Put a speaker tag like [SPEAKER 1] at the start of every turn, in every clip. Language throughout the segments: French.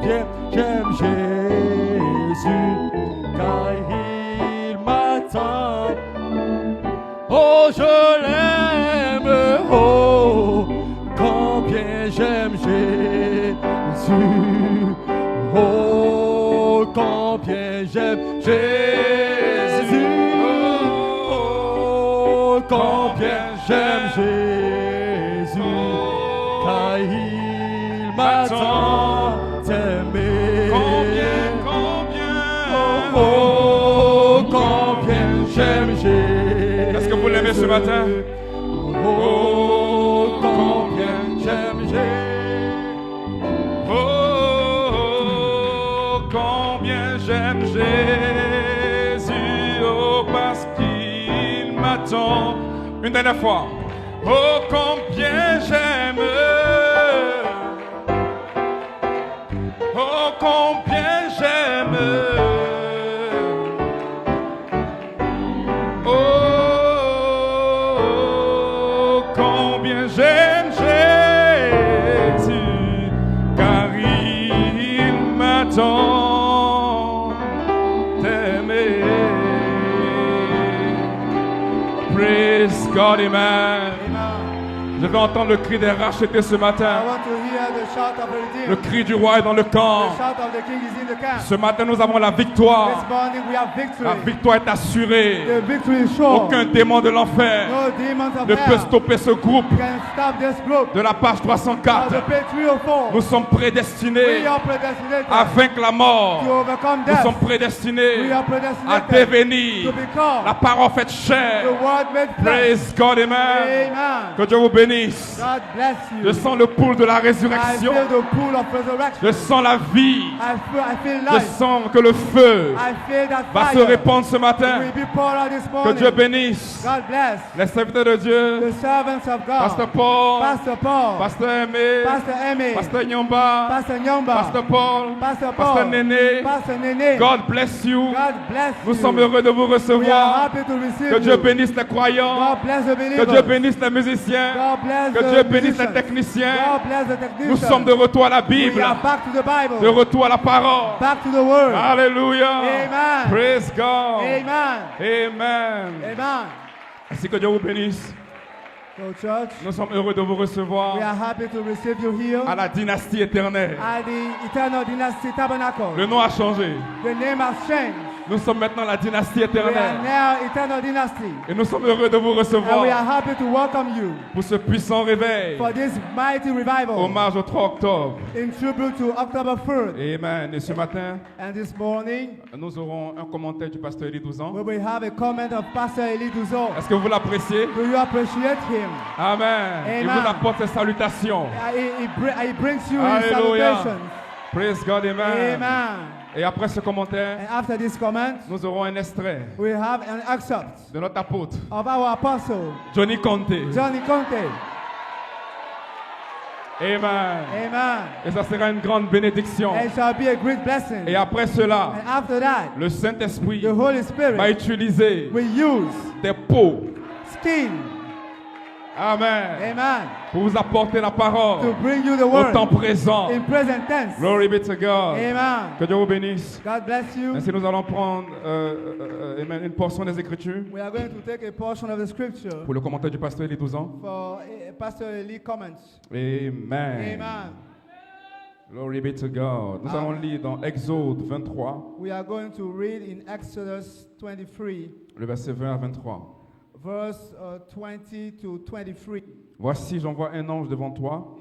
[SPEAKER 1] combien j'aime Jésus, car il m'attend. Oh, je l'aime, oh, combien j'aime Jésus, oh, combien j'aime Jésus, oh, combien j'aime Jésus, car il m'attend d'aimer. Oh, combien j'aime Jésus.
[SPEAKER 2] Est-ce que vous l'aimez ce matin?
[SPEAKER 1] Oh, combien j'aime Jésus.
[SPEAKER 2] Oh, combien j'aime Jésus. Oh, parce qu'il m'attend. Une dernière fois. Oh, combien j'aime. Oh, combien j'aime. Oh, combien j'aime Jésus, car il m'attend d'aimer. Praise God, amen. Je vais entendre le cri des rachetés ce matin.
[SPEAKER 1] I want to hear the shout of the
[SPEAKER 2] Le
[SPEAKER 1] redeemed.
[SPEAKER 2] cri du roi est dans le camp.
[SPEAKER 1] The shout of the king is in the camp.
[SPEAKER 2] Ce matin, nous avons la
[SPEAKER 1] This
[SPEAKER 2] victoire.
[SPEAKER 1] morning we have
[SPEAKER 2] La
[SPEAKER 1] victory.
[SPEAKER 2] victoire est assurée.
[SPEAKER 1] The victory is sure.
[SPEAKER 2] Aucun démon de l'enfer
[SPEAKER 1] No demons of
[SPEAKER 2] ne peut
[SPEAKER 1] hell
[SPEAKER 2] stopper ce groupe.
[SPEAKER 1] can stop this group.
[SPEAKER 2] De la page
[SPEAKER 1] Of
[SPEAKER 2] 304,
[SPEAKER 1] the page 304.
[SPEAKER 2] nous sommes
[SPEAKER 1] We
[SPEAKER 2] prédestinés
[SPEAKER 1] are predestinated
[SPEAKER 2] à vaincre la
[SPEAKER 1] to
[SPEAKER 2] mort.
[SPEAKER 1] overcome
[SPEAKER 2] Nous
[SPEAKER 1] death.
[SPEAKER 2] sommes prédestinés
[SPEAKER 1] We are
[SPEAKER 2] à
[SPEAKER 1] predestinated
[SPEAKER 2] devenir
[SPEAKER 1] to become
[SPEAKER 2] la parole faite
[SPEAKER 1] the
[SPEAKER 2] chair.
[SPEAKER 1] word made flesh.
[SPEAKER 2] Praise God, amen.
[SPEAKER 1] Amen.
[SPEAKER 2] Que Dieu vous bénisse.
[SPEAKER 1] God bless you.
[SPEAKER 2] Je sens le pouls de la
[SPEAKER 1] I
[SPEAKER 2] résurrection.
[SPEAKER 1] feel the pool of resurrection.
[SPEAKER 2] Je sens la vie.
[SPEAKER 1] I feel
[SPEAKER 2] Je
[SPEAKER 1] life.
[SPEAKER 2] sens que le feu
[SPEAKER 1] I feel that
[SPEAKER 2] va se
[SPEAKER 1] fire
[SPEAKER 2] répandre ce matin.
[SPEAKER 1] will be poured out this
[SPEAKER 2] Que
[SPEAKER 1] morning.
[SPEAKER 2] Dieu bénisse
[SPEAKER 1] God bless
[SPEAKER 2] les serviteurs de Dieu.
[SPEAKER 1] the servants of God.
[SPEAKER 2] Pasteur Paul,
[SPEAKER 1] Pastor Paul,
[SPEAKER 2] Pasteur Aimé,
[SPEAKER 1] Pastor Emmy,
[SPEAKER 2] Pasteur Nyomba,
[SPEAKER 1] Pastor Nyomba,
[SPEAKER 2] Pasteur Paul,
[SPEAKER 1] Pastor
[SPEAKER 2] Pasteur
[SPEAKER 1] Paul,
[SPEAKER 2] Néné.
[SPEAKER 1] Pastor Nene.
[SPEAKER 2] God bless you.
[SPEAKER 1] God bless
[SPEAKER 2] Nous
[SPEAKER 1] you.
[SPEAKER 2] sommes heureux de vous
[SPEAKER 1] We are
[SPEAKER 2] recevoir.
[SPEAKER 1] happy to receive
[SPEAKER 2] Que Dieu
[SPEAKER 1] you.
[SPEAKER 2] bénisse les croyants.
[SPEAKER 1] God bless the
[SPEAKER 2] Que
[SPEAKER 1] believers.
[SPEAKER 2] Dieu bénisse les musiciens.
[SPEAKER 1] God bless
[SPEAKER 2] Que
[SPEAKER 1] the
[SPEAKER 2] Dieu bénisse les
[SPEAKER 1] musicians.
[SPEAKER 2] techniciens.
[SPEAKER 1] God bless the technicians.
[SPEAKER 2] Nous sommes de retour à la
[SPEAKER 1] We
[SPEAKER 2] Bible,
[SPEAKER 1] are back to the Bible.
[SPEAKER 2] de retour à la parole.
[SPEAKER 1] Back to the Word.
[SPEAKER 2] Alléluia.
[SPEAKER 1] Amen.
[SPEAKER 2] Praise God.
[SPEAKER 1] Amen.
[SPEAKER 2] Amen.
[SPEAKER 1] Amen.
[SPEAKER 2] Ainsi que Dieu vous bénisse.
[SPEAKER 1] So church,
[SPEAKER 2] Nous sommes heureux de vous recevoir
[SPEAKER 1] we are happy to receive you here
[SPEAKER 2] à la dynastie éternelle.
[SPEAKER 1] at the Eternal Dynasty Tabernacle.
[SPEAKER 2] Le nom a changé.
[SPEAKER 1] The name has changed.
[SPEAKER 2] Nous sommes maintenant la dynastie
[SPEAKER 1] We are
[SPEAKER 2] éternelle.
[SPEAKER 1] now Eternal Dynasty.
[SPEAKER 2] Et nous sommes heureux de vous
[SPEAKER 1] And we are
[SPEAKER 2] recevoir
[SPEAKER 1] happy to welcome you
[SPEAKER 2] pour ce puissant réveil.
[SPEAKER 1] for this mighty revival
[SPEAKER 2] Hommage au 3 octobre.
[SPEAKER 1] in tribute to October 3rd.
[SPEAKER 2] Amen. Et ce matin,
[SPEAKER 1] And this morning,
[SPEAKER 2] nous aurons un commentaire du pasteur Élie Douzan.
[SPEAKER 1] we will have a comment of Pastor Elie Douzo.
[SPEAKER 2] Est-ce que vous l'appréciez?
[SPEAKER 1] Do you appreciate him?
[SPEAKER 2] Amen. Il
[SPEAKER 1] Amen.
[SPEAKER 2] vous apporte ses salutations.
[SPEAKER 1] He brings you his
[SPEAKER 2] Alléluia.
[SPEAKER 1] salutations.
[SPEAKER 2] Praise God. Amen.
[SPEAKER 1] Amen.
[SPEAKER 2] Et après ce commentaire,
[SPEAKER 1] And after this comment,
[SPEAKER 2] nous aurons un extrait
[SPEAKER 1] we have an excerpt
[SPEAKER 2] de notre apôtre,
[SPEAKER 1] of our apostle,
[SPEAKER 2] Johnny Conte.
[SPEAKER 1] Johnny Conte.
[SPEAKER 2] Amen.
[SPEAKER 1] Amen.
[SPEAKER 2] Et ça sera une grande bénédiction.
[SPEAKER 1] And it shall be a great blessing.
[SPEAKER 2] Et après cela,
[SPEAKER 1] And after that,
[SPEAKER 2] le Saint-Esprit
[SPEAKER 1] the Holy
[SPEAKER 2] va
[SPEAKER 1] Spirit
[SPEAKER 2] utiliser
[SPEAKER 1] will use
[SPEAKER 2] des pots.
[SPEAKER 1] skin.
[SPEAKER 2] Amen.
[SPEAKER 1] Amen.
[SPEAKER 2] Pour vous apporter la parole
[SPEAKER 1] To bring you the
[SPEAKER 2] au
[SPEAKER 1] word
[SPEAKER 2] temps présent.
[SPEAKER 1] in present tense.
[SPEAKER 2] Glory be to God.
[SPEAKER 1] Amen.
[SPEAKER 2] Que Dieu vous bénisse.
[SPEAKER 1] God bless you.
[SPEAKER 2] Ainsi, nous allons prendre une portion des Écritures
[SPEAKER 1] We are going to take a portion of the scripture
[SPEAKER 2] pour le commentaire du pasteur Élie Douzan.
[SPEAKER 1] for Pastor Elie comments.
[SPEAKER 2] Amen.
[SPEAKER 1] Amen.
[SPEAKER 2] Glory be to God. Nous allons lire dans Exode 23,
[SPEAKER 1] We are going to read in Exodus 23,
[SPEAKER 2] le verset 20 à 23.
[SPEAKER 1] verse 20 to 23.
[SPEAKER 2] Voici, j'envoie un ange devant toi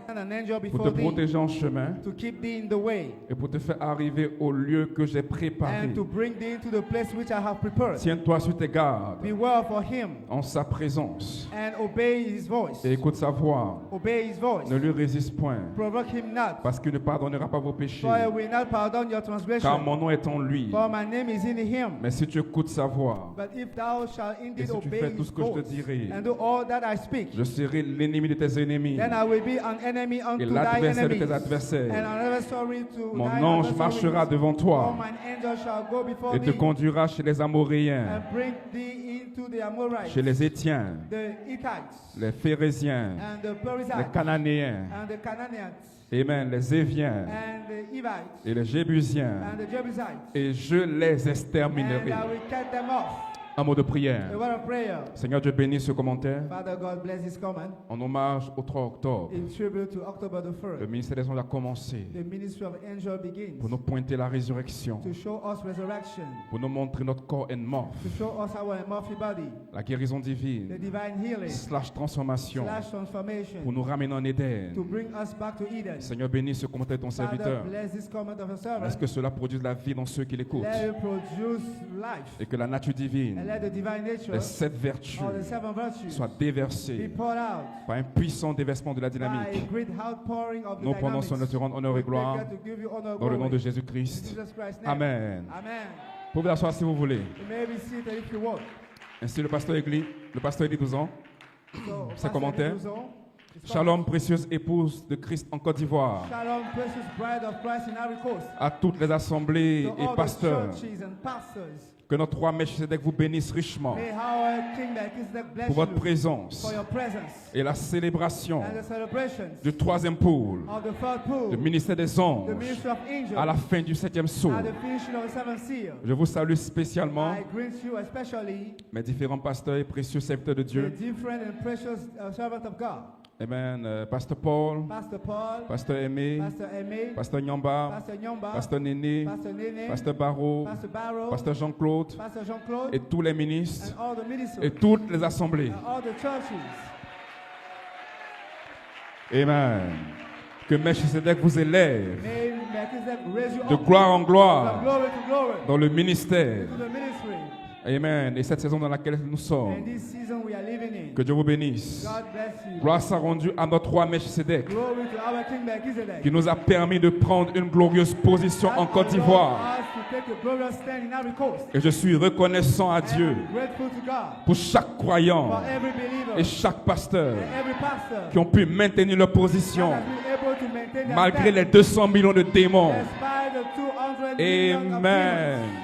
[SPEAKER 1] And an angel
[SPEAKER 2] pour
[SPEAKER 1] before
[SPEAKER 2] te
[SPEAKER 1] thee
[SPEAKER 2] protéger en chemin
[SPEAKER 1] to keep thee in the way
[SPEAKER 2] et pour te faire arriver au lieu que j'ai préparé.
[SPEAKER 1] and to bring thee into the place which I have prepared.
[SPEAKER 2] Tiens-toi sur tes gardes
[SPEAKER 1] Beware for him
[SPEAKER 2] en sa présence
[SPEAKER 1] and obey his voice.
[SPEAKER 2] et écoute sa voix.
[SPEAKER 1] Obey his voice.
[SPEAKER 2] Ne lui résiste point,
[SPEAKER 1] Provoke him not,
[SPEAKER 2] parce qu'il ne pardonnera pas vos péchés,
[SPEAKER 1] for I will not pardon your
[SPEAKER 2] car
[SPEAKER 1] transgression.
[SPEAKER 2] mon nom est en lui.
[SPEAKER 1] For my name is in him.
[SPEAKER 2] Mais si tu écoutes sa voix,
[SPEAKER 1] But if thou shalt
[SPEAKER 2] et
[SPEAKER 1] indeed
[SPEAKER 2] si tu
[SPEAKER 1] obey
[SPEAKER 2] fais tout
[SPEAKER 1] his
[SPEAKER 2] ce que je te
[SPEAKER 1] voice
[SPEAKER 2] dirai,
[SPEAKER 1] and do all that I speak,
[SPEAKER 2] je serai l'ennemi de tes ennemis
[SPEAKER 1] then I will be an enemy
[SPEAKER 2] et
[SPEAKER 1] unto thy
[SPEAKER 2] l'adversaire de
[SPEAKER 1] enemies,
[SPEAKER 2] tes adversaires.
[SPEAKER 1] and an adversary to
[SPEAKER 2] Mon
[SPEAKER 1] thine
[SPEAKER 2] ange
[SPEAKER 1] adversaries.
[SPEAKER 2] marchera devant
[SPEAKER 1] For
[SPEAKER 2] toi
[SPEAKER 1] mine angel shall go before
[SPEAKER 2] et te
[SPEAKER 1] thee
[SPEAKER 2] conduira chez les Amoréens,
[SPEAKER 1] and bring thee into the Amorites,
[SPEAKER 2] chez les Étiens,
[SPEAKER 1] the Hittites,
[SPEAKER 2] les Phérésiens,
[SPEAKER 1] and the
[SPEAKER 2] les
[SPEAKER 1] Perizzites,
[SPEAKER 2] Cananéens,
[SPEAKER 1] and the Canaanites,
[SPEAKER 2] Amen, les Éviens,
[SPEAKER 1] and the Hivites
[SPEAKER 2] et les Jébusiens,
[SPEAKER 1] and the Jebusites,
[SPEAKER 2] et je les
[SPEAKER 1] and
[SPEAKER 2] exterminerai.
[SPEAKER 1] I will cut them off.
[SPEAKER 2] Un mot de prière.
[SPEAKER 1] A word of prayer.
[SPEAKER 2] Seigneur Dieu, bénis ce commentaire
[SPEAKER 1] Father God, bless this comment
[SPEAKER 2] en hommage au 3 octobre.
[SPEAKER 1] in tribute to October the
[SPEAKER 2] Le
[SPEAKER 1] 1st.
[SPEAKER 2] ministère des Anges a commencé
[SPEAKER 1] The ministry of angel begins
[SPEAKER 2] pour nous pointer la résurrection,
[SPEAKER 1] to show us resurrection,
[SPEAKER 2] pour nous montrer notre corps en mort,
[SPEAKER 1] to show us our morphy body,
[SPEAKER 2] la guérison
[SPEAKER 1] the
[SPEAKER 2] divine,
[SPEAKER 1] divine healing,
[SPEAKER 2] slash transformation,
[SPEAKER 1] slash transformation,
[SPEAKER 2] pour nous ramener en Éden.
[SPEAKER 1] to bring us back to Eden.
[SPEAKER 2] Seigneur, bénis ce commentaire de ton
[SPEAKER 1] Father,
[SPEAKER 2] serviteur.
[SPEAKER 1] bless this comment of your servant.
[SPEAKER 2] Laisse que cela produise la vie dans ceux qui l'écoutent.
[SPEAKER 1] Let it produce life.
[SPEAKER 2] Et que la nature
[SPEAKER 1] And
[SPEAKER 2] divine,
[SPEAKER 1] let the divine nature,
[SPEAKER 2] les 7 vertus,
[SPEAKER 1] all the seven virtues,
[SPEAKER 2] soient
[SPEAKER 1] be
[SPEAKER 2] déversées
[SPEAKER 1] poured out
[SPEAKER 2] par un puissant déversement de la
[SPEAKER 1] by a
[SPEAKER 2] dynamique.
[SPEAKER 1] great outpouring of the
[SPEAKER 2] Nous pendant
[SPEAKER 1] dynamics.
[SPEAKER 2] ce te rendre honneur et
[SPEAKER 1] We
[SPEAKER 2] gloire
[SPEAKER 1] pray God to give you honor and
[SPEAKER 2] dans le nom
[SPEAKER 1] glory.
[SPEAKER 2] de
[SPEAKER 1] In
[SPEAKER 2] Jésus-Christ.
[SPEAKER 1] Jesus Christ's name.
[SPEAKER 2] Amen.
[SPEAKER 1] Amen.
[SPEAKER 2] Vous pouvez vous asseoir si vous voulez.
[SPEAKER 1] You may be seated if you want.
[SPEAKER 2] Ainsi le pasteur Élie 12 ans.
[SPEAKER 1] So,
[SPEAKER 2] Ses
[SPEAKER 1] Pastor
[SPEAKER 2] commentaires.
[SPEAKER 1] Eddie Bouzon, his
[SPEAKER 2] Shalom, précieuse épouse de Christ en Côte d'Ivoire.
[SPEAKER 1] Shalom, precious bride of Christ in Ivory Coast.
[SPEAKER 2] À toutes les assemblées
[SPEAKER 1] To
[SPEAKER 2] et
[SPEAKER 1] all the
[SPEAKER 2] pasteurs.
[SPEAKER 1] churches and pastors.
[SPEAKER 2] Que notre roi Melchisedec vous bénisse richement
[SPEAKER 1] May our King Melchizedek bless
[SPEAKER 2] pour votre
[SPEAKER 1] you
[SPEAKER 2] présence
[SPEAKER 1] for your presence
[SPEAKER 2] et la célébration
[SPEAKER 1] and the celebrations
[SPEAKER 2] du 3e pôle,
[SPEAKER 1] of the third pool,
[SPEAKER 2] du ministère des
[SPEAKER 1] the
[SPEAKER 2] anges,
[SPEAKER 1] ministry of angels,
[SPEAKER 2] à la fin du 7e saut.
[SPEAKER 1] at the finishing of the seventh seal.
[SPEAKER 2] Je vous salue spécialement,
[SPEAKER 1] I greet you especially,
[SPEAKER 2] mes différents pasteurs et précieux serviteurs de
[SPEAKER 1] the
[SPEAKER 2] Dieu.
[SPEAKER 1] different and precious servant of God.
[SPEAKER 2] Amen. Pasteur Paul,
[SPEAKER 1] Pastor Paul,
[SPEAKER 2] Pasteur Aimé,
[SPEAKER 1] Pastor Aimé,
[SPEAKER 2] Pasteur Nyamba,
[SPEAKER 1] Pastor Nyomba,
[SPEAKER 2] Pasteur Néné,
[SPEAKER 1] Pastor Nene,
[SPEAKER 2] Pasteur Barreau,
[SPEAKER 1] Pastor Barrow,
[SPEAKER 2] Pasteur Jean-Claude
[SPEAKER 1] Pastor Jean-Claude,
[SPEAKER 2] et tous les ministres
[SPEAKER 1] and all the ministers,
[SPEAKER 2] et toutes les assemblées.
[SPEAKER 1] and all the churches.
[SPEAKER 2] Amen. Que Melchisedec vous élève
[SPEAKER 1] May Melchizedek raise you
[SPEAKER 2] de
[SPEAKER 1] up
[SPEAKER 2] gloire en
[SPEAKER 1] from
[SPEAKER 2] gloire
[SPEAKER 1] glory to glory
[SPEAKER 2] dans le ministère.
[SPEAKER 1] to the ministry.
[SPEAKER 2] Amen. Et cette saison dans laquelle nous
[SPEAKER 1] And
[SPEAKER 2] sommes,
[SPEAKER 1] this season we are living in,
[SPEAKER 2] que Dieu vous bénisse.
[SPEAKER 1] God bless you.
[SPEAKER 2] Gloire soit rendue à notre roi Melchisedec,
[SPEAKER 1] Glory to our King Melchizedek.
[SPEAKER 2] qui nous a permis de prendre une glorieuse position en Côte d'Ivoire.
[SPEAKER 1] Us to take a glorious stand in Ivory Coast.
[SPEAKER 2] Et je suis reconnaissant à
[SPEAKER 1] And
[SPEAKER 2] Dieu
[SPEAKER 1] I'm grateful to God
[SPEAKER 2] pour chaque croyant
[SPEAKER 1] for every believer
[SPEAKER 2] et chaque pasteur
[SPEAKER 1] and every pastor
[SPEAKER 2] qui ont pu maintenir leur
[SPEAKER 1] that
[SPEAKER 2] position
[SPEAKER 1] has been able to maintain their
[SPEAKER 2] malgré
[SPEAKER 1] stand
[SPEAKER 2] les 200 millions de démons.
[SPEAKER 1] despite the 200 million of
[SPEAKER 2] Amen.
[SPEAKER 1] demons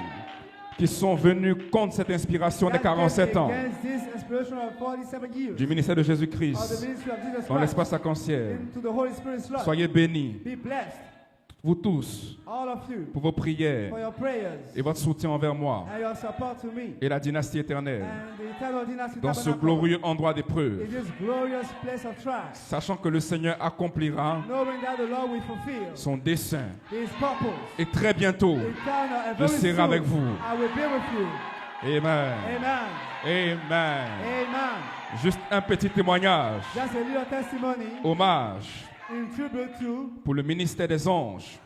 [SPEAKER 2] Qui sont venus contre cette inspiration des
[SPEAKER 1] that
[SPEAKER 2] 47
[SPEAKER 1] came
[SPEAKER 2] ans
[SPEAKER 1] against this inspiration of 47 years
[SPEAKER 2] du ministère de
[SPEAKER 1] of the
[SPEAKER 2] Jésus-Christ
[SPEAKER 1] ministry of Jesus
[SPEAKER 2] dans
[SPEAKER 1] Christ
[SPEAKER 2] l'espace arc-en-ciel.
[SPEAKER 1] into the Holy Spirit slot.
[SPEAKER 2] Soyez bénis,
[SPEAKER 1] Be blessed,
[SPEAKER 2] vous tous,
[SPEAKER 1] all of you,
[SPEAKER 2] pour vos prières
[SPEAKER 1] for your prayers
[SPEAKER 2] et votre soutien envers moi
[SPEAKER 1] and your support to me
[SPEAKER 2] et la dynastie éternelle
[SPEAKER 1] and the eternal dynasty
[SPEAKER 2] dans ce
[SPEAKER 1] tabernacle
[SPEAKER 2] glorieux endroit
[SPEAKER 1] in
[SPEAKER 2] d'épreuve,
[SPEAKER 1] this glorious place of trial,
[SPEAKER 2] sachant que le Seigneur accomplira
[SPEAKER 1] knowing that the Lord will fulfill
[SPEAKER 2] son dessein.
[SPEAKER 1] His purpose.
[SPEAKER 2] Et très bientôt,
[SPEAKER 1] Eternal and
[SPEAKER 2] je
[SPEAKER 1] very
[SPEAKER 2] serai
[SPEAKER 1] soon,
[SPEAKER 2] avec vous.
[SPEAKER 1] I will be with you.
[SPEAKER 2] Amen.
[SPEAKER 1] Amen.
[SPEAKER 2] Amen.
[SPEAKER 1] Amen.
[SPEAKER 2] Juste un petit témoignage,
[SPEAKER 1] Just a little testimony
[SPEAKER 2] hommage
[SPEAKER 1] in tribute to
[SPEAKER 2] pour le ministère des anges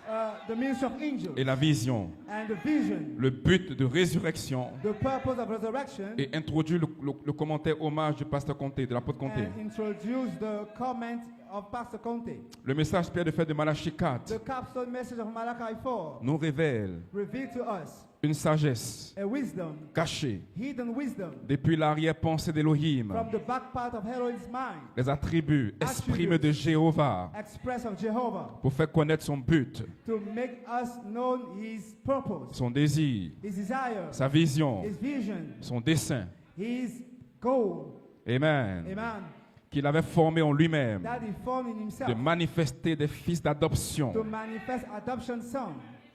[SPEAKER 1] the ministry of angels
[SPEAKER 2] et la vision,
[SPEAKER 1] and the vision,
[SPEAKER 2] le but de résurrection,
[SPEAKER 1] the purpose of resurrection,
[SPEAKER 2] et introduit le commentaire hommage du pasteur Comté, de l'apôtre Comté.
[SPEAKER 1] and introduce the comment of Pastor Conte.
[SPEAKER 2] Le message Pierre de Fer de Malachie 4
[SPEAKER 1] The capstone message of Malachi 4
[SPEAKER 2] nous révèle
[SPEAKER 1] revealed to us
[SPEAKER 2] une sagesse
[SPEAKER 1] a wisdom,
[SPEAKER 2] cachée
[SPEAKER 1] hidden wisdom,
[SPEAKER 2] depuis l'arrière-pensée d'Élohim,
[SPEAKER 1] from the back part of Herod's mind,
[SPEAKER 2] les attributs exprimés de Jéhovah
[SPEAKER 1] express of Jehovah,
[SPEAKER 2] pour faire connaître son but,
[SPEAKER 1] to make us known His purpose,
[SPEAKER 2] son désir,
[SPEAKER 1] His desire,
[SPEAKER 2] sa vision,
[SPEAKER 1] His vision,
[SPEAKER 2] son dessein.
[SPEAKER 1] His goal.
[SPEAKER 2] Amen.
[SPEAKER 1] Amen.
[SPEAKER 2] Qu'il avait formé en lui-même
[SPEAKER 1] That He formed in Himself
[SPEAKER 2] de manifester des fils d'adoption
[SPEAKER 1] to manifest adoption son,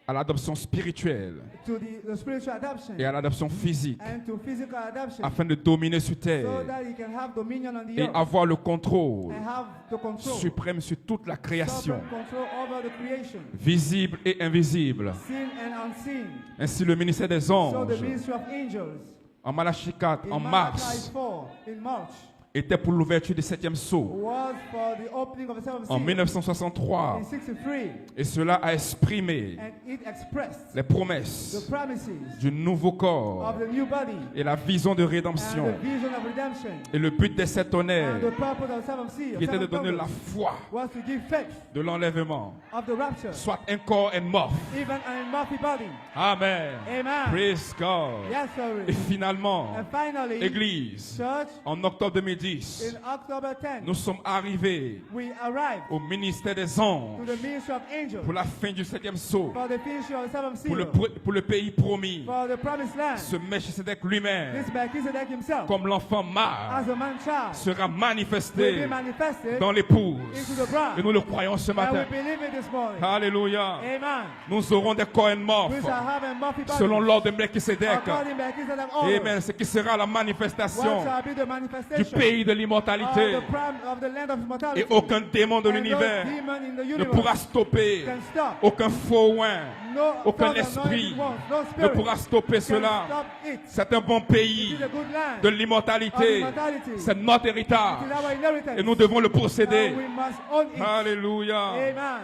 [SPEAKER 2] à l'adoption spirituelle
[SPEAKER 1] to the spiritual adoption
[SPEAKER 2] et à l'adoption physique
[SPEAKER 1] and to physical adoption,
[SPEAKER 2] afin de dominer sur
[SPEAKER 1] so
[SPEAKER 2] terre
[SPEAKER 1] that He can have dominion on the
[SPEAKER 2] et
[SPEAKER 1] earth
[SPEAKER 2] avoir le contrôle
[SPEAKER 1] and have the control,
[SPEAKER 2] suprême sur toute la création,
[SPEAKER 1] sovereign control over the creation,
[SPEAKER 2] visible et invisible.
[SPEAKER 1] seen and unseen.
[SPEAKER 2] Ainsi le ministère des
[SPEAKER 1] So the
[SPEAKER 2] anges,
[SPEAKER 1] ministry of angels
[SPEAKER 2] en Malachie 4,
[SPEAKER 1] in
[SPEAKER 2] en
[SPEAKER 1] Malachi
[SPEAKER 2] mars,
[SPEAKER 1] 4 in March
[SPEAKER 2] était pour l'ouverture du 7e sceau
[SPEAKER 1] was for the opening of the seventh
[SPEAKER 2] en
[SPEAKER 1] seal
[SPEAKER 2] 1963.
[SPEAKER 1] in 63,
[SPEAKER 2] Et cela a exprimé
[SPEAKER 1] and it expressed
[SPEAKER 2] les
[SPEAKER 1] the
[SPEAKER 2] promesses
[SPEAKER 1] promises
[SPEAKER 2] du nouveau corps
[SPEAKER 1] of the new body
[SPEAKER 2] et la vision de
[SPEAKER 1] and
[SPEAKER 2] rédemption.
[SPEAKER 1] the vision of redemption.
[SPEAKER 2] Et le but de cet
[SPEAKER 1] And
[SPEAKER 2] honneur
[SPEAKER 1] the purpose of the seventh seal,
[SPEAKER 2] qui était de
[SPEAKER 1] seventh
[SPEAKER 2] donner la
[SPEAKER 1] trumpet,
[SPEAKER 2] foi
[SPEAKER 1] was to give faith
[SPEAKER 2] de l'enlèvement,
[SPEAKER 1] of the rapture,
[SPEAKER 2] soit un corps et mort.
[SPEAKER 1] even an unmorphy body.
[SPEAKER 2] Amen.
[SPEAKER 1] Amen.
[SPEAKER 2] Praise God.
[SPEAKER 1] Yes,
[SPEAKER 2] Et
[SPEAKER 1] sir.
[SPEAKER 2] finalement,
[SPEAKER 1] And finally,
[SPEAKER 2] Église,
[SPEAKER 1] church,
[SPEAKER 2] en octobre 2010, 10,
[SPEAKER 1] In October 10,
[SPEAKER 2] nous sommes arrivés
[SPEAKER 1] we arrived
[SPEAKER 2] au ministère des
[SPEAKER 1] to
[SPEAKER 2] anges
[SPEAKER 1] the ministry of angels
[SPEAKER 2] pour la fin du 7e sceau,
[SPEAKER 1] for the finishing of the seventh
[SPEAKER 2] pour
[SPEAKER 1] seal,
[SPEAKER 2] pour le pays promis.
[SPEAKER 1] for the promised land.
[SPEAKER 2] Ce Melchisedec lui-même,
[SPEAKER 1] This Melchizedek himself,
[SPEAKER 2] comme l'enfant mâle,
[SPEAKER 1] as a man-child,
[SPEAKER 2] sera
[SPEAKER 1] will
[SPEAKER 2] manifesté
[SPEAKER 1] be manifested
[SPEAKER 2] dans l'épouse.
[SPEAKER 1] into the bride.
[SPEAKER 2] Et nous le croyons ce
[SPEAKER 1] And
[SPEAKER 2] matin.
[SPEAKER 1] we believe it this morning.
[SPEAKER 2] Alléluia.
[SPEAKER 1] Amen.
[SPEAKER 2] Nous aurons des Cohen morts
[SPEAKER 1] We shall have a multi
[SPEAKER 2] selon l'ordre de Melchisedec.
[SPEAKER 1] according to Melchizedek order.
[SPEAKER 2] Amen. Ce qui sera la
[SPEAKER 1] What
[SPEAKER 2] manifestation
[SPEAKER 1] shall be the
[SPEAKER 2] du
[SPEAKER 1] manifestation
[SPEAKER 2] pays de
[SPEAKER 1] of
[SPEAKER 2] l'immortalité.
[SPEAKER 1] of the land of immortality?
[SPEAKER 2] Et aucun démon de
[SPEAKER 1] And no
[SPEAKER 2] l'univers
[SPEAKER 1] demon in the
[SPEAKER 2] ne
[SPEAKER 1] universe
[SPEAKER 2] pourra stopper.
[SPEAKER 1] can stop.
[SPEAKER 2] Aucun faux oin
[SPEAKER 1] No
[SPEAKER 2] aucun
[SPEAKER 1] false
[SPEAKER 2] esprit
[SPEAKER 1] anointing ones, no
[SPEAKER 2] ne
[SPEAKER 1] spirit
[SPEAKER 2] pourra stopper
[SPEAKER 1] can
[SPEAKER 2] cela.
[SPEAKER 1] stop it.
[SPEAKER 2] C'est un bon
[SPEAKER 1] It
[SPEAKER 2] pays
[SPEAKER 1] is a good land
[SPEAKER 2] de
[SPEAKER 1] of
[SPEAKER 2] l'immortalité.
[SPEAKER 1] immortality.
[SPEAKER 2] C'est notre
[SPEAKER 1] It
[SPEAKER 2] héritage.
[SPEAKER 1] is our inheritance.
[SPEAKER 2] Et nous devons le
[SPEAKER 1] And
[SPEAKER 2] posséder.
[SPEAKER 1] we must own it.
[SPEAKER 2] Alléluia.
[SPEAKER 1] Amen.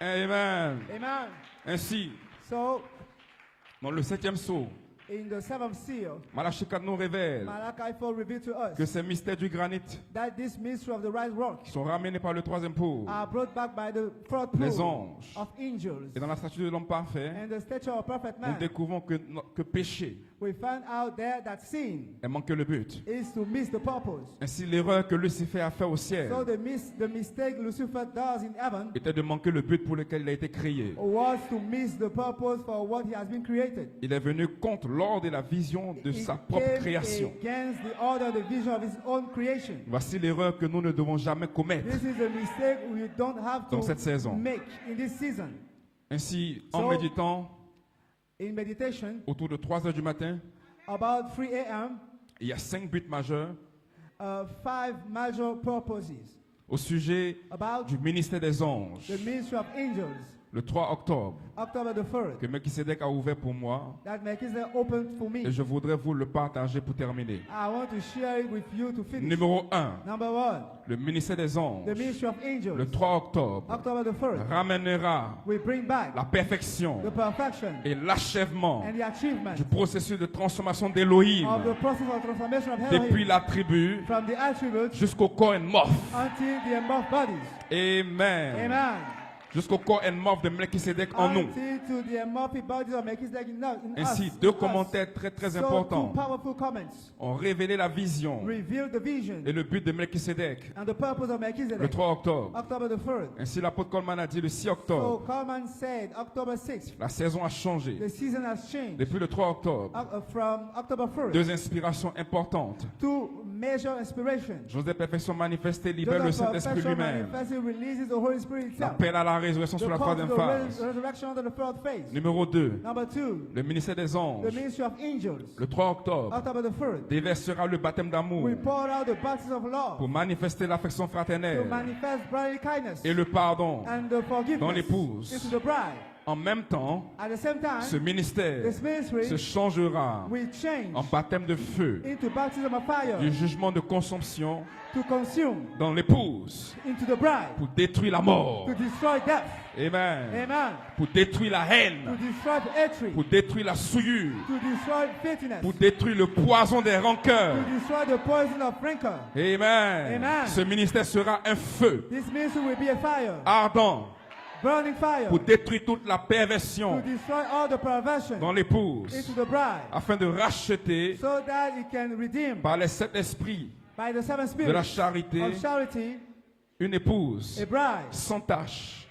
[SPEAKER 2] Amen.
[SPEAKER 1] Amen.
[SPEAKER 2] Ainsi,
[SPEAKER 1] So,
[SPEAKER 2] dans le 7e sceau,
[SPEAKER 1] in the seventh seal,
[SPEAKER 2] Malachi 4 nous révèle
[SPEAKER 1] Malachi 4 revealed to
[SPEAKER 2] que
[SPEAKER 1] us
[SPEAKER 2] ces mystères du granit
[SPEAKER 1] that this mystery of the right rock
[SPEAKER 2] sont ramenés par le 3e pôle,
[SPEAKER 1] are brought back by the fourth
[SPEAKER 2] les
[SPEAKER 1] pool
[SPEAKER 2] anges.
[SPEAKER 1] of angels.
[SPEAKER 2] Et dans la statue de l'homme parfait,
[SPEAKER 1] And the stature of perfect
[SPEAKER 2] nous
[SPEAKER 1] man,
[SPEAKER 2] découvrons que péché
[SPEAKER 1] we find out there that sin
[SPEAKER 2] est manqué le but.
[SPEAKER 1] is to miss the purpose.
[SPEAKER 2] Ainsi, l'erreur que Lucifer a fait au
[SPEAKER 1] So
[SPEAKER 2] ciel
[SPEAKER 1] the mistake Lucifer does in heaven
[SPEAKER 2] était de manquer le but pour lequel il a été créé.
[SPEAKER 1] was to miss the purpose for what he has been created.
[SPEAKER 2] Il est venu contre l'ordre et la vision de
[SPEAKER 1] He
[SPEAKER 2] sa propre
[SPEAKER 1] came
[SPEAKER 2] création.
[SPEAKER 1] against the order, the vision of his own creation.
[SPEAKER 2] Voici l'erreur que nous ne devons jamais commettre.
[SPEAKER 1] This is a mistake we don't have
[SPEAKER 2] Dans cette saison.
[SPEAKER 1] to make in this season.
[SPEAKER 2] Ainsi, en
[SPEAKER 1] So-
[SPEAKER 2] méditant
[SPEAKER 1] In meditation,
[SPEAKER 2] autour de 3 heures du matin,
[SPEAKER 1] about 3 a.m.,
[SPEAKER 2] il y a 5 buts majeurs
[SPEAKER 1] 5 major purposes
[SPEAKER 2] au sujet
[SPEAKER 1] about
[SPEAKER 2] du ministère des anges.
[SPEAKER 1] the ministry of angels.
[SPEAKER 2] Le 3 octobre,
[SPEAKER 1] October the 3rd,
[SPEAKER 2] que Melchisedec a ouvert pour moi,
[SPEAKER 1] that Melchizedek opened for me.
[SPEAKER 2] et je voudrais vous le partager pour terminer.
[SPEAKER 1] I want to share it with you to finish.
[SPEAKER 2] Numéro 1,
[SPEAKER 1] Number 1,
[SPEAKER 2] le ministère des anges,
[SPEAKER 1] the ministry of angels.
[SPEAKER 2] le 3 octobre,
[SPEAKER 1] October the 3rd,
[SPEAKER 2] ramènera
[SPEAKER 1] we bring back
[SPEAKER 2] la perfection
[SPEAKER 1] the perfection
[SPEAKER 2] et l'achèvement
[SPEAKER 1] and the achievement
[SPEAKER 2] du processus de transformation d'Élohim
[SPEAKER 1] of the process of transformation of
[SPEAKER 2] depuis
[SPEAKER 1] Elohim
[SPEAKER 2] la tribu
[SPEAKER 1] from the attributes
[SPEAKER 2] jusqu'au corps and morph.
[SPEAKER 1] until the embodied bodies.
[SPEAKER 2] Amen.
[SPEAKER 1] Amen.
[SPEAKER 2] Jusqu'au corps and morph de Melchisedec en nous.
[SPEAKER 1] Until to the embodied bodies of Melchizedek in
[SPEAKER 2] Ainsi,
[SPEAKER 1] us.
[SPEAKER 2] 2
[SPEAKER 1] in us.
[SPEAKER 2] commentaires très
[SPEAKER 1] So,
[SPEAKER 2] importants
[SPEAKER 1] 2 powerful comments
[SPEAKER 2] ont révélé la vision
[SPEAKER 1] reveal the vision
[SPEAKER 2] et le but de Melchisedec
[SPEAKER 1] and the purpose of
[SPEAKER 2] le
[SPEAKER 1] Melchizedek.
[SPEAKER 2] 3 octobre.
[SPEAKER 1] October the 3rd.
[SPEAKER 2] Ainsi, l'apôtre Coleman a dit le 6
[SPEAKER 1] So
[SPEAKER 2] octobre.
[SPEAKER 1] Coleman said October 6th,
[SPEAKER 2] La saison a changé.
[SPEAKER 1] the season has changed.
[SPEAKER 2] Depuis le 3 octobre,
[SPEAKER 1] From October 1st,
[SPEAKER 2] 2 inspirations importantes.
[SPEAKER 1] 2 major inspirations.
[SPEAKER 2] Joseph Perfection manifesté libère
[SPEAKER 1] Those
[SPEAKER 2] le
[SPEAKER 1] of
[SPEAKER 2] Saint-Esprit
[SPEAKER 1] perfection
[SPEAKER 2] lui-même.
[SPEAKER 1] manifested releases the Holy Spirit itself.
[SPEAKER 2] L'appel à la résurrection
[SPEAKER 1] The
[SPEAKER 2] sur la
[SPEAKER 1] call to
[SPEAKER 2] 3e
[SPEAKER 1] the
[SPEAKER 2] phase.
[SPEAKER 1] resurrection under the 4th phase.
[SPEAKER 2] Numéro 2,
[SPEAKER 1] Number 2,
[SPEAKER 2] le ministère des
[SPEAKER 1] the
[SPEAKER 2] anges.
[SPEAKER 1] ministry of angels.
[SPEAKER 2] Le 3 octobre,
[SPEAKER 1] October the 3rd,
[SPEAKER 2] déversera le baptême d'amour
[SPEAKER 1] we pour out the baptism of love
[SPEAKER 2] pour manifester l'affection
[SPEAKER 1] to
[SPEAKER 2] fraternelle
[SPEAKER 1] manifest brotherly kindness
[SPEAKER 2] et le pardon.
[SPEAKER 1] and the forgiveness
[SPEAKER 2] dans l'épouse.
[SPEAKER 1] into the bride.
[SPEAKER 2] En même temps,
[SPEAKER 1] At the same time,
[SPEAKER 2] ce ministère
[SPEAKER 1] this ministry
[SPEAKER 2] se changera
[SPEAKER 1] will change
[SPEAKER 2] en baptême de feu
[SPEAKER 1] into baptism of fire
[SPEAKER 2] du jugement de consomption
[SPEAKER 1] to consume
[SPEAKER 2] dans l'épouse
[SPEAKER 1] into the bride,
[SPEAKER 2] pour détruire la mort.
[SPEAKER 1] to destroy death.
[SPEAKER 2] Amen.
[SPEAKER 1] Amen.
[SPEAKER 2] Pour détruire la
[SPEAKER 1] To
[SPEAKER 2] haine,
[SPEAKER 1] destroy hatred,
[SPEAKER 2] pour détruire la souillure,
[SPEAKER 1] to destroy bitterness,
[SPEAKER 2] pour détruire le poison des rancœurs.
[SPEAKER 1] to destroy the poison of rancor.
[SPEAKER 2] Amen.
[SPEAKER 1] Amen.
[SPEAKER 2] Ce ministère sera un feu
[SPEAKER 1] This ministry will be a fire,
[SPEAKER 2] ardent
[SPEAKER 1] burning fire,
[SPEAKER 2] pour détruire toute la
[SPEAKER 1] to
[SPEAKER 2] perversion
[SPEAKER 1] destroy all the perversion
[SPEAKER 2] dans l'épouse,
[SPEAKER 1] into the bride,
[SPEAKER 2] afin de racheter
[SPEAKER 1] so that it can redeem
[SPEAKER 2] par les 7 esprits
[SPEAKER 1] by the seven
[SPEAKER 2] de la
[SPEAKER 1] spirits
[SPEAKER 2] charité
[SPEAKER 1] of charity
[SPEAKER 2] une épouse
[SPEAKER 1] a bride
[SPEAKER 2] sans tache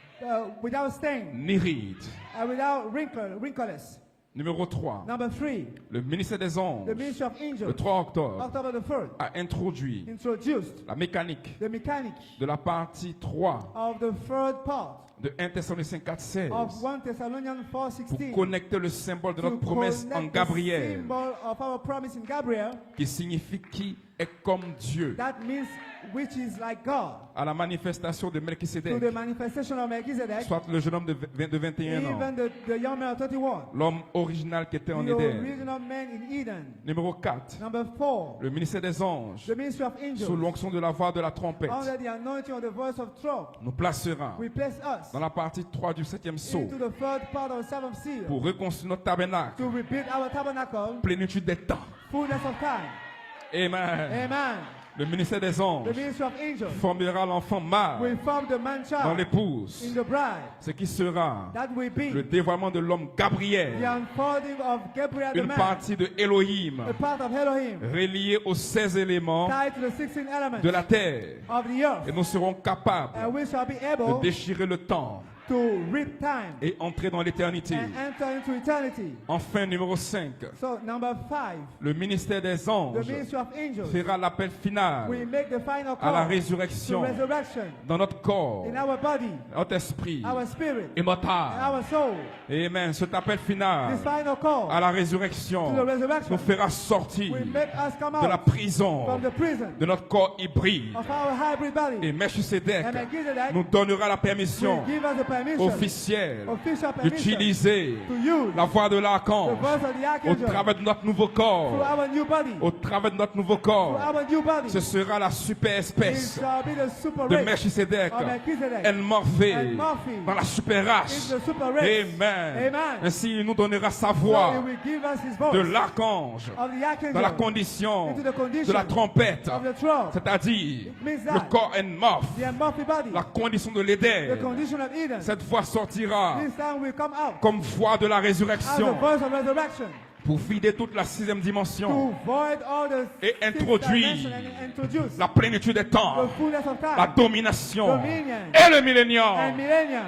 [SPEAKER 1] without stain
[SPEAKER 2] ni ride.
[SPEAKER 1] and without wrinkleless.
[SPEAKER 2] Numéro 3,
[SPEAKER 1] Number 3,
[SPEAKER 2] le ministère des anges,
[SPEAKER 1] the ministry of
[SPEAKER 2] le
[SPEAKER 1] angels,
[SPEAKER 2] 3 octobre,
[SPEAKER 1] October the 3rd,
[SPEAKER 2] a introduit
[SPEAKER 1] introduced
[SPEAKER 2] la mécanique
[SPEAKER 1] the mechanic
[SPEAKER 2] de la partie 3
[SPEAKER 1] of the third part
[SPEAKER 2] de 1 Thessaloniciens 4:16
[SPEAKER 1] of 1 Thessalonians
[SPEAKER 2] pour
[SPEAKER 1] 4:16
[SPEAKER 2] connecter le symbole de
[SPEAKER 1] to
[SPEAKER 2] notre promesse en
[SPEAKER 1] connect the
[SPEAKER 2] Gabriel
[SPEAKER 1] symbol of our promise in Gabriel,
[SPEAKER 2] qui signifie qui est comme Dieu
[SPEAKER 1] that means which is like God,
[SPEAKER 2] à la manifestation de
[SPEAKER 1] to
[SPEAKER 2] Melchisedec,
[SPEAKER 1] the manifestation of Melchizedek,
[SPEAKER 2] soit le jeune homme de 21 ans,
[SPEAKER 1] even the young man of 31,
[SPEAKER 2] l'homme original qui était en
[SPEAKER 1] the
[SPEAKER 2] Éden.
[SPEAKER 1] original man in Eden.
[SPEAKER 2] Numéro 4,
[SPEAKER 1] Number 4,
[SPEAKER 2] le ministère des anges,
[SPEAKER 1] the ministry of
[SPEAKER 2] sous
[SPEAKER 1] angels,
[SPEAKER 2] l'onction de la voix de la trompette,
[SPEAKER 1] under the anointing of the voice of trump,
[SPEAKER 2] nous placera
[SPEAKER 1] we place us
[SPEAKER 2] dans la partie 3 du 7e sceau
[SPEAKER 1] into the third part of the seventh seal
[SPEAKER 2] pour reconstruire notre tabernacle,
[SPEAKER 1] to rebuild our tabernacle,
[SPEAKER 2] plénitude des temps.
[SPEAKER 1] fullness of time.
[SPEAKER 2] Amen.
[SPEAKER 1] Amen.
[SPEAKER 2] Le ministère des anges
[SPEAKER 1] the ministry of angels,
[SPEAKER 2] formera l'enfant mâle
[SPEAKER 1] will form the man
[SPEAKER 2] dans
[SPEAKER 1] child
[SPEAKER 2] l'épouse,
[SPEAKER 1] in the bride.
[SPEAKER 2] ce qui sera
[SPEAKER 1] That will
[SPEAKER 2] le
[SPEAKER 1] be
[SPEAKER 2] dévoilement de l'homme
[SPEAKER 1] the
[SPEAKER 2] Gabriel,
[SPEAKER 1] unfolding of Gabriel the
[SPEAKER 2] une
[SPEAKER 1] man,
[SPEAKER 2] partie de Elohim,
[SPEAKER 1] a part of Elohim,
[SPEAKER 2] reliée aux 16 éléments
[SPEAKER 1] tied to the 16 elements
[SPEAKER 2] de la terre.
[SPEAKER 1] of the earth.
[SPEAKER 2] Et nous serons capables
[SPEAKER 1] And we shall be
[SPEAKER 2] de
[SPEAKER 1] able
[SPEAKER 2] déchirer le temps
[SPEAKER 1] to read time
[SPEAKER 2] et entrer dans l'éternité.
[SPEAKER 1] and enter into eternity.
[SPEAKER 2] Enfin, numéro 5,
[SPEAKER 1] So number 5,
[SPEAKER 2] le ministère des
[SPEAKER 1] the
[SPEAKER 2] anges
[SPEAKER 1] ministry of angels
[SPEAKER 2] fera l'appel final
[SPEAKER 1] will make the final
[SPEAKER 2] à la
[SPEAKER 1] call to
[SPEAKER 2] résurrection
[SPEAKER 1] resurrection
[SPEAKER 2] dans notre corps,
[SPEAKER 1] in our body,
[SPEAKER 2] notre esprit
[SPEAKER 1] our spirit,
[SPEAKER 2] et notre
[SPEAKER 1] and
[SPEAKER 2] âme.
[SPEAKER 1] our soul.
[SPEAKER 2] Amen. Cet appel final
[SPEAKER 1] This final call
[SPEAKER 2] à la
[SPEAKER 1] to
[SPEAKER 2] résurrection
[SPEAKER 1] the resurrection
[SPEAKER 2] nous fera sortir
[SPEAKER 1] will make us come
[SPEAKER 2] de la
[SPEAKER 1] out
[SPEAKER 2] prison
[SPEAKER 1] from the prison
[SPEAKER 2] de notre corps hybride.
[SPEAKER 1] of our hybrid body.
[SPEAKER 2] Et Melchisedec
[SPEAKER 1] And Melchizedek
[SPEAKER 2] nous donnera la
[SPEAKER 1] will
[SPEAKER 2] permission
[SPEAKER 1] give us the permission,
[SPEAKER 2] officielle
[SPEAKER 1] official permission,
[SPEAKER 2] d'utiliser
[SPEAKER 1] to use
[SPEAKER 2] la voix de
[SPEAKER 1] the
[SPEAKER 2] l'archange
[SPEAKER 1] voice of the
[SPEAKER 2] au
[SPEAKER 1] archangel
[SPEAKER 2] travers de notre nouveau
[SPEAKER 1] through
[SPEAKER 2] corps.
[SPEAKER 1] our new body,
[SPEAKER 2] Au travers de notre nouveau
[SPEAKER 1] through
[SPEAKER 2] corps,
[SPEAKER 1] our new body.
[SPEAKER 2] ce sera la super
[SPEAKER 1] It
[SPEAKER 2] espèce
[SPEAKER 1] shall be the super
[SPEAKER 2] de
[SPEAKER 1] race
[SPEAKER 2] Melchisedec,
[SPEAKER 1] of Melchizedek,
[SPEAKER 2] Morphée
[SPEAKER 1] Morphée
[SPEAKER 2] dans la super
[SPEAKER 1] in
[SPEAKER 2] race.
[SPEAKER 1] the super race.
[SPEAKER 2] Amen.
[SPEAKER 1] Amen.
[SPEAKER 2] Ainsi, il nous donnera sa
[SPEAKER 1] So
[SPEAKER 2] voix
[SPEAKER 1] he will give us his voice
[SPEAKER 2] de l'archange
[SPEAKER 1] of the archangel
[SPEAKER 2] dans la condition
[SPEAKER 1] into the condition
[SPEAKER 2] de la trompette,
[SPEAKER 1] of the throne,
[SPEAKER 2] c'est-à-dire
[SPEAKER 1] means
[SPEAKER 2] le
[SPEAKER 1] that
[SPEAKER 2] corps morph,
[SPEAKER 1] the Morphe body,
[SPEAKER 2] la condition de
[SPEAKER 1] the
[SPEAKER 2] l'Éden.
[SPEAKER 1] condition of Eden.
[SPEAKER 2] Cette voix sortira
[SPEAKER 1] This time will come out
[SPEAKER 2] comme voix de la
[SPEAKER 1] as the
[SPEAKER 2] résurrection
[SPEAKER 1] voice of resurrection
[SPEAKER 2] pour vider toute la sixième dimension
[SPEAKER 1] to void all the
[SPEAKER 2] et
[SPEAKER 1] six
[SPEAKER 2] introduire
[SPEAKER 1] dimensions and introduce
[SPEAKER 2] la plénitude des temps,
[SPEAKER 1] the fullness of
[SPEAKER 2] la
[SPEAKER 1] time,
[SPEAKER 2] domination
[SPEAKER 1] dominion,
[SPEAKER 2] et le
[SPEAKER 1] and
[SPEAKER 2] millénium.
[SPEAKER 1] millennium.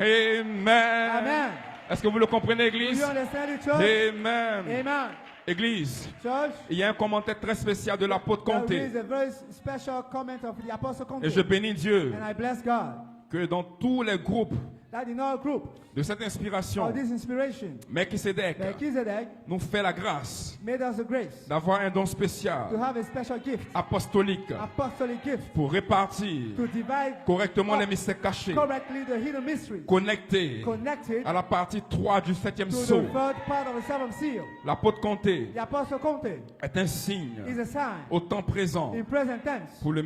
[SPEAKER 2] Amen.
[SPEAKER 1] Amen.
[SPEAKER 2] Est-ce que vous le comprenez,
[SPEAKER 1] Do
[SPEAKER 2] Église?
[SPEAKER 1] you understand it, church?
[SPEAKER 2] Amen.
[SPEAKER 1] Amen.
[SPEAKER 2] Église,
[SPEAKER 1] Church,
[SPEAKER 2] il y a un commentaire très spécial de l'apôtre
[SPEAKER 1] there
[SPEAKER 2] Comté.
[SPEAKER 1] is a very special comment of the Apostle Comte,
[SPEAKER 2] Et je bénis Dieu
[SPEAKER 1] and I bless God
[SPEAKER 2] que dans tous les groupes
[SPEAKER 1] that in our group,
[SPEAKER 2] de cette inspiration,
[SPEAKER 1] for this inspiration,
[SPEAKER 2] Melchisedec
[SPEAKER 1] Melchizedek
[SPEAKER 2] nous fait la grâce
[SPEAKER 1] made us a grace
[SPEAKER 2] d'avoir un don
[SPEAKER 1] to
[SPEAKER 2] spécial
[SPEAKER 1] have a special gift,
[SPEAKER 2] apostolique
[SPEAKER 1] apostolic gift,
[SPEAKER 2] pour répartir
[SPEAKER 1] to divide
[SPEAKER 2] correctement les mystères cachés,
[SPEAKER 1] correctly the hidden mystery,
[SPEAKER 2] connectés
[SPEAKER 1] connected
[SPEAKER 2] à la partie 3 du 7e
[SPEAKER 1] to
[SPEAKER 2] sceau.
[SPEAKER 1] the third part of the seventh seal.
[SPEAKER 2] L'apôtre Comté
[SPEAKER 1] The Apostle Comte
[SPEAKER 2] est un signe
[SPEAKER 1] is a sign
[SPEAKER 2] au temps présent
[SPEAKER 1] in present tense
[SPEAKER 2] pour les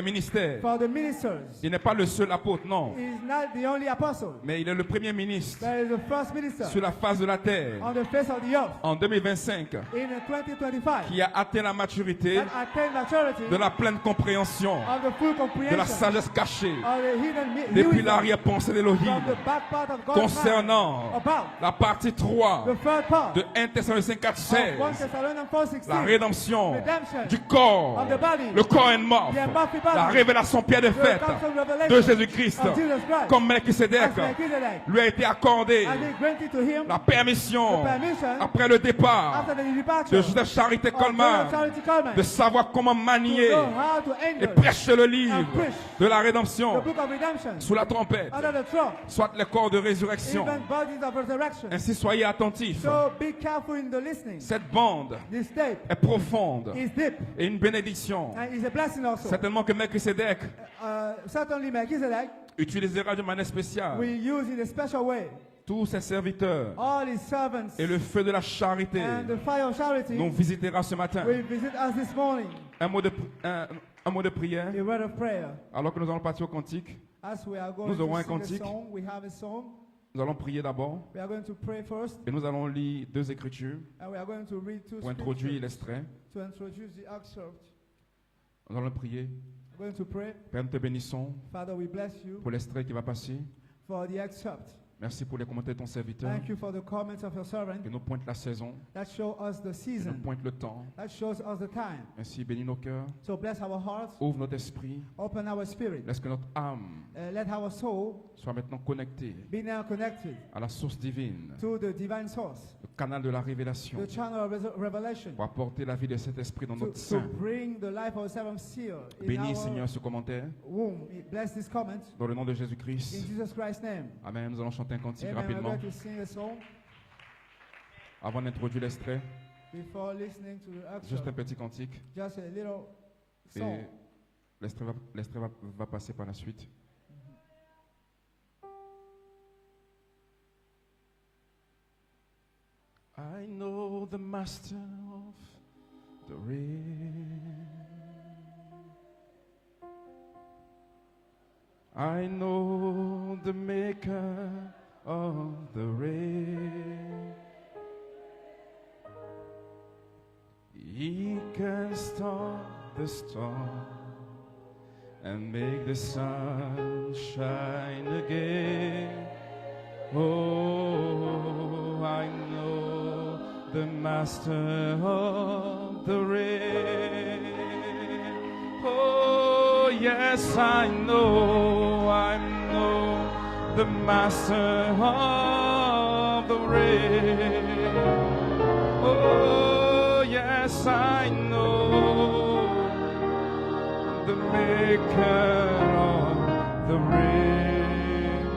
[SPEAKER 2] ministères.
[SPEAKER 1] for the ministers.
[SPEAKER 2] Il n'est pas le seul apôtre, non,
[SPEAKER 1] He is not the only apostle,
[SPEAKER 2] mais il est le premier ministre
[SPEAKER 1] but is the first minister
[SPEAKER 2] sur la face de la terre
[SPEAKER 1] on the face of the earth
[SPEAKER 2] en 2025
[SPEAKER 1] in 2025
[SPEAKER 2] qui a atteint la maturité
[SPEAKER 1] that attained maturity
[SPEAKER 2] de la pleine compréhension
[SPEAKER 1] of the full
[SPEAKER 2] de
[SPEAKER 1] comprehension
[SPEAKER 2] la sagesse cachée
[SPEAKER 1] of the hidden
[SPEAKER 2] depuis
[SPEAKER 1] wisdom
[SPEAKER 2] l'arrière-pensée d'Élohim
[SPEAKER 1] from the back part of God's
[SPEAKER 2] concernant
[SPEAKER 1] mind about
[SPEAKER 2] la partie 3
[SPEAKER 1] the third part
[SPEAKER 2] de 1 Thessaloniciens
[SPEAKER 1] of 1
[SPEAKER 2] 4:16,
[SPEAKER 1] Thessalonians 4:16,
[SPEAKER 2] la rédemption
[SPEAKER 1] redemption
[SPEAKER 2] du corps,
[SPEAKER 1] of the body,
[SPEAKER 2] le corps est mort,
[SPEAKER 1] the embodied body,
[SPEAKER 2] la révélation pierre de
[SPEAKER 1] the
[SPEAKER 2] fête
[SPEAKER 1] counsel
[SPEAKER 2] de
[SPEAKER 1] revelation
[SPEAKER 2] Jésus-Christ,
[SPEAKER 1] of Jesus Christ,
[SPEAKER 2] comme Melchisedec
[SPEAKER 1] as Melchizedek,
[SPEAKER 2] lui a été accordé
[SPEAKER 1] and he granted to him
[SPEAKER 2] la permission
[SPEAKER 1] the permission
[SPEAKER 2] après le départ
[SPEAKER 1] after the departure
[SPEAKER 2] de Joseph Charité
[SPEAKER 1] of
[SPEAKER 2] Coleman
[SPEAKER 1] Joseph Charity Coleman
[SPEAKER 2] de savoir comment
[SPEAKER 1] to
[SPEAKER 2] manier
[SPEAKER 1] know how to
[SPEAKER 2] et
[SPEAKER 1] handle
[SPEAKER 2] prêcher le livre
[SPEAKER 1] and preach
[SPEAKER 2] de la
[SPEAKER 1] the
[SPEAKER 2] rédemption
[SPEAKER 1] book of redemption
[SPEAKER 2] sous la trompette,
[SPEAKER 1] under the throne,
[SPEAKER 2] soit les corps de résurrection.
[SPEAKER 1] even bodies of resurrection.
[SPEAKER 2] Ainsi, soyez attentifs.
[SPEAKER 1] So be careful in the listening.
[SPEAKER 2] Cette bande
[SPEAKER 1] This tape
[SPEAKER 2] est profonde
[SPEAKER 1] is deep
[SPEAKER 2] et une bénédiction.
[SPEAKER 1] and is a blessing also.
[SPEAKER 2] Certainement que Melchisedec
[SPEAKER 1] Certainly Melchizedek
[SPEAKER 2] utilisera de manière spéciale
[SPEAKER 1] will use in a special way
[SPEAKER 2] tous ses serviteurs
[SPEAKER 1] all his servants,
[SPEAKER 2] et le feu de la charité
[SPEAKER 1] and the fire of charity
[SPEAKER 2] nous visitera ce matin.
[SPEAKER 1] will visit us this morning.
[SPEAKER 2] Un mot de prière
[SPEAKER 1] A word of prayer.
[SPEAKER 2] alors que nous allons partir au cantique.
[SPEAKER 1] As we are going
[SPEAKER 2] Nous aurons un
[SPEAKER 1] to sing a
[SPEAKER 2] cantique.
[SPEAKER 1] song, we have a song.
[SPEAKER 2] Nous allons prier d'abord
[SPEAKER 1] We are going to pray first,
[SPEAKER 2] et nous allons lire deux écritures
[SPEAKER 1] and we are going to read two
[SPEAKER 2] pour introduire
[SPEAKER 1] scriptures
[SPEAKER 2] l'extrait.
[SPEAKER 1] to introduce the excerpt.
[SPEAKER 2] Nous allons prier.
[SPEAKER 1] We're going to pray.
[SPEAKER 2] Père, nous te bénissons
[SPEAKER 1] Father, we bless you
[SPEAKER 2] pour l'extrait qui va passer.
[SPEAKER 1] for the excerpt.
[SPEAKER 2] Merci pour les commentaires de ton serviteur
[SPEAKER 1] Thank you for the comments of your servant
[SPEAKER 2] qui nous pointe la saison,
[SPEAKER 1] that show us the
[SPEAKER 2] qui nous
[SPEAKER 1] season,
[SPEAKER 2] pointe le temps.
[SPEAKER 1] that shows us the time.
[SPEAKER 2] Ainsi, bénis nos cœurs,
[SPEAKER 1] So bless our hearts,
[SPEAKER 2] ouvre notre esprit,
[SPEAKER 1] open our spirit,
[SPEAKER 2] laisse que notre âme
[SPEAKER 1] let our soul
[SPEAKER 2] soit maintenant connectée
[SPEAKER 1] be now connected
[SPEAKER 2] à la source divine,
[SPEAKER 1] to the divine source,
[SPEAKER 2] le canal de la révélation,
[SPEAKER 1] the channel of revelation,
[SPEAKER 2] pour apporter la vie de cet esprit dans
[SPEAKER 1] to
[SPEAKER 2] notre sein.
[SPEAKER 1] bring the life of the seventh seal in
[SPEAKER 2] Bénis,
[SPEAKER 1] our
[SPEAKER 2] Seigneur, ce commentaire
[SPEAKER 1] womb. Bless this comment
[SPEAKER 2] dans le nom de
[SPEAKER 1] in
[SPEAKER 2] Jésus-Christ.
[SPEAKER 1] Jesus Christ's name.
[SPEAKER 2] Amen. Nous allons chanter un cantique
[SPEAKER 1] Amen. We're
[SPEAKER 2] rapidement
[SPEAKER 1] going to sing a song
[SPEAKER 2] avant d'introduire l'extrait.
[SPEAKER 1] before listening to the
[SPEAKER 2] Juste un
[SPEAKER 1] excerpt.
[SPEAKER 2] petit cantique
[SPEAKER 1] Just a little
[SPEAKER 2] et
[SPEAKER 1] song.
[SPEAKER 2] l'extrait va passer par la suite. I know the master of the rain. I know the maker of the rain. He can stop the storm and make the sun shine again. Oh, I know the master of the rain. Oh, yes, I know the master of the rain. Oh, yes, I know the maker of the rain.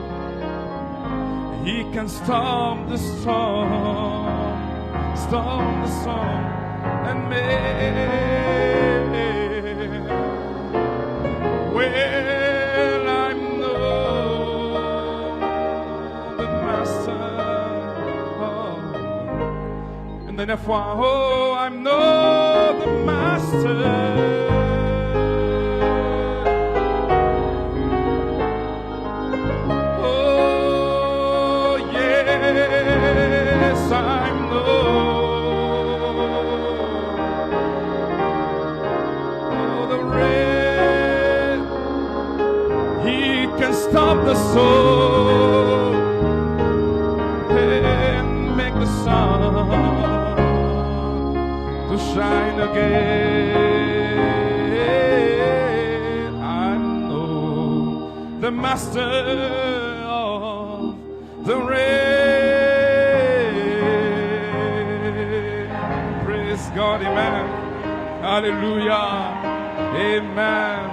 [SPEAKER 2] He can stop the storm, and make. Well, I know the master. Une dernière fois, oh, I know the master. I know. Oh, the rain, He can stop the soul and make the sun to shine again. I know the master of the rain. God, amen. Hallelujah. Amen.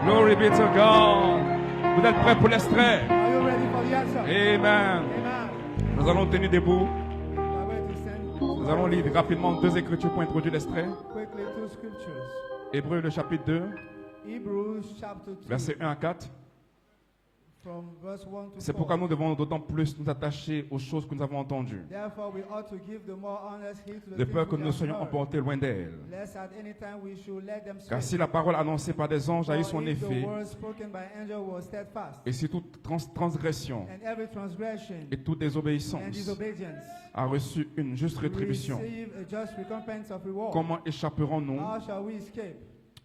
[SPEAKER 2] Glory be to God. Vous êtes prêts pour l'extrait?
[SPEAKER 1] Are you ready for the answer?
[SPEAKER 2] Amen.
[SPEAKER 1] Amen.
[SPEAKER 2] Nous allons tenir debout.
[SPEAKER 1] We are going to send
[SPEAKER 2] Nous allons lire rapidement deux écritures pour introduire l'extrait.
[SPEAKER 1] quickly two scriptures.
[SPEAKER 2] Hébreux, le chapitre 2,
[SPEAKER 1] Hebrews chapter 2,
[SPEAKER 2] versets 1 à 4.
[SPEAKER 1] from verse 1 to
[SPEAKER 2] C'est
[SPEAKER 1] 4.
[SPEAKER 2] pourquoi nous devons d'autant plus nous attacher aux choses que nous avons entendues,
[SPEAKER 1] Therefore, we ought to give the more honest heed to the
[SPEAKER 2] de
[SPEAKER 1] things
[SPEAKER 2] peur que
[SPEAKER 1] which
[SPEAKER 2] nous
[SPEAKER 1] have
[SPEAKER 2] soyons
[SPEAKER 1] heard,
[SPEAKER 2] emportés loin d'elles.
[SPEAKER 1] lest at any time we should let them
[SPEAKER 2] Car
[SPEAKER 1] slip.
[SPEAKER 2] si la parole annoncée par des anges a eu
[SPEAKER 1] For
[SPEAKER 2] son
[SPEAKER 1] if the
[SPEAKER 2] effet,
[SPEAKER 1] word spoken by angel was steadfast,
[SPEAKER 2] et si toute transgression
[SPEAKER 1] and every transgression
[SPEAKER 2] et toute
[SPEAKER 1] and
[SPEAKER 2] désobéissance
[SPEAKER 1] disobedience
[SPEAKER 2] a reçu une juste rétribution,
[SPEAKER 1] receive a just recompense of reward,
[SPEAKER 2] comment échapperons-nous
[SPEAKER 1] how shall we escape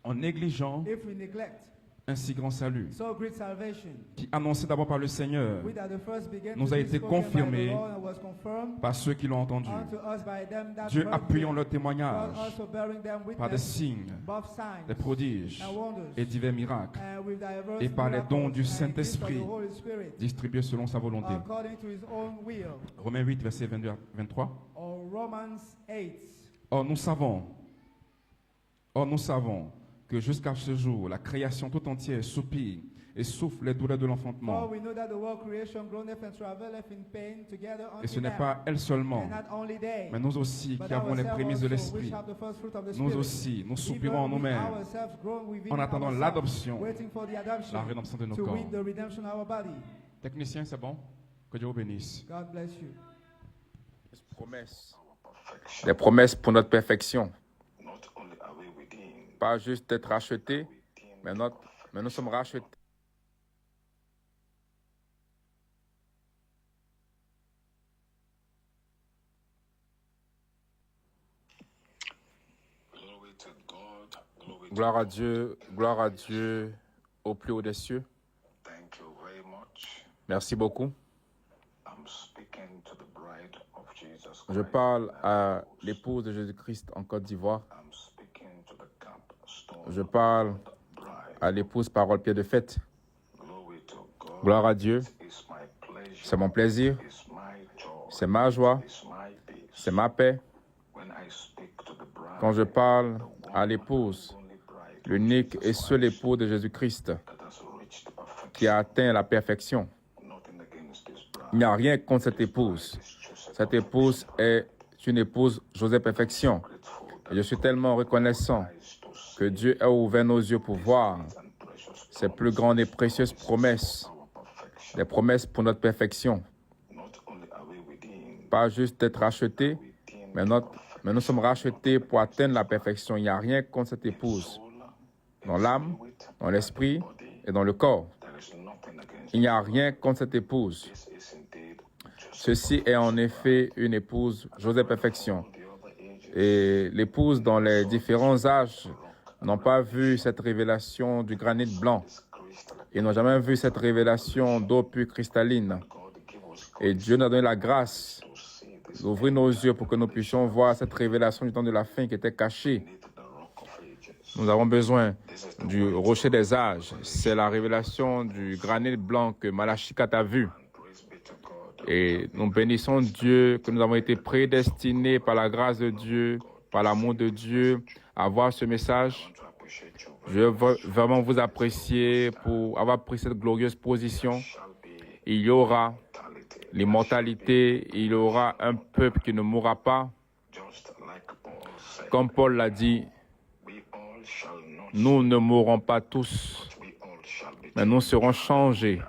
[SPEAKER 2] en négligeant
[SPEAKER 1] if we neglect
[SPEAKER 2] un si grand salut
[SPEAKER 1] so great salvation,
[SPEAKER 2] qui, annoncé d'abord par le Seigneur,
[SPEAKER 1] which at the first began
[SPEAKER 2] nous
[SPEAKER 1] to
[SPEAKER 2] a
[SPEAKER 1] be
[SPEAKER 2] été
[SPEAKER 1] spoken by
[SPEAKER 2] confirmé
[SPEAKER 1] the Lord and was confirmed
[SPEAKER 2] par ceux qui l'ont entendu.
[SPEAKER 1] unto us by them that
[SPEAKER 2] Dieu
[SPEAKER 1] heard
[SPEAKER 2] appuyant
[SPEAKER 1] them,
[SPEAKER 2] leur
[SPEAKER 1] God
[SPEAKER 2] témoignage
[SPEAKER 1] also bearing them
[SPEAKER 2] par des
[SPEAKER 1] witness,
[SPEAKER 2] signes,
[SPEAKER 1] both signs
[SPEAKER 2] des prodiges
[SPEAKER 1] and wonders,
[SPEAKER 2] et divers miracles
[SPEAKER 1] and with diverse
[SPEAKER 2] et par les
[SPEAKER 1] miracles
[SPEAKER 2] dons du
[SPEAKER 1] and gifts of
[SPEAKER 2] Saint-Esprit
[SPEAKER 1] the Holy Spirit,
[SPEAKER 2] distribués selon sa volonté.
[SPEAKER 1] according to his own will.
[SPEAKER 2] Romains 8, versets 22 à 23.
[SPEAKER 1] Or Romans 8.
[SPEAKER 2] Or nous savons que jusqu'à ce jour, la création tout entière soupire et souffle les douleurs de
[SPEAKER 1] For
[SPEAKER 2] l'enfantement.
[SPEAKER 1] we know that the whole creation groaneth and travaileth in pain together
[SPEAKER 2] Et ce
[SPEAKER 1] until
[SPEAKER 2] n'est
[SPEAKER 1] now.
[SPEAKER 2] pas elle seulement,
[SPEAKER 1] And not only they,
[SPEAKER 2] mais nous aussi
[SPEAKER 1] but
[SPEAKER 2] qui avons les
[SPEAKER 1] ourselves
[SPEAKER 2] prémices de
[SPEAKER 1] also, which
[SPEAKER 2] l'Esprit.
[SPEAKER 1] have the first fruit of the
[SPEAKER 2] Nous
[SPEAKER 1] Spirit.
[SPEAKER 2] aussi, nous
[SPEAKER 1] Even
[SPEAKER 2] soupirons en
[SPEAKER 1] we
[SPEAKER 2] nous-mêmes
[SPEAKER 1] ourselves groan within
[SPEAKER 2] en attendant
[SPEAKER 1] ourselves,
[SPEAKER 2] l'adoption,
[SPEAKER 1] waiting for the adoption,
[SPEAKER 2] la rédemption de nos
[SPEAKER 1] to
[SPEAKER 2] corps.
[SPEAKER 1] win the redemption of our body.
[SPEAKER 2] Technicien, c'est bon? Que Dieu vous bénisse.
[SPEAKER 1] God bless you.
[SPEAKER 3] Des promesses pour notre perfection.
[SPEAKER 4] Not only are we within,
[SPEAKER 3] Pas juste être rachetés, mais nous sommes rachetés.
[SPEAKER 4] glory to God, glory
[SPEAKER 3] Gloire à Dieu au plus haut des cieux.
[SPEAKER 4] Thank you very much.
[SPEAKER 3] Merci beaucoup.
[SPEAKER 4] I'm speaking to the bride of Jesus
[SPEAKER 3] Je
[SPEAKER 4] Christ.
[SPEAKER 3] parle à l'épouse de Jésus-Christ en Côte d'Ivoire.
[SPEAKER 4] I'm speaking to the capstone
[SPEAKER 3] Je parle
[SPEAKER 4] bride.
[SPEAKER 3] à l'épouse parole pied de fête.
[SPEAKER 4] Glory to God.
[SPEAKER 3] Gloire à Dieu.
[SPEAKER 4] It's my pleasure.
[SPEAKER 3] C'est mon plaisir,
[SPEAKER 4] It's my joy.
[SPEAKER 3] c'est ma joie,
[SPEAKER 4] It's my peace.
[SPEAKER 3] c'est ma paix.
[SPEAKER 4] When I speak to the bride,
[SPEAKER 3] Quand je parle à l'épouse,
[SPEAKER 4] only bride
[SPEAKER 3] l'unique et seul époux de Jésus-Christ,
[SPEAKER 4] that has reached perfection.
[SPEAKER 3] qui a atteint la perfection.
[SPEAKER 4] Nothing against this bride.
[SPEAKER 3] Il n'y a rien contre cette épouse. Cette épouse est une épouse José Perfection.
[SPEAKER 4] Grateful
[SPEAKER 3] Et je suis tellement reconnaissant
[SPEAKER 4] to see
[SPEAKER 3] que Dieu a ouvert nos yeux pour voir
[SPEAKER 4] and precious
[SPEAKER 3] ses plus grandes et précieuses promesses,
[SPEAKER 4] our perfection.
[SPEAKER 3] des promesses pour notre perfection.
[SPEAKER 4] Not only are we within,
[SPEAKER 3] Pas juste être rachetés, mais nous sommes rachetés pour atteindre la perfection. Il n'y a rien contre cette épouse. Dans l'âme, dans l'esprit et dans le corps.
[SPEAKER 4] there is nothing against
[SPEAKER 3] Il n'y a rien contre cette épouse.
[SPEAKER 4] this is indeed just
[SPEAKER 3] Ceci est en effet une épouse José Perfection.
[SPEAKER 4] the other ages.
[SPEAKER 3] Et l'épouse dans les différents âges n'ont pas vu cette révélation du granit blanc. Ils n'ont jamais vu cette révélation d'eau pure cristalline. Et Dieu nous a donné la grâce d'ouvrir nos yeux pour que nous puissions voir cette révélation du temps de la fin qui était cachée. Nous avons besoin du rocher des âges. C'est la révélation du granit blanc que Malachie 4 a vu. Et nous bénissons Dieu que nous avons été prédestinés par la grâce de Dieu, par l'amour de Dieu, à voir ce message. Je veux vraiment vous apprécier pour avoir pris cette glorieuse position. Il y aura l'immortalité, il y aura un peuple qui ne mourra pas. Comme Paul l'a dit, nous ne mourrons pas tous, mais nous serons changés.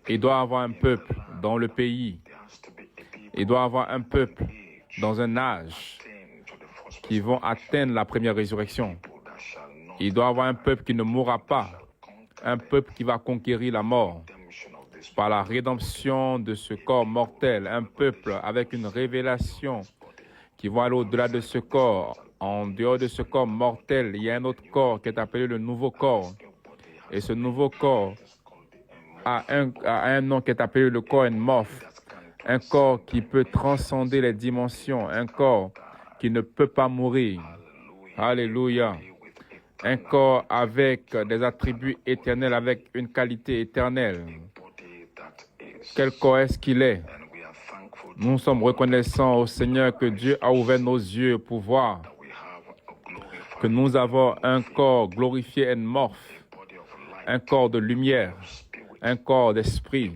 [SPEAKER 3] Il doit y avoir un peuple dans le pays. Il doit y avoir un peuple dans un âge qui vont atteindre la première résurrection. Il doit y avoir un peuple qui ne mourra pas, un peuple qui va conquérir la mort par la rédemption de ce corps mortel, un peuple avec une révélation qui va aller au-delà de ce corps. En dehors de ce corps mortel, il y a un autre corps qui est appelé le nouveau corps. Et ce nouveau corps a un nom qui est appelé le corps morph, un corps qui peut transcender les dimensions, un corps qui ne peut pas mourir. Alléluia. Un corps avec des attributs éternels, avec une qualité éternelle. Quel corps est-ce qu'il est? Nous sommes reconnaissants au Seigneur que Dieu a ouvert nos yeux pour voir que nous avons un corps glorifié et morph, un corps de lumière, un corps d'esprit,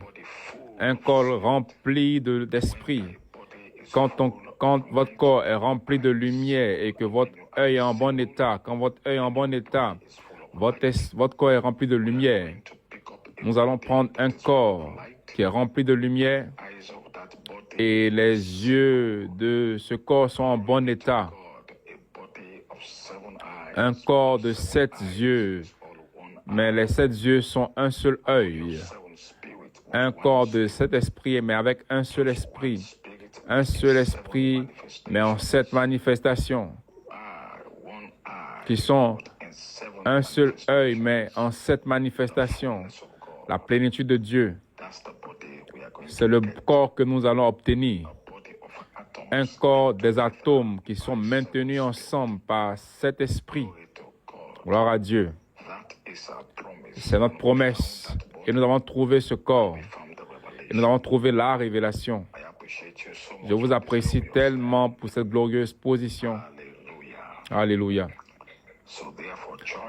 [SPEAKER 3] un corps rempli d'esprit. Quand votre corps est rempli de lumière et que votre œil est en bon état, quand votre œil est en bon état, votre corps est rempli de lumière. Nous allons prendre un corps qui est rempli de lumière et les yeux de ce corps sont en bon état. Un corps de 7 yeux, mais les 7 yeux sont un seul œil. Un corps de 7 esprits, mais avec un seul esprit. Un seul esprit, mais en 7 manifestations, qui sont un seul œil, mais en 7 manifestations. La plénitude de Dieu. C'est le corps que nous allons obtenir. Un corps des atomes qui sont maintenus ensemble par cet esprit. Gloire à Dieu. C'est notre promesse. Et nous avons trouvé ce corps. Et nous avons trouvé la révélation. Je vous apprécie tellement pour cette glorieuse position. Alléluia.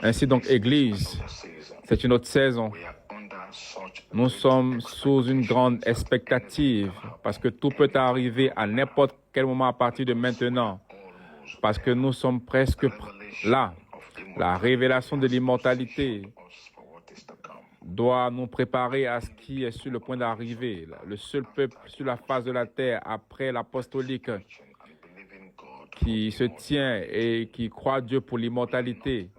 [SPEAKER 3] Ainsi donc, Église, c'est une autre saison. Nous sommes sous une grande expectative parce que tout peut arriver à n'importe quel moment à partir de maintenant. Parce que nous sommes presque là. La révélation de l'immortalité doit nous préparer à ce qui est sur le point d'arriver. Le seul peuple sur la face de la terre après l'apostolique qui se tient et qui croit Dieu pour l'immortalité.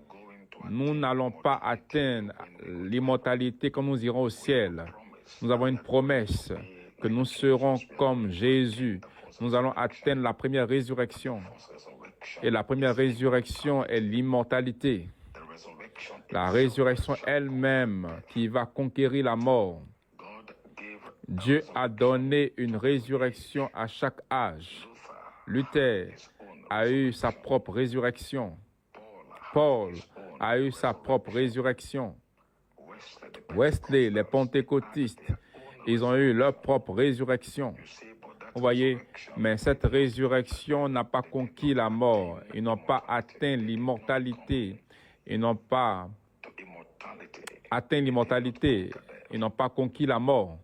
[SPEAKER 3] Nous n'allons pas atteindre l'immortalité quand nous irons au ciel. Nous avons une promesse que nous serons comme Jésus. Nous allons atteindre la première résurrection. Et la première résurrection est l'immortalité. La résurrection elle-même qui va conquérir la mort. Dieu a donné une résurrection à chaque âge. Luther a eu sa propre résurrection. Paul a eu sa propre résurrection. Wesley, les pentecôtistes, ils ont eu leur propre résurrection. Vous voyez, mais cette résurrection n'a pas conquis la mort. Ils n'ont pas atteint l'immortalité. Ils n'ont pas atteint l'immortalité. Ils n'ont pas conquis la mort.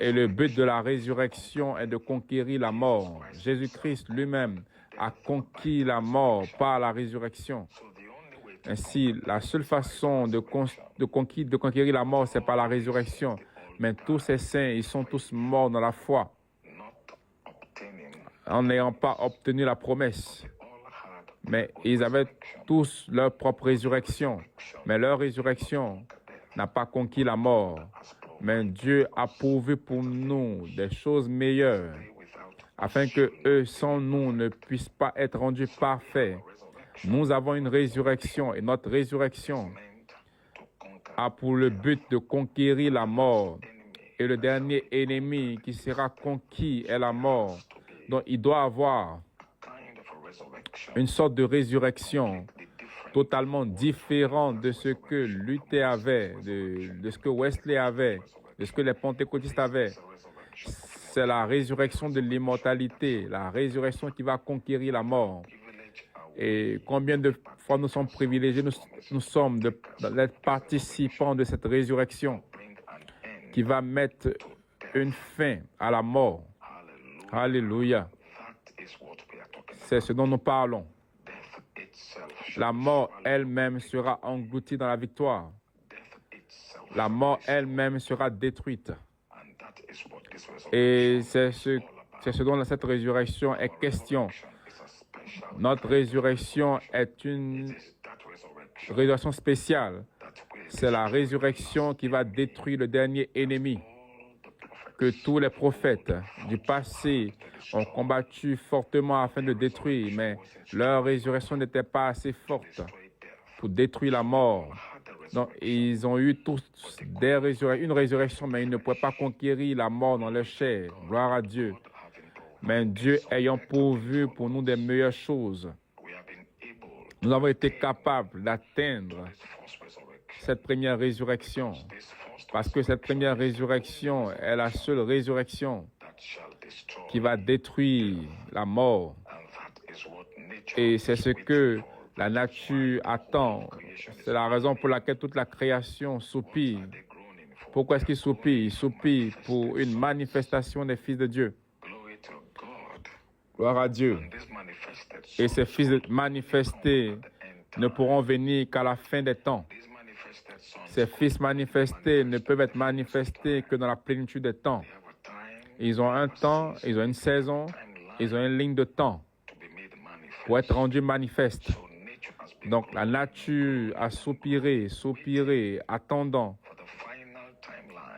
[SPEAKER 3] Et le but de la résurrection est de conquérir la mort. Jésus-Christ lui-même a conquis la mort par la résurrection. Ainsi, la seule façon de conquérir la mort, c'est par la résurrection. Mais tous ces saints, ils sont tous morts dans la foi, en n'ayant pas obtenu la promesse. Mais ils avaient tous leur propre résurrection. Mais leur résurrection n'a pas conquis la mort. Mais Dieu a pourvu pour nous des choses meilleures, afin que eux, sans nous, ne puissent pas être rendus parfaits. Nous avons une résurrection et notre résurrection a pour le but de conquérir la mort. Et le dernier ennemi qui sera conquis est la mort. Donc il doit avoir une sorte de résurrection totalement différente de ce que Luther avait, de ce que Wesley avait, de ce que les pentecôtistes avaient. C'est la résurrection de l'immortalité, la résurrection qui va conquérir la mort. Et combien de fois nous sommes privilégiés, nous sommes d'être participants de cette résurrection qui va mettre une fin à la mort. Alléluia. C'est ce dont nous parlons. La mort elle-même sera engloutie dans la victoire. La mort elle-même sera détruite. Et c'est ce dont cette résurrection est question. Notre résurrection est une résurrection spéciale. C'est la résurrection qui va détruire le dernier ennemi que tous les prophètes du passé ont combattu fortement afin de détruire, mais leur résurrection n'était pas assez forte pour détruire la mort. Donc, ils ont eu tous une résurrection, mais ils ne pouvaient pas conquérir la mort dans leur chair. Gloire à Dieu. Mais Dieu ayant pourvu pour nous des meilleures choses, nous avons été capables d'atteindre cette première résurrection. Parce que cette première résurrection est la seule résurrection qui va détruire la mort. Et c'est ce que la nature attend. C'est la raison pour laquelle toute la création soupire. Pourquoi est-ce qu'il soupire? Il soupire pour une manifestation des fils de Dieu. Gloire à Dieu. Et ces fils manifestés ne pourront venir qu'à la fin des temps. Ces fils manifestés ne peuvent être manifestés que dans la plénitude des temps. Ils ont un temps, ils ont une saison, ils ont une ligne de temps pour être rendus manifestes. Donc la nature a soupiré, attendant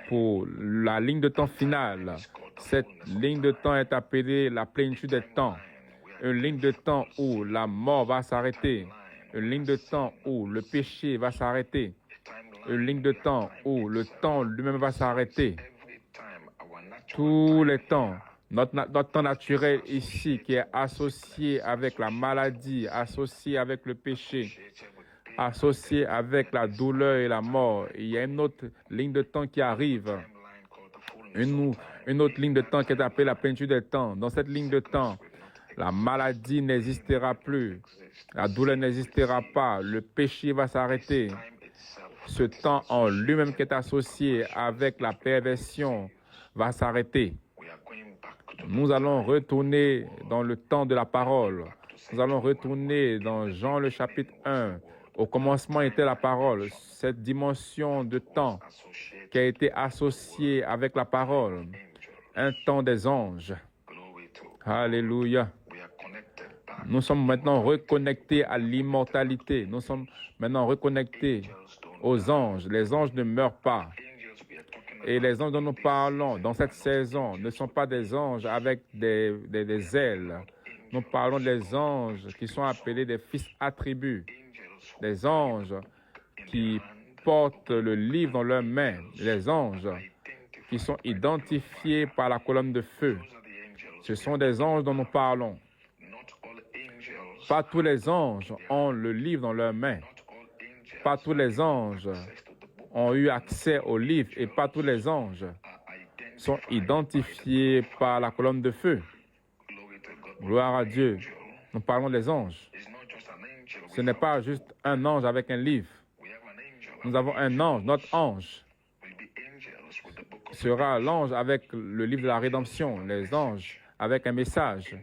[SPEAKER 3] pour la ligne de temps finale. Cette ligne de temps est appelée la plénitude des temps. Une ligne de temps où la mort va s'arrêter. Une ligne de temps où le péché va s'arrêter. Une ligne de temps où le temps lui-même va s'arrêter. Tous les temps, notre temps naturel ici qui est associé avec la maladie, associé avec le péché, associé avec la douleur et la mort. Il y a une autre ligne de temps qui arrive. Une autre ligne de temps qui est appelée la plénitude des temps. Dans cette ligne de temps, la maladie n'existera plus. La douleur n'existera pas. Le péché va s'arrêter. Ce temps en lui-même qui est associé avec la perversion va s'arrêter. Nous allons retourner dans le temps de la parole. Nous allons retourner dans Jean le chapitre 1. Au commencement était la parole. Cette dimension de temps qui a été associée avec la parole. Un temps des anges. Alléluia. Nous sommes maintenant reconnectés à l'immortalité. Nous sommes maintenant reconnectés aux anges. Les anges ne meurent pas. Et les anges dont nous parlons dans cette saison ne sont pas des anges avec des ailes. Nous parlons des anges qui sont appelés des fils attributs. Des anges qui portent le livre dans leurs mains. Les anges qui sont identifiés par la colonne de feu. Ce sont des anges dont nous parlons. Pas tous les anges ont le livre dans leurs mains. Pas tous les anges ont eu accès au livre et pas tous les anges sont identifiés par la colonne de feu. Gloire à Dieu. Nous parlons des anges. Ce n'est pas juste un ange avec un livre. Nous avons un ange. Notre ange sera l'ange avec le livre de la rédemption. Les anges avec un message.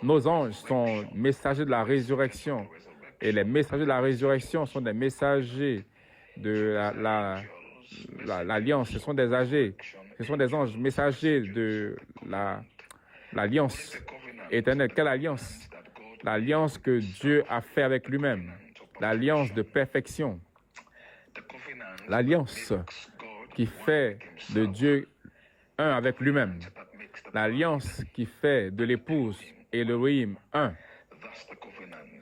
[SPEAKER 3] Nos anges sont messagers de la résurrection. Et les messagers de la résurrection sont des messagers de l'alliance. Ce sont des âgés. Ce sont des anges messagers de l'alliance éternelle. Quelle alliance? L'alliance que Dieu a fait avec lui-même. L'alliance de perfection. L'alliance qui fait de Dieu un avec lui-même. L'alliance qui fait de l'épouse et l'Élohim un.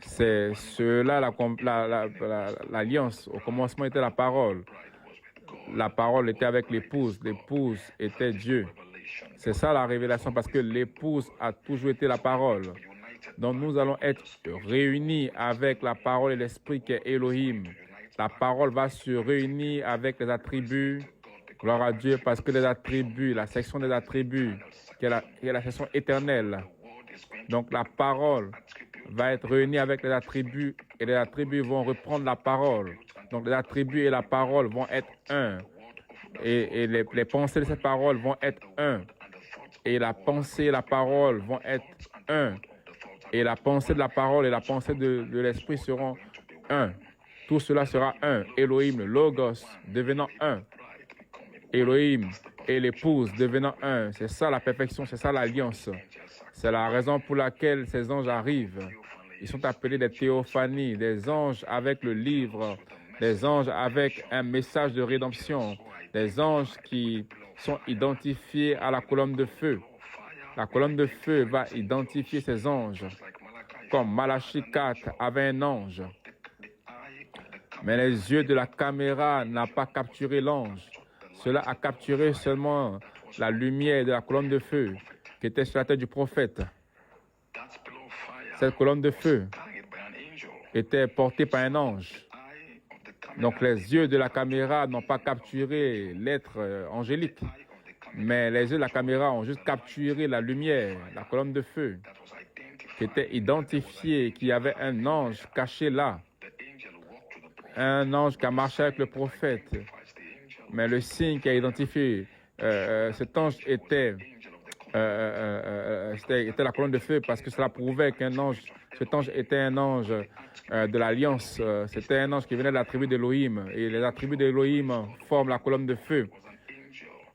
[SPEAKER 3] C'est cela l'alliance. Au commencement était la parole. La parole était avec l'épouse. L'épouse était Dieu. C'est ça la révélation parce que l'épouse a toujours été la parole. Donc nous allons être réunis avec la parole et l'esprit qui est Elohim. La parole va se réunir avec les attributs. Gloire à Dieu parce que les attributs, la section des attributs, qui est la section éternelle. Donc la parole va être réunie avec les attributs et les attributs vont reprendre la parole. Donc les attributs et la parole vont être un. Et les pensées de cette parole vont être un. Et la pensée et la parole vont être un. Et la pensée de la parole et la pensée de l'esprit seront un. Tout cela sera un. Elohim, le Logos, devenant un. Elohim et l'épouse devenant un. C'est ça la perfection, c'est ça l'alliance. C'est la raison pour laquelle ces anges arrivent. Ils sont appelés des théophanies, des anges avec le livre, des anges avec un message de rédemption, des anges qui sont identifiés à la colonne de feu. La colonne de feu va identifier ces anges, comme Malachie 4 avait un ange. Mais les yeux de la caméra n'ont pas capturé l'ange. Cela a capturé seulement la lumière de la colonne de feu qui était sur la tête du prophète. Cette colonne de feu était portée par un ange. Donc les yeux de la caméra n'ont pas capturé l'être angélique, mais les yeux de la caméra ont juste capturé la lumière, la colonne de feu, qui était identifiée, qu'il y avait un ange caché là, un ange qui a marché avec le prophète. Mais le signe qui a identifié cet ange était la colonne de feu parce que cela prouvait qu'un ange, cet ange était un ange de l'Alliance. C'était un ange qui venait de la tribu d'Élohim. Et les attributs d'Élohim forment la colonne de feu.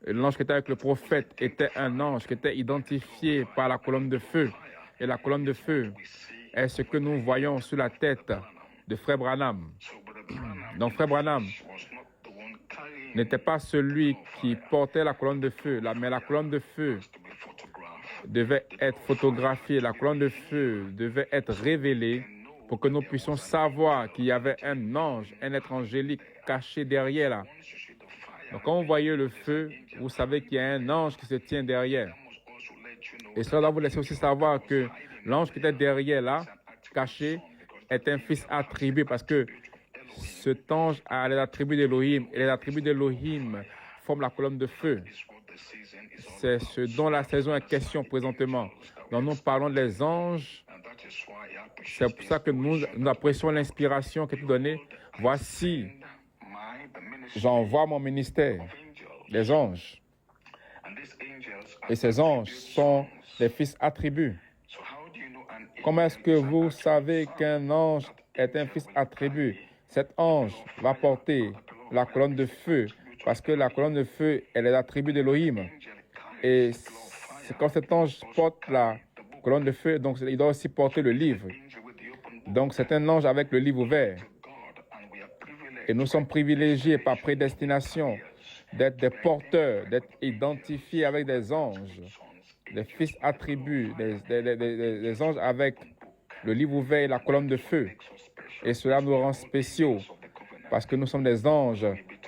[SPEAKER 3] L'ange qui était avec le prophète était un ange qui était identifié par la colonne de feu. Et la colonne de feu est ce que nous voyons sur la tête de Frère Branham. Donc Frère Branham n'était pas celui qui portait la colonne de feu, mais la colonne de feu devait être photographiée, la colonne de feu devait être révélée pour que nous puissions savoir qu'il y avait un ange, un être angélique caché derrière là. Donc quand vous voyez le feu, vous savez qu'il y a un ange qui se tient derrière. Et cela doit vous laisser aussi savoir que l'ange qui était derrière là, caché, est un fils attribué parce que cet ange a les attributs d'Élohim et les attributs d'Élohim forment la colonne de feu. C'est ce dont la saison est question présentement. Donc nous parlons des anges. C'est pour ça que nous apprécions l'inspiration qui est donnée. Voici, j'envoie mon ministère, les anges. Et ces anges sont des fils attributs. Comment est-ce que vous savez qu'un ange est un fils attribut? Cet ange va porter la colonne de feu parce que la colonne de feu est les attributs d'Élohim. Et c'est quand cet ange porte la colonne de feu, donc il doit aussi porter le livre. Donc c'est un ange avec le livre ouvert. Et nous sommes privilégiés par prédestination d'être des porteurs, d'être identifiés avec des anges, des fils attributs, des anges avec le livre ouvert et la colonne de feu. Et cela nous rend spéciaux parce que nous sommes des anges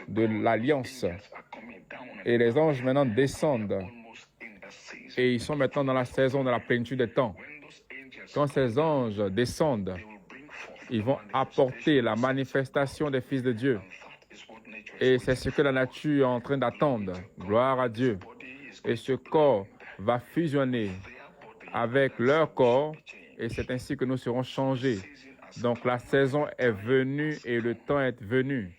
[SPEAKER 3] de l'Alliance. Et les anges maintenant descendent. Et ils sont maintenant dans la saison de la plénitude des temps. Quand ces anges descendent, ils vont apporter la manifestation des fils de Dieu. Et c'est ce que la nature est en train d'attendre. Gloire à Dieu. Et ce corps va fusionner avec leur corps. Et c'est ainsi que nous serons changés. Donc la saison est venue et le temps est venu.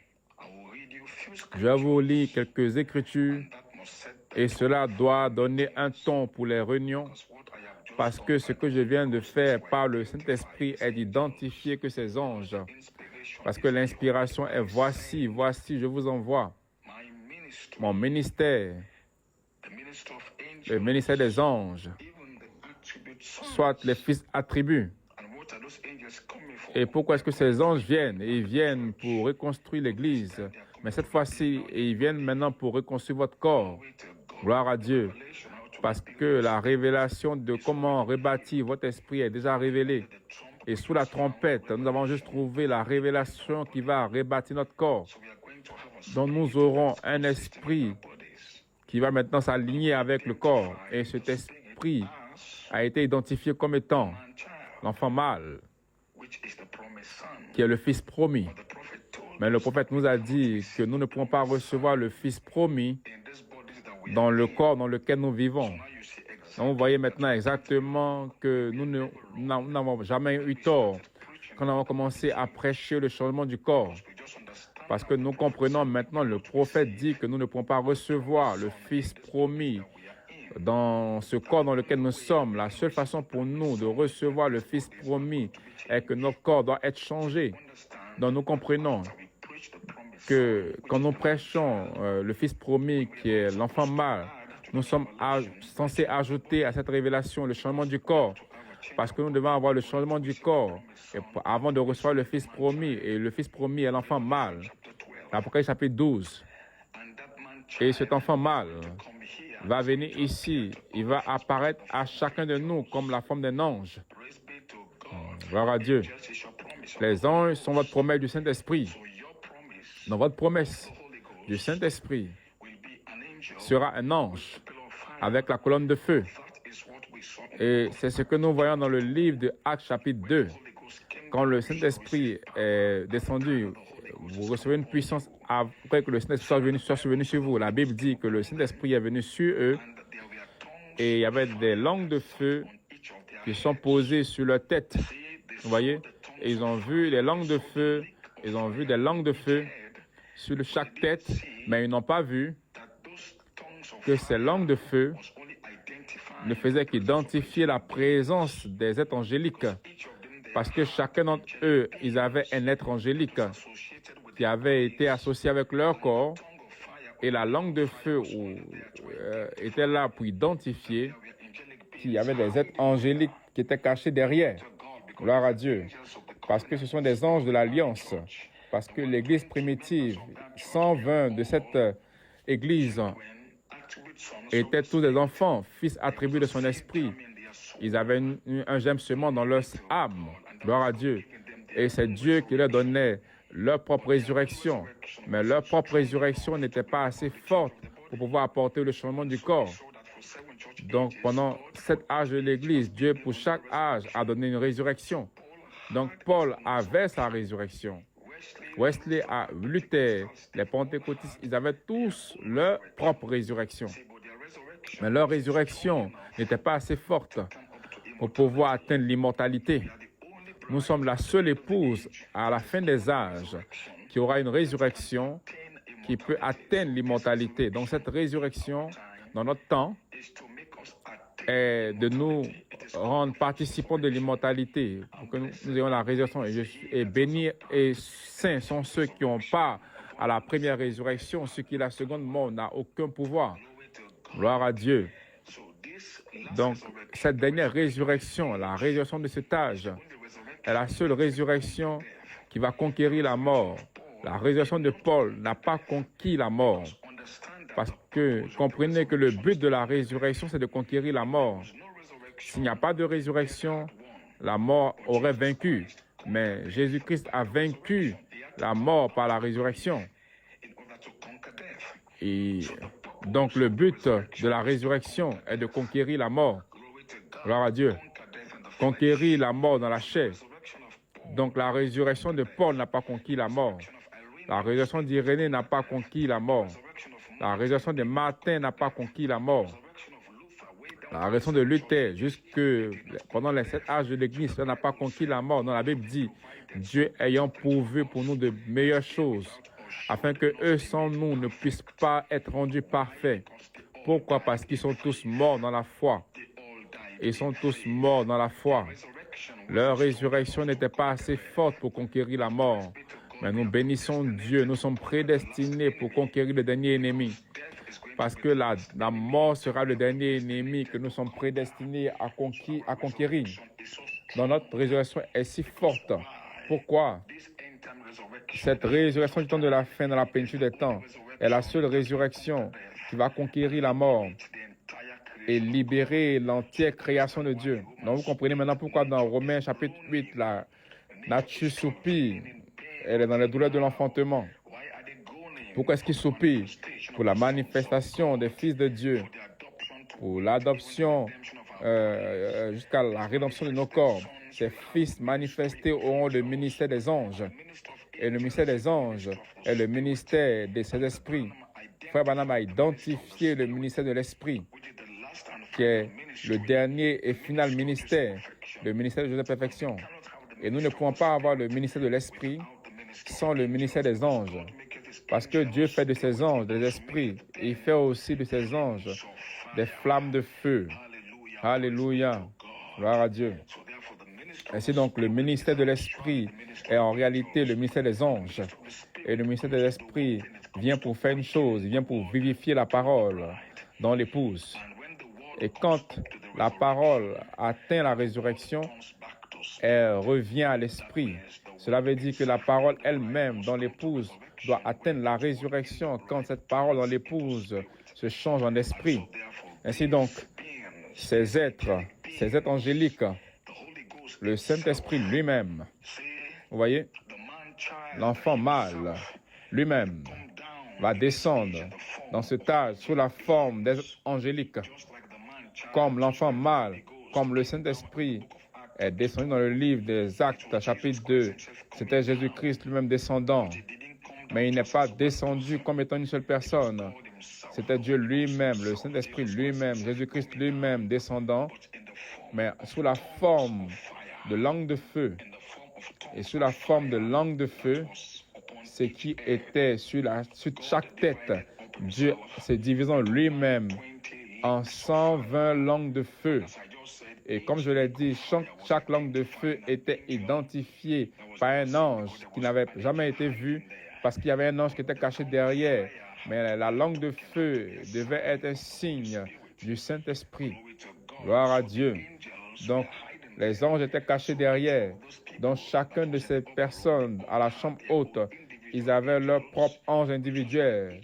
[SPEAKER 3] Je vais vous lire quelques écritures et cela doit donner un ton pour les réunions parce que ce que je viens de faire par le Saint-Esprit est d'identifier que ces anges, parce que l'inspiration est voici, je vous envoie mon ministère, le ministère des anges, soit les fils attributs. Et pourquoi est-ce que ces anges viennent? Ils viennent pour reconstruire l'Église. Mais cette fois-ci, ils viennent maintenant pour reconstruire votre corps. Gloire à Dieu. Parce que la révélation de comment rebâtir votre esprit est déjà révélée. Et sous la trompette, nous avons juste trouvé la révélation qui va rebâtir notre corps. Donc nous aurons un esprit qui va maintenant s'aligner avec le corps. Et cet esprit a été identifié comme étant l'enfant mâle, qui est le fils promis. Mais le prophète nous a dit que nous ne pouvons pas recevoir le fils promis dans le corps dans lequel nous vivons. Donc vous voyez maintenant exactement que nous n'avons jamais eu tort quand nous avons commencé à prêcher le changement du corps. Parce que nous comprenons maintenant, le prophète dit que nous ne pouvons pas recevoir le fils promis dans ce corps dans lequel nous sommes. La seule façon pour nous de recevoir le fils promis est que notre corps doit être changé. Donc nous comprenons que quand nous prêchons le fils promis qui est l'enfant mâle, nous sommes censés ajouter à cette révélation le changement du corps. Parce que nous devons avoir le changement du corps avant de recevoir le fils promis. Et le fils promis est l'enfant mâle. Apocalypse chapitre 12. Et cet enfant mâle va venir ici. Il va apparaître à chacun de nous comme la forme d'un ange. Gloire à Dieu. Les anges sont votre promesse du Saint-Esprit. Dans votre promesse du Saint-Esprit sera un ange avec la colonne de feu. Et c'est ce que nous voyons dans le livre de Actes chapitre 2. Quand le Saint-Esprit est descendu, vous recevez une puissance après que le Saint-Esprit soit venu sur vous. La Bible dit que le Saint-Esprit est venu sur eux et il y avait des langues de feu qui sont posées sur leur tête. Vous voyez? Et ils ont vu les langues de feu, ils ont vu des langues de feu sur chaque tête, mais ils n'ont pas vu que ces langues de feu ne faisaient qu'identifier la présence des êtres angéliques. Parce que chacun d'entre eux, ils avaient un être angélique qui avait été associé avec leur corps. Et la langue de feu était là pour identifier qu'il y avait des êtres angéliques qui étaient cachés derrière. Gloire à Dieu. Parce que ce sont des anges de l'Alliance. Parce que l'Église primitive, 120 de cette Église étaient tous des enfants, fils attribués de son esprit. Ils avaient un gemsement dans leur âme. Gloire à Dieu. Et c'est Dieu qui leur donnait leur propre résurrection. Mais leur propre résurrection n'était pas assez forte pour pouvoir apporter le changement du corps. Donc, pendant 7 âges de l'Église, Dieu, pour chaque âge, a donné une résurrection. Donc, Paul avait sa résurrection. Wesley, Luther, les pentecôtistes, ils avaient tous leur propre résurrection. Mais leur résurrection n'était pas assez forte pour pouvoir atteindre l'immortalité. Nous sommes la seule épouse à la fin des âges qui aura une résurrection qui peut atteindre l'immortalité. Donc cette résurrection, dans notre temps, est de nous rendre participants de l'immortalité, pour que nous ayons la résurrection. Et bénis et saints sont ceux qui ont part à la première résurrection, ceux qui la seconde mort n'a aucun pouvoir. Gloire à Dieu. Donc, cette dernière résurrection, la résurrection de cet âge, est la seule résurrection qui va conquérir la mort. La résurrection de Paul n'a pas conquis la mort. Parce que comprenez que le but de la résurrection, c'est de conquérir la mort. S'il n'y a pas de résurrection, la mort aurait vaincu. Mais Jésus-Christ a vaincu la mort par la résurrection. Et donc le but de la résurrection est de conquérir la mort. Gloire à Dieu. Conquérir la mort dans la chair. Donc la résurrection de Paul n'a pas conquis la mort. La résurrection d'Irénée n'a pas conquis la mort. La résurrection de Martin n'a pas conquis la mort. La résurrection de Luther, jusque pendant les 7 âges de l'Église, ça n'a pas conquis la mort. Non, la Bible dit, Dieu ayant pourvu pour nous de meilleures choses, afin que eux sans nous ne puissent pas être rendus parfaits. Pourquoi? Parce qu'ils sont tous morts dans la foi. Ils sont tous morts dans la foi. Leur résurrection n'était pas assez forte pour conquérir la mort. Mais nous bénissons Dieu, nous sommes prédestinés pour conquérir le dernier ennemi. Parce que la mort sera le dernier ennemi que nous sommes prédestinés à conquérir. Donc notre résurrection est si forte. Pourquoi? Cette résurrection du temps de la fin dans la plénitude des temps est la seule résurrection qui va conquérir la mort. et libérer l'entière création de Dieu. Donc vous comprenez maintenant pourquoi dans Romains chapitre 8, la nature soupire, elle est dans les douleurs de l'enfantement. Pourquoi est-ce qu'il soupire? Pour la manifestation des fils de Dieu, pour l'adoption jusqu'à la rédemption de nos corps. Ces fils manifestés auront le ministère des anges. Et le ministère des anges est le ministère de ses esprits. Frère Branham a identifié le ministère de l'esprit, qui est le dernier et final ministère, le ministère de Dieu de perfection. Et nous ne pouvons pas avoir le ministère de l'esprit sans le ministère des anges. Parce que Dieu fait de ses anges des esprits. Et il fait aussi de ses anges des flammes de feu. Alléluia. Gloire à Dieu. Ainsi donc, le ministère de l'esprit est en réalité le ministère des anges. Et le ministère de l'esprit vient pour faire une chose, il vient pour vivifier la parole dans l'épouse. Et quand la parole atteint la résurrection, elle revient à l'esprit. Cela veut dire que la parole elle-même dans l'épouse doit atteindre la résurrection quand cette parole dans l'épouse se change en esprit. Ainsi donc, ces êtres angéliques, le Saint-Esprit lui-même, vous voyez, l'enfant mâle lui-même va descendre dans cet âge sous la forme des angéliques, comme l'enfant mâle, comme le Saint-Esprit est descendu dans le livre des Actes, chapitre 2. C'était Jésus-Christ lui-même descendant, mais il n'est pas descendu comme étant une seule personne. C'était Dieu lui-même, le Saint-Esprit lui-même, Jésus-Christ lui-même descendant, mais sous la forme de langue de feu. Et sous la forme de langue de feu, ce qui était sur chaque tête, Dieu se divisant lui-même en 120 langues de feu. Et comme je l'ai dit, chaque langue de feu était identifiée par un ange qui n'avait jamais été vu parce qu'il y avait un ange qui était caché derrière. Mais la langue de feu devait être un signe du Saint-Esprit. Gloire à Dieu. Donc, les anges étaient cachés derrière. Donc, chacun de ces personnes à la chambre haute, ils avaient leur propre ange individuel.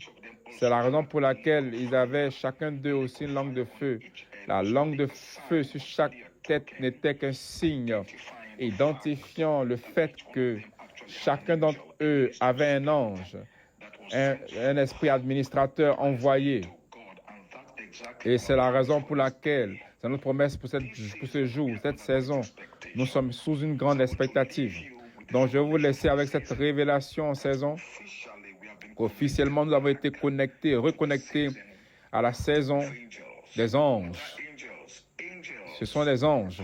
[SPEAKER 3] C'est la raison pour laquelle ils avaient chacun d'eux aussi une langue de feu. La langue de feu sur chaque tête n'était qu'un signe identifiant le fait que chacun d'entre eux avait un ange, un esprit administrateur envoyé. Et c'est la raison pour laquelle, c'est notre promesse pour ce jour, cette saison, nous sommes sous une grande expectative. Donc je vais vous laisser avec cette révélation en saison. Officiellement, nous avons été reconnectés à la saison des anges. Ce sont des anges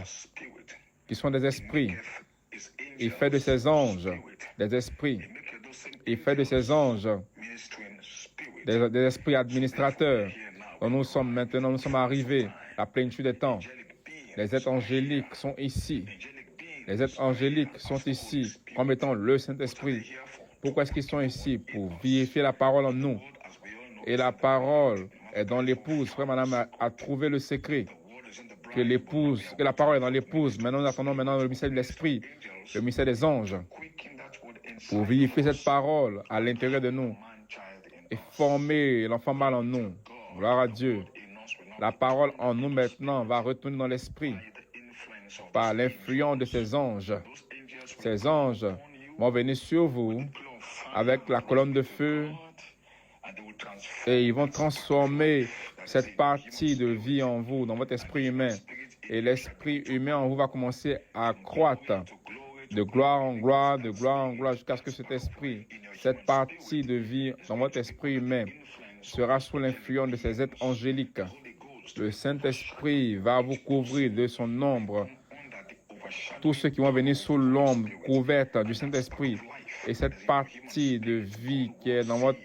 [SPEAKER 3] qui sont des esprits. Il fait de ces anges des esprits. Il fait de ces anges des esprits administrateurs. Donc nous sommes arrivés à la plénitude des temps. Les êtres angéliques sont ici. Les êtres angéliques sont ici comme étant le Saint-Esprit. Pourquoi est-ce qu'ils sont ici? Pour vivifier la parole en nous. Et la parole est dans l'épouse. Frère, madame a trouvé le secret. Que la parole est dans l'épouse. Maintenant, nous attendons le mystère de l'Esprit, le mystère des anges, pour vivifier cette parole à l'intérieur de nous et former l'enfant mâle en nous. Gloire à Dieu. La parole en nous maintenant va retourner dans l'Esprit par l'influence de ces anges. Ces anges vont venir sur vous avec la colonne de feu et ils vont transformer cette partie de vie en vous, dans votre esprit humain. Et l'esprit humain en vous va commencer à croître de gloire en gloire, jusqu'à ce que cet esprit, cette partie de vie dans votre esprit humain sera sous l'influence de ces êtres angéliques. Le Saint-Esprit va vous couvrir de son ombre. Tous ceux qui vont venir sous l'ombre couverte du Saint-Esprit et cette partie de vie qui est dans votre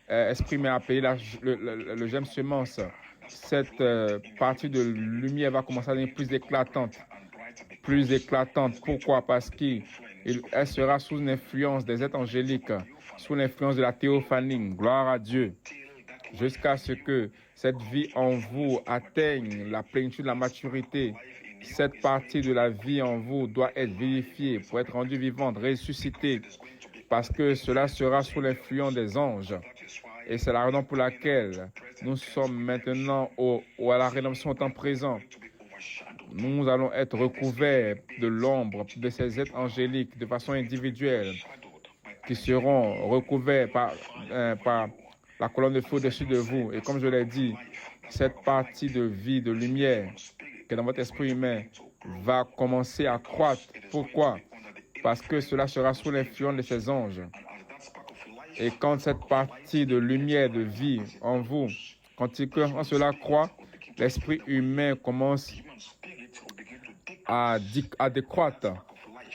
[SPEAKER 3] esprit, mais appelé le germe semence, cette partie de lumière va commencer à devenir plus éclatante. Plus éclatante. Pourquoi? Parce qu'elle sera sous l'influence des êtres angéliques, sous l'influence de la théophanie. Gloire à Dieu. Jusqu'à ce que cette vie en vous atteigne la plénitude de la maturité. Cette partie de la vie en vous doit être vivifiée pour être rendue vivante, ressuscitée, parce que cela sera sous l'influence des anges. Et c'est la raison pour laquelle nous sommes maintenant à la rédemption au temps présent. Nous allons être recouverts de l'ombre de ces êtres angéliques de façon individuelle, qui seront recouverts par la colonne de feu au-dessus de vous. Et comme je l'ai dit, cette partie de vie, de lumière, qui est dans votre esprit humain, va commencer à croître. Pourquoi? Parce que cela sera sous l'influence de ces anges. Et quand cette partie de lumière, de vie en vous, quand cela croît, l'esprit humain commence à décroître.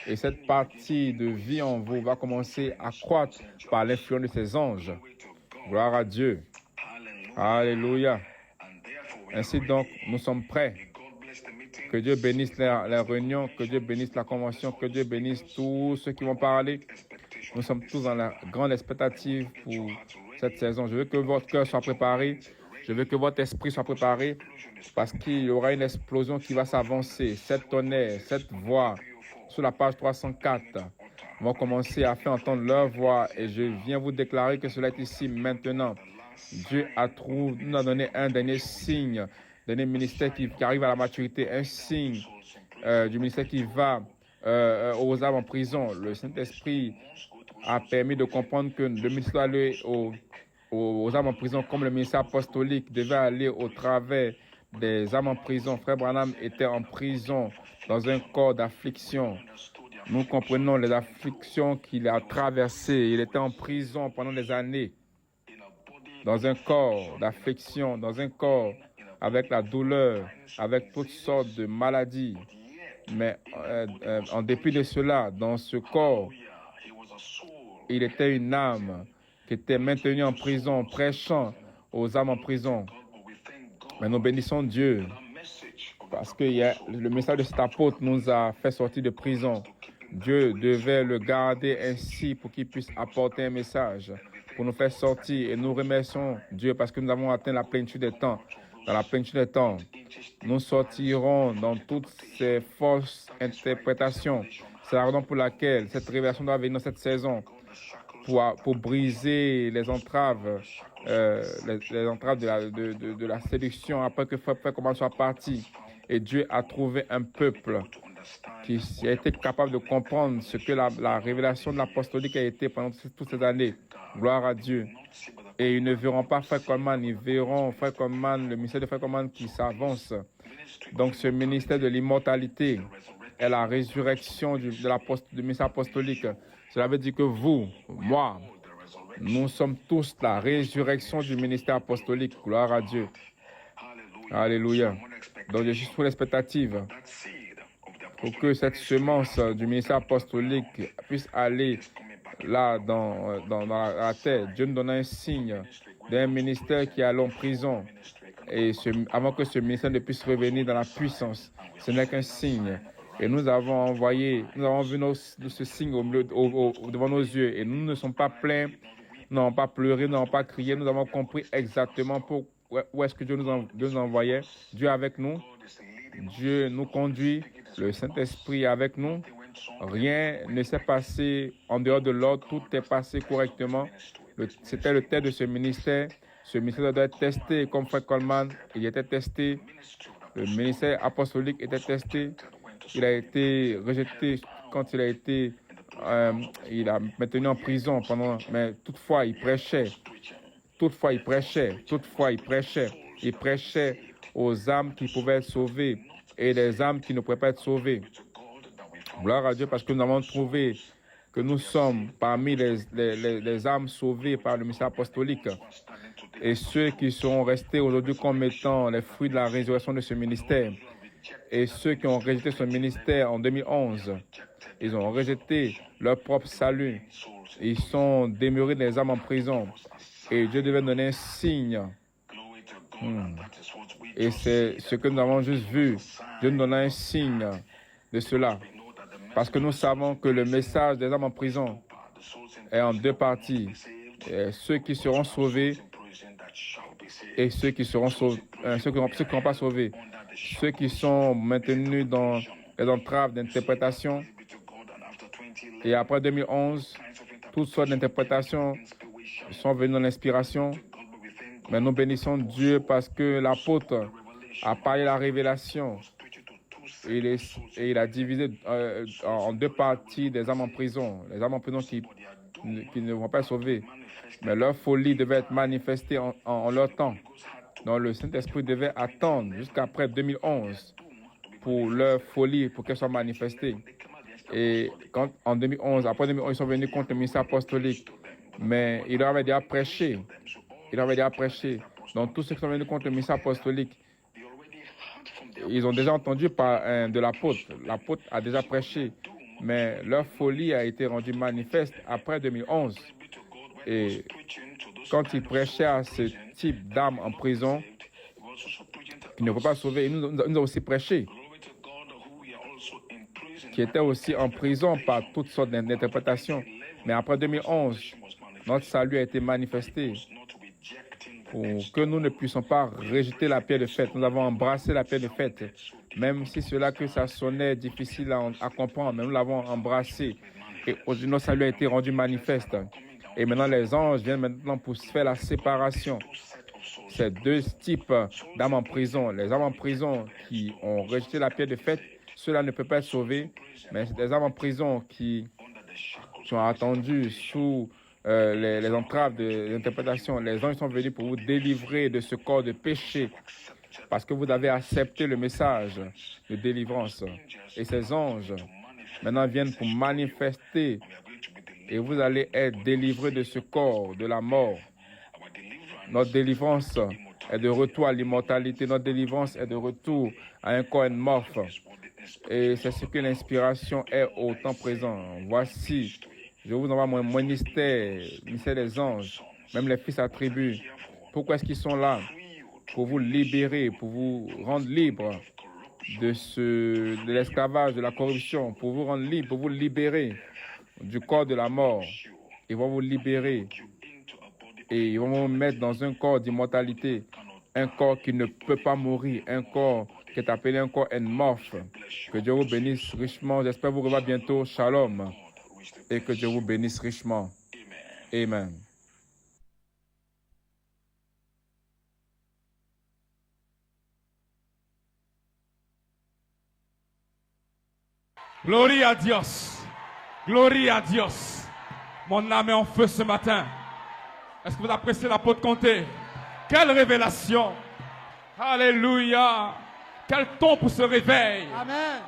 [SPEAKER 3] Et cette partie de vie en vous va commencer à croître par l'influence de ces anges. Gloire à Dieu. Alléluia. Ainsi donc, nous sommes prêts. Que Dieu bénisse la réunion, que Dieu bénisse la convention, que Dieu bénisse tous ceux qui vont parler. Nous sommes tous dans la grande expectative pour cette saison. Je veux que votre cœur soit préparé. Je veux que votre esprit soit préparé parce qu'il y aura une explosion qui va s'avancer. Cette tonnerre, cette voix, sur la page 304, vont commencer à faire entendre leur voix et je viens vous déclarer que cela est ici maintenant. Dieu nous a donné un dernier signe, dernier ministère qui arrive à la maturité, un signe du ministère qui va aux âmes en prison. Le Saint-Esprit a permis de comprendre que le ministère doit aller aux âmes en prison comme le ministère apostolique devait aller au travers des âmes en prison. Frère Branham était en prison dans un corps d'affliction. Nous comprenons les afflictions qu'il a traversées. Il était en prison pendant des années, dans un corps d'affliction, dans un corps avec la douleur, avec toutes sortes de maladies. Mais en dépit de cela, dans ce corps, il était une âme qui était maintenue en prison, prêchant aux âmes en prison. Mais nous bénissons Dieu parce que le message de cet apôtre nous a fait sortir de prison. Dieu devait le garder ainsi pour qu'il puisse apporter un message, pour nous faire sortir. Et nous remercions Dieu parce que nous avons atteint la plénitude des temps. Dans la plénitude des temps, nous sortirons dans toutes ces fausses interprétations. C'est la raison pour laquelle cette révélation doit venir dans cette saison, pour briser les entraves, les entraves de la séduction après que Frère Coman soit parti. Et Dieu a trouvé un peuple qui a été capable de comprendre ce que la révélation de l'apostolique a été pendant toutes ces années. Gloire à Dieu. Et ils ne verront pas Frère Coleman, ils verront Frère Coleman, le ministère de Frère Coleman qui s'avance. Donc ce ministère de l'immortalité est la résurrection du ministère apostolique. Cela veut dire que vous, moi, nous sommes tous la résurrection du ministère apostolique. Gloire à Dieu. Alléluia. Donc je suis sous l'expectative pour que cette semence du ministère apostolique puisse aller là dans la terre. Dieu nous donne un signe d'un ministère qui est allé en prison. Et avant que ce ministère ne puisse revenir dans la puissance, ce n'est qu'un signe. Et nous avons vu ce signe devant nos yeux. Et nous ne sommes pas plaints, nous n'avons pas pleuré, nous n'avons pas crié. Nous avons compris exactement où est-ce que Dieu nous envoyait. Dieu est avec nous. Dieu nous conduit. Le Saint-Esprit est avec nous. Rien ne s'est passé en dehors de l'ordre. Tout est passé correctement. C'était le test de ce ministère. Ce ministère doit être testé comme Frère Coleman. Il était testé. Le ministère apostolique était testé. Il a été rejeté quand il a maintenu en prison mais toutefois il prêchait. Il prêchait aux âmes qui pouvaient être sauvées et les âmes qui ne pouvaient pas être sauvées. Gloire à Dieu parce que nous avons trouvé que nous sommes parmi les âmes sauvées par le ministère apostolique. Et ceux qui sont restés aujourd'hui comme étant les fruits de la résurrection de ce ministère. Et ceux qui ont rejeté ce ministère en 2011, ils ont rejeté leur propre salut. Ils sont demeurés des âmes en prison. Et Dieu devait donner un signe. Et c'est ce que nous avons juste vu. Dieu nous donne un signe de cela. Parce que nous savons que le message des âmes en prison est en deux parties. Et ceux qui seront sauvés et ceux qui seront sauvés, ceux qui n'ont pas sauvés. Ceux qui sont maintenus dans les entraves d'interprétation. Et après 2011, toutes sortes d'interprétations sont venus dans l'inspiration. Mais nous bénissons Dieu parce que l'apôtre a parlé la révélation. Et il a divisé en deux parties des âmes en prison. Les âmes en prison qui ne vont pas être sauvées. Mais leur folie devait être manifestée en leur temps. Donc le Saint-Esprit devait attendre jusqu'après 2011 pour leur folie, pour qu'elle soit manifestée. Et en 2011, après 2011, ils sont venus contre le ministère apostolique. Mais il leur avait déjà prêché. Donc tous ceux qui sont venus contre le ministère apostolique, ils ont déjà entendu de l'apôtre. L'apôtre a déjà prêché. Mais leur folie a été rendue manifeste après 2011. Et quand ils prêchaient à ce type d'âme en prison, qui ne peut pas sauver, ils nous ont aussi prêché, qui étaient aussi en prison par toutes sortes d'interprétations. Mais après 2011, notre salut a été manifesté pour que nous ne puissions pas rejeter la pierre de fête. Nous avons embrassé la pierre de fête, même si cela que ça sonnait difficile à comprendre, mais nous l'avons embrassé. Et aujourd'hui, notre salut a été rendu manifeste. Et maintenant, les anges viennent maintenant pour faire la séparation. Ces deux types d'âmes en prison. Les âmes en prison qui ont rejeté la pierre de fête, ceux-là ne peuvent pas être sauvés. Mais c'est des âmes en prison qui ont attendu sous les entraves de l'interprétation. Les anges sont venus pour vous délivrer de ce corps de péché parce que vous avez accepté le message de délivrance. Et ces anges maintenant viennent pour manifester et vous allez être délivrés de ce corps, de la mort. Notre délivrance est de retour à l'immortalité. Notre délivrance est de retour à un corps amorphe. Et c'est ce que l'inspiration est au temps présent. Voici, je vous envoie mon ministère, ministère des anges, même les fils attributs. Pourquoi est-ce qu'ils sont là? Pour vous libérer, pour vous rendre libre de l'esclavage, de la corruption, pour vous rendre libre, pour vous libérer du corps de la mort. Ils vont vous libérer et ils vont vous mettre dans un corps d'immortalité, un corps qui ne peut pas mourir, un corps qui est appelé un corps amorphe. Que Dieu vous bénisse richement. J'espère vous revoir bientôt. Shalom. Et que Dieu vous bénisse richement. Amen.
[SPEAKER 2] Gloria a Dios. Gloria a Dios. Mon âme est en feu ce matin. Est-ce que vous appréciez l'apôtre Comté? Quelle révélation. Alléluia. Quel ton pour ce réveil.
[SPEAKER 1] Amen.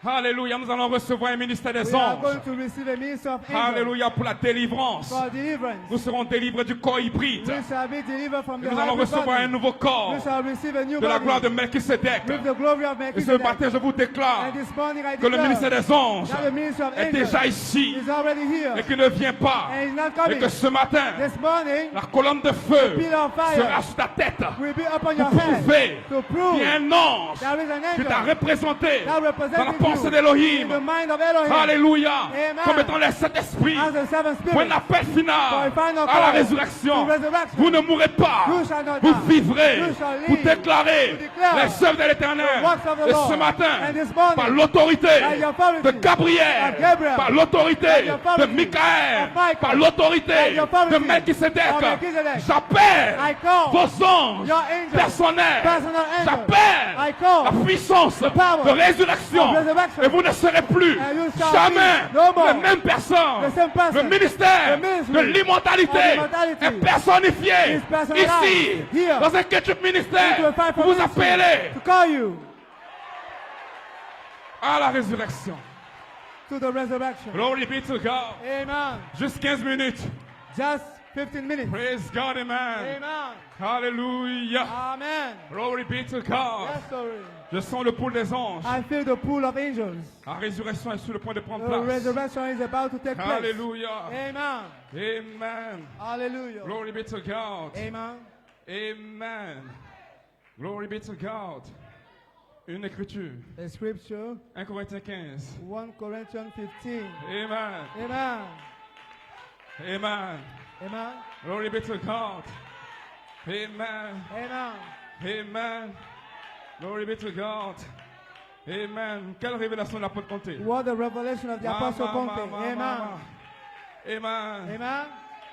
[SPEAKER 2] Alléluia. Nous allons recevoir un ministère des
[SPEAKER 1] We are
[SPEAKER 2] anges.
[SPEAKER 1] going to receive a ministry of angels
[SPEAKER 2] Alléluia pour la délivrance.
[SPEAKER 1] for deliverance.
[SPEAKER 2] Nous serons délivrés du corps hybride.
[SPEAKER 1] We shall be delivered from
[SPEAKER 2] Et
[SPEAKER 1] the
[SPEAKER 2] nous allons
[SPEAKER 1] hybrid
[SPEAKER 2] recevoir un
[SPEAKER 1] body.
[SPEAKER 2] nouveau corps
[SPEAKER 1] We shall receive a new
[SPEAKER 2] de la
[SPEAKER 1] body
[SPEAKER 2] gloire de Melchisedec.
[SPEAKER 1] with the glory of
[SPEAKER 2] Et ce
[SPEAKER 1] Melchizedek.
[SPEAKER 2] matin, je vous déclare
[SPEAKER 1] And this morning I
[SPEAKER 2] que le ministère
[SPEAKER 1] declare
[SPEAKER 2] des anges
[SPEAKER 1] that the ministry of
[SPEAKER 2] est
[SPEAKER 1] angels
[SPEAKER 2] déjà ici
[SPEAKER 1] is already
[SPEAKER 2] et
[SPEAKER 1] here
[SPEAKER 2] qu'il ne vient pas.
[SPEAKER 1] and is not
[SPEAKER 2] Et
[SPEAKER 1] coming.
[SPEAKER 2] que ce matin,
[SPEAKER 1] This morning
[SPEAKER 2] la colonne de feu
[SPEAKER 1] pillar of fire
[SPEAKER 2] sera sur ta tête
[SPEAKER 1] will be upon
[SPEAKER 2] pour
[SPEAKER 1] your head
[SPEAKER 2] prouver
[SPEAKER 1] to
[SPEAKER 2] qu'il
[SPEAKER 1] prove
[SPEAKER 2] y a un ange
[SPEAKER 1] there is an
[SPEAKER 2] qui t'a
[SPEAKER 1] angel
[SPEAKER 2] représenté
[SPEAKER 1] that
[SPEAKER 2] dans la
[SPEAKER 1] represented
[SPEAKER 2] pensée
[SPEAKER 1] you in
[SPEAKER 2] d'Élohim.
[SPEAKER 1] the mind of Elohim
[SPEAKER 2] Alléluia.
[SPEAKER 1] Amen.
[SPEAKER 2] Comme étant les sept esprits.
[SPEAKER 1] as the seven
[SPEAKER 2] Pour
[SPEAKER 1] spirits.
[SPEAKER 2] l'appel
[SPEAKER 1] For
[SPEAKER 2] final
[SPEAKER 1] a final
[SPEAKER 2] à la
[SPEAKER 1] call
[SPEAKER 2] résurrection.
[SPEAKER 1] to resurrection.
[SPEAKER 2] Vous ne mourrez pas.
[SPEAKER 1] You shall not
[SPEAKER 2] Vous
[SPEAKER 1] die.
[SPEAKER 2] vivrez.
[SPEAKER 1] You shall live.
[SPEAKER 2] Vous déclarez
[SPEAKER 1] To declare
[SPEAKER 2] les œuvres de l'Éternel.
[SPEAKER 1] the works of the
[SPEAKER 2] Et
[SPEAKER 1] Lord.
[SPEAKER 2] ce matin,
[SPEAKER 1] And this morning,
[SPEAKER 2] par l'autorité
[SPEAKER 1] by the authority
[SPEAKER 2] de Gabriel,
[SPEAKER 1] of Gabriel,
[SPEAKER 2] par l'autorité
[SPEAKER 1] by the
[SPEAKER 2] de
[SPEAKER 1] authority
[SPEAKER 2] Michael,
[SPEAKER 1] of Michael,
[SPEAKER 2] par l'autorité
[SPEAKER 1] by the authority
[SPEAKER 2] de Melchisedec,
[SPEAKER 1] of Melchizedek,
[SPEAKER 2] j'appelle
[SPEAKER 1] I call
[SPEAKER 2] vos anges
[SPEAKER 1] your angels,
[SPEAKER 2] personnels.
[SPEAKER 1] personal angels. I
[SPEAKER 2] J'appelle
[SPEAKER 1] call
[SPEAKER 2] la puissance
[SPEAKER 1] the power
[SPEAKER 2] de résurrection.
[SPEAKER 1] of resurrection.
[SPEAKER 2] Et vous ne serez plus
[SPEAKER 1] And you shall
[SPEAKER 2] jamais
[SPEAKER 1] be no more
[SPEAKER 2] la même personne.
[SPEAKER 1] the same person.
[SPEAKER 2] Le ministère
[SPEAKER 1] The ministry
[SPEAKER 2] de l'immortalité
[SPEAKER 1] of immortality
[SPEAKER 2] est personnifié
[SPEAKER 1] is personalized
[SPEAKER 2] ici,
[SPEAKER 1] here
[SPEAKER 2] dans un ketchup ministère.
[SPEAKER 1] into a fivefold
[SPEAKER 2] Vous vous
[SPEAKER 1] ministry
[SPEAKER 2] appelez
[SPEAKER 1] to call you
[SPEAKER 2] à la résurrection.
[SPEAKER 1] to the resurrection.
[SPEAKER 2] Glory be to God.
[SPEAKER 1] Amen.
[SPEAKER 2] Juste 15 minutes.
[SPEAKER 1] Just 15 minutes.
[SPEAKER 2] Praise God, amen.
[SPEAKER 1] Amen.
[SPEAKER 2] Hallelujah.
[SPEAKER 1] Amen.
[SPEAKER 2] Glory be to God.
[SPEAKER 1] Yes, sorry.
[SPEAKER 2] Je sens le pool des anges.
[SPEAKER 1] I feel the pool of angels.
[SPEAKER 2] La résurrection est sur le point de prendre
[SPEAKER 1] The
[SPEAKER 2] place.
[SPEAKER 1] resurrection is about to take place.
[SPEAKER 2] Hallelujah.
[SPEAKER 1] Amen.
[SPEAKER 2] Amen.
[SPEAKER 1] Hallelujah.
[SPEAKER 2] Glory be to God.
[SPEAKER 1] Amen.
[SPEAKER 2] Amen. Glory be to God. Une écriture.
[SPEAKER 1] A scripture,
[SPEAKER 2] 1 Corinthiens 15.
[SPEAKER 1] 1 Corinthians 15.
[SPEAKER 2] Amen.
[SPEAKER 1] Amen.
[SPEAKER 2] Amen.
[SPEAKER 1] Amen.
[SPEAKER 2] Glory be to God. Amen.
[SPEAKER 1] Amen.
[SPEAKER 2] Amen. Glory be to God. Amen. Quelle révélation de l'apôtre Comté.
[SPEAKER 1] What the revelation of the Apostle Comte. Amen.
[SPEAKER 2] Amen.
[SPEAKER 1] Amen.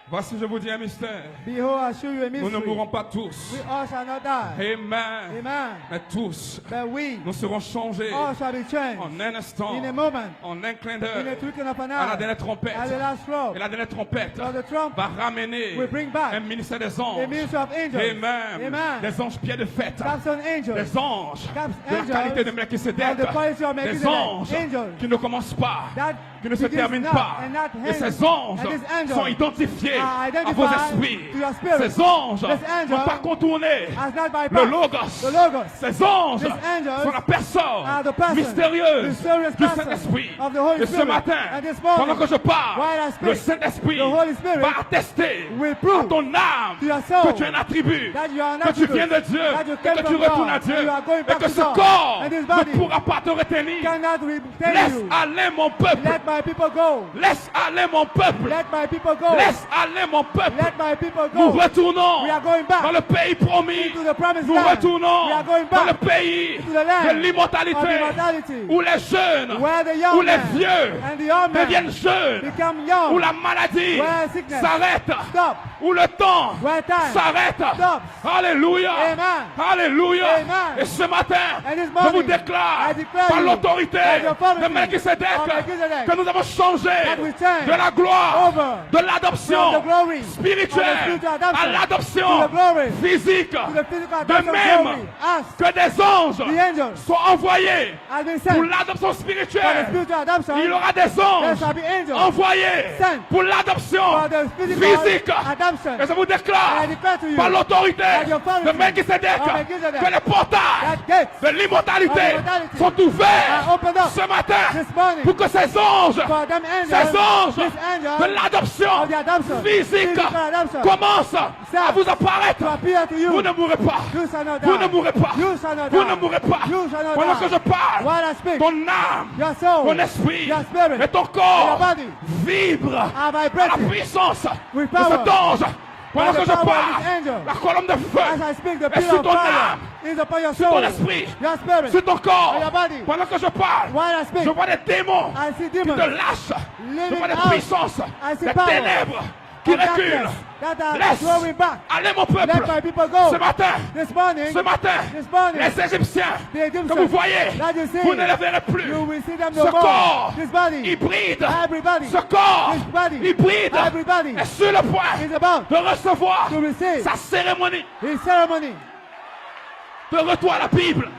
[SPEAKER 2] Voici, je vous dis un mystère.
[SPEAKER 1] Behold, I show you a
[SPEAKER 2] Nous ne
[SPEAKER 1] mystery.
[SPEAKER 2] mourrons pas tous.
[SPEAKER 1] We all shall not die.
[SPEAKER 2] Amen.
[SPEAKER 1] Amen.
[SPEAKER 2] Mais tous,
[SPEAKER 1] But we
[SPEAKER 2] nous serons changés
[SPEAKER 1] all shall be changed
[SPEAKER 2] en un instant,
[SPEAKER 1] in a moment,
[SPEAKER 2] en un clin
[SPEAKER 1] in a
[SPEAKER 2] d'œil,
[SPEAKER 1] twinkling of an
[SPEAKER 2] à la
[SPEAKER 1] eye,
[SPEAKER 2] dernière trompette.
[SPEAKER 1] at the last throw.
[SPEAKER 2] Et la dernière trompette
[SPEAKER 1] For the trump
[SPEAKER 2] va ramener
[SPEAKER 1] will bring back
[SPEAKER 2] un ministère des
[SPEAKER 1] a
[SPEAKER 2] anges.
[SPEAKER 1] ministry of angels.
[SPEAKER 2] Amen.
[SPEAKER 1] Amen.
[SPEAKER 2] Des anges pieds de fête.
[SPEAKER 1] Captain angels.
[SPEAKER 2] Des anges
[SPEAKER 1] Caps-
[SPEAKER 2] de la
[SPEAKER 1] angels
[SPEAKER 2] qualité de Melchisedec.
[SPEAKER 1] of the quality of
[SPEAKER 2] Des
[SPEAKER 1] Melchizedek.
[SPEAKER 2] anges
[SPEAKER 1] Angels
[SPEAKER 2] qui ne commencent pas,
[SPEAKER 1] that
[SPEAKER 2] qui ne se
[SPEAKER 1] begins
[SPEAKER 2] terminent
[SPEAKER 1] not
[SPEAKER 2] pas.
[SPEAKER 1] and not
[SPEAKER 2] Et
[SPEAKER 1] ends.
[SPEAKER 2] ces anges
[SPEAKER 1] And these angels
[SPEAKER 2] sont identifiés
[SPEAKER 1] are
[SPEAKER 2] à
[SPEAKER 1] identified
[SPEAKER 2] vos esprits.
[SPEAKER 1] to your spirit.
[SPEAKER 2] Ces anges
[SPEAKER 1] This angel
[SPEAKER 2] n'ont pas contourné
[SPEAKER 1] has not
[SPEAKER 2] le
[SPEAKER 1] bypassed
[SPEAKER 2] Logos.
[SPEAKER 1] the Logos.
[SPEAKER 2] Ces anges
[SPEAKER 1] These angels
[SPEAKER 2] sont la personne
[SPEAKER 1] are the person,
[SPEAKER 2] mystérieuse
[SPEAKER 1] mysterious
[SPEAKER 2] du
[SPEAKER 1] person
[SPEAKER 2] Saint-Esprit.
[SPEAKER 1] of the Holy
[SPEAKER 2] Et ce
[SPEAKER 1] Spirit.
[SPEAKER 2] matin,
[SPEAKER 1] And this morning,
[SPEAKER 2] pendant que je parle,
[SPEAKER 1] while I speak,
[SPEAKER 2] le Saint-Esprit
[SPEAKER 1] the Holy Spirit
[SPEAKER 2] va attester
[SPEAKER 1] will
[SPEAKER 2] à
[SPEAKER 1] prove
[SPEAKER 2] ton âme
[SPEAKER 1] to your soul
[SPEAKER 2] que tu es un attribut,
[SPEAKER 1] that you are an
[SPEAKER 2] que tu
[SPEAKER 1] attribute,
[SPEAKER 2] viens de Dieu,
[SPEAKER 1] that you
[SPEAKER 2] et
[SPEAKER 1] came
[SPEAKER 2] que tu
[SPEAKER 1] from
[SPEAKER 2] retournes
[SPEAKER 1] God,
[SPEAKER 2] à Dieu,
[SPEAKER 1] and you are going
[SPEAKER 2] et
[SPEAKER 1] back
[SPEAKER 2] que
[SPEAKER 1] to
[SPEAKER 2] ce
[SPEAKER 1] God.
[SPEAKER 2] corps
[SPEAKER 1] And this
[SPEAKER 2] ne
[SPEAKER 1] body
[SPEAKER 2] pourra pas te retenir.
[SPEAKER 1] cannot retain
[SPEAKER 2] Laisse
[SPEAKER 1] you.
[SPEAKER 2] aller mon peuple.
[SPEAKER 1] Let my people go.
[SPEAKER 2] Laisse aller mon peuple.
[SPEAKER 1] Let my people go.
[SPEAKER 2] Laisse aller mon peuple.
[SPEAKER 1] Let my people
[SPEAKER 2] Nous
[SPEAKER 1] go.
[SPEAKER 2] retournons
[SPEAKER 1] We are going back
[SPEAKER 2] dans le pays promis.
[SPEAKER 1] to the promised
[SPEAKER 2] Nous
[SPEAKER 1] land.
[SPEAKER 2] retournons
[SPEAKER 1] We are going
[SPEAKER 2] dans le
[SPEAKER 1] back
[SPEAKER 2] pays
[SPEAKER 1] to the land
[SPEAKER 2] de l'immortalité,
[SPEAKER 1] of immortality,
[SPEAKER 2] où les jeunes,
[SPEAKER 1] where the young
[SPEAKER 2] où les
[SPEAKER 1] men
[SPEAKER 2] vieux
[SPEAKER 1] and the old men
[SPEAKER 2] deviennent jeunes,
[SPEAKER 1] become young,
[SPEAKER 2] où la maladie
[SPEAKER 1] where sickness
[SPEAKER 2] s'arrête,
[SPEAKER 1] stop,
[SPEAKER 2] où le temps
[SPEAKER 1] where time
[SPEAKER 2] s'arrête.
[SPEAKER 1] stops.
[SPEAKER 2] Alléluia.
[SPEAKER 1] Amen.
[SPEAKER 2] Alléluia.
[SPEAKER 1] Amen.
[SPEAKER 2] Et ce matin,
[SPEAKER 1] And this
[SPEAKER 2] je
[SPEAKER 1] morning,
[SPEAKER 2] vous déclare
[SPEAKER 1] I declare
[SPEAKER 2] par
[SPEAKER 1] you,
[SPEAKER 2] l'autorité
[SPEAKER 1] by the authority
[SPEAKER 2] de Melchisedec
[SPEAKER 1] of Melchizedek,
[SPEAKER 2] que nous avons changé
[SPEAKER 1] that we change
[SPEAKER 2] de la gloire,
[SPEAKER 1] over
[SPEAKER 2] de l'adoption
[SPEAKER 1] from the glory
[SPEAKER 2] spirituelle
[SPEAKER 1] of the spiritual adoption
[SPEAKER 2] à l'adoption
[SPEAKER 1] to the glory
[SPEAKER 2] physique.
[SPEAKER 1] to the physical
[SPEAKER 2] De
[SPEAKER 1] adoption
[SPEAKER 2] même
[SPEAKER 1] glory. Us,
[SPEAKER 2] que des anges
[SPEAKER 1] the angels,
[SPEAKER 2] soient envoyés
[SPEAKER 1] has been
[SPEAKER 2] pour
[SPEAKER 1] sent
[SPEAKER 2] l'adoption
[SPEAKER 1] for the
[SPEAKER 2] spirituelle.
[SPEAKER 1] spiritual adoption.
[SPEAKER 2] Il y aura des
[SPEAKER 1] There
[SPEAKER 2] anges
[SPEAKER 1] shall be angels
[SPEAKER 2] envoyés
[SPEAKER 1] sent
[SPEAKER 2] pour l'adoption
[SPEAKER 1] for the physical
[SPEAKER 2] physique.
[SPEAKER 1] adoption.
[SPEAKER 2] Et je vous déclare
[SPEAKER 1] And I declare to you,
[SPEAKER 2] par l'autorité
[SPEAKER 1] by the authority
[SPEAKER 2] de Melchisedec
[SPEAKER 1] of Melchizedek,
[SPEAKER 2] que les portails
[SPEAKER 1] that gates
[SPEAKER 2] de l'immortalité
[SPEAKER 1] of immortality
[SPEAKER 2] sont ouverts
[SPEAKER 1] are opened up
[SPEAKER 2] ce matin
[SPEAKER 1] this morning
[SPEAKER 2] pour que ces anges,
[SPEAKER 1] for them
[SPEAKER 2] ces
[SPEAKER 1] angels,
[SPEAKER 2] anges
[SPEAKER 1] these angels
[SPEAKER 2] de l'adoption
[SPEAKER 1] of the adoption,
[SPEAKER 2] physique
[SPEAKER 1] physical adoption,
[SPEAKER 2] commencent à vous apparaître.
[SPEAKER 1] to appear to you.
[SPEAKER 2] Vous ne mourrez pas.
[SPEAKER 1] You shall not
[SPEAKER 2] Vous
[SPEAKER 1] die.
[SPEAKER 2] ne mourrez pas.
[SPEAKER 1] You shall not
[SPEAKER 2] Vous
[SPEAKER 1] die.
[SPEAKER 2] ne mourrez pas.
[SPEAKER 1] You shall not
[SPEAKER 2] Pendant
[SPEAKER 1] die.
[SPEAKER 2] que je parle,
[SPEAKER 1] While I speak,
[SPEAKER 2] ton âme,
[SPEAKER 1] your soul,
[SPEAKER 2] ton esprit
[SPEAKER 1] your spirit,
[SPEAKER 2] et ton
[SPEAKER 1] and
[SPEAKER 2] corps
[SPEAKER 1] your body
[SPEAKER 2] vibrent
[SPEAKER 1] are
[SPEAKER 2] à la
[SPEAKER 1] vibrating
[SPEAKER 2] puissance
[SPEAKER 1] with
[SPEAKER 2] de
[SPEAKER 1] power.
[SPEAKER 2] cet ange. Pendant
[SPEAKER 1] By
[SPEAKER 2] que
[SPEAKER 1] the
[SPEAKER 2] je
[SPEAKER 1] power of
[SPEAKER 2] parle,
[SPEAKER 1] this angel.
[SPEAKER 2] la colonne de
[SPEAKER 1] As
[SPEAKER 2] feu
[SPEAKER 1] I speak, the
[SPEAKER 2] est
[SPEAKER 1] pillar
[SPEAKER 2] sur
[SPEAKER 1] of
[SPEAKER 2] ton
[SPEAKER 1] fire
[SPEAKER 2] âme,
[SPEAKER 1] is upon your
[SPEAKER 2] sur
[SPEAKER 1] soul,
[SPEAKER 2] ton esprit,
[SPEAKER 1] your spirit,
[SPEAKER 2] sur ton corps.
[SPEAKER 1] and your body.
[SPEAKER 2] Pendant que je parle,
[SPEAKER 1] While I speak,
[SPEAKER 2] je vois des démons
[SPEAKER 1] I see
[SPEAKER 2] qui te
[SPEAKER 1] demons
[SPEAKER 2] lâchent. Je
[SPEAKER 1] living
[SPEAKER 2] vois des
[SPEAKER 1] out.
[SPEAKER 2] puissances,
[SPEAKER 1] I see
[SPEAKER 2] des
[SPEAKER 1] power
[SPEAKER 2] ténèbres qui
[SPEAKER 1] of
[SPEAKER 2] reculent.
[SPEAKER 1] darkness that are
[SPEAKER 2] Laisse
[SPEAKER 1] throwing back.
[SPEAKER 2] aller mon
[SPEAKER 1] Let
[SPEAKER 2] peuple.
[SPEAKER 1] my people go.
[SPEAKER 2] Ce matin,
[SPEAKER 1] This morning,
[SPEAKER 2] ce matin,
[SPEAKER 1] this morning,
[SPEAKER 2] les Égyptiens
[SPEAKER 1] the Egyptians
[SPEAKER 2] que vous voyez,
[SPEAKER 1] that you see,
[SPEAKER 2] vous ne les verrez plus.
[SPEAKER 1] you will see them
[SPEAKER 2] Ce
[SPEAKER 1] no more.
[SPEAKER 2] corps
[SPEAKER 1] This body,
[SPEAKER 2] hybride,
[SPEAKER 1] everybody,
[SPEAKER 2] ce corps
[SPEAKER 1] this body,
[SPEAKER 2] hybride
[SPEAKER 1] everybody
[SPEAKER 2] est sur le point
[SPEAKER 1] is about
[SPEAKER 2] de recevoir
[SPEAKER 1] to receive
[SPEAKER 2] sa cérémonie
[SPEAKER 1] his ceremony.
[SPEAKER 2] de retour à la Bible,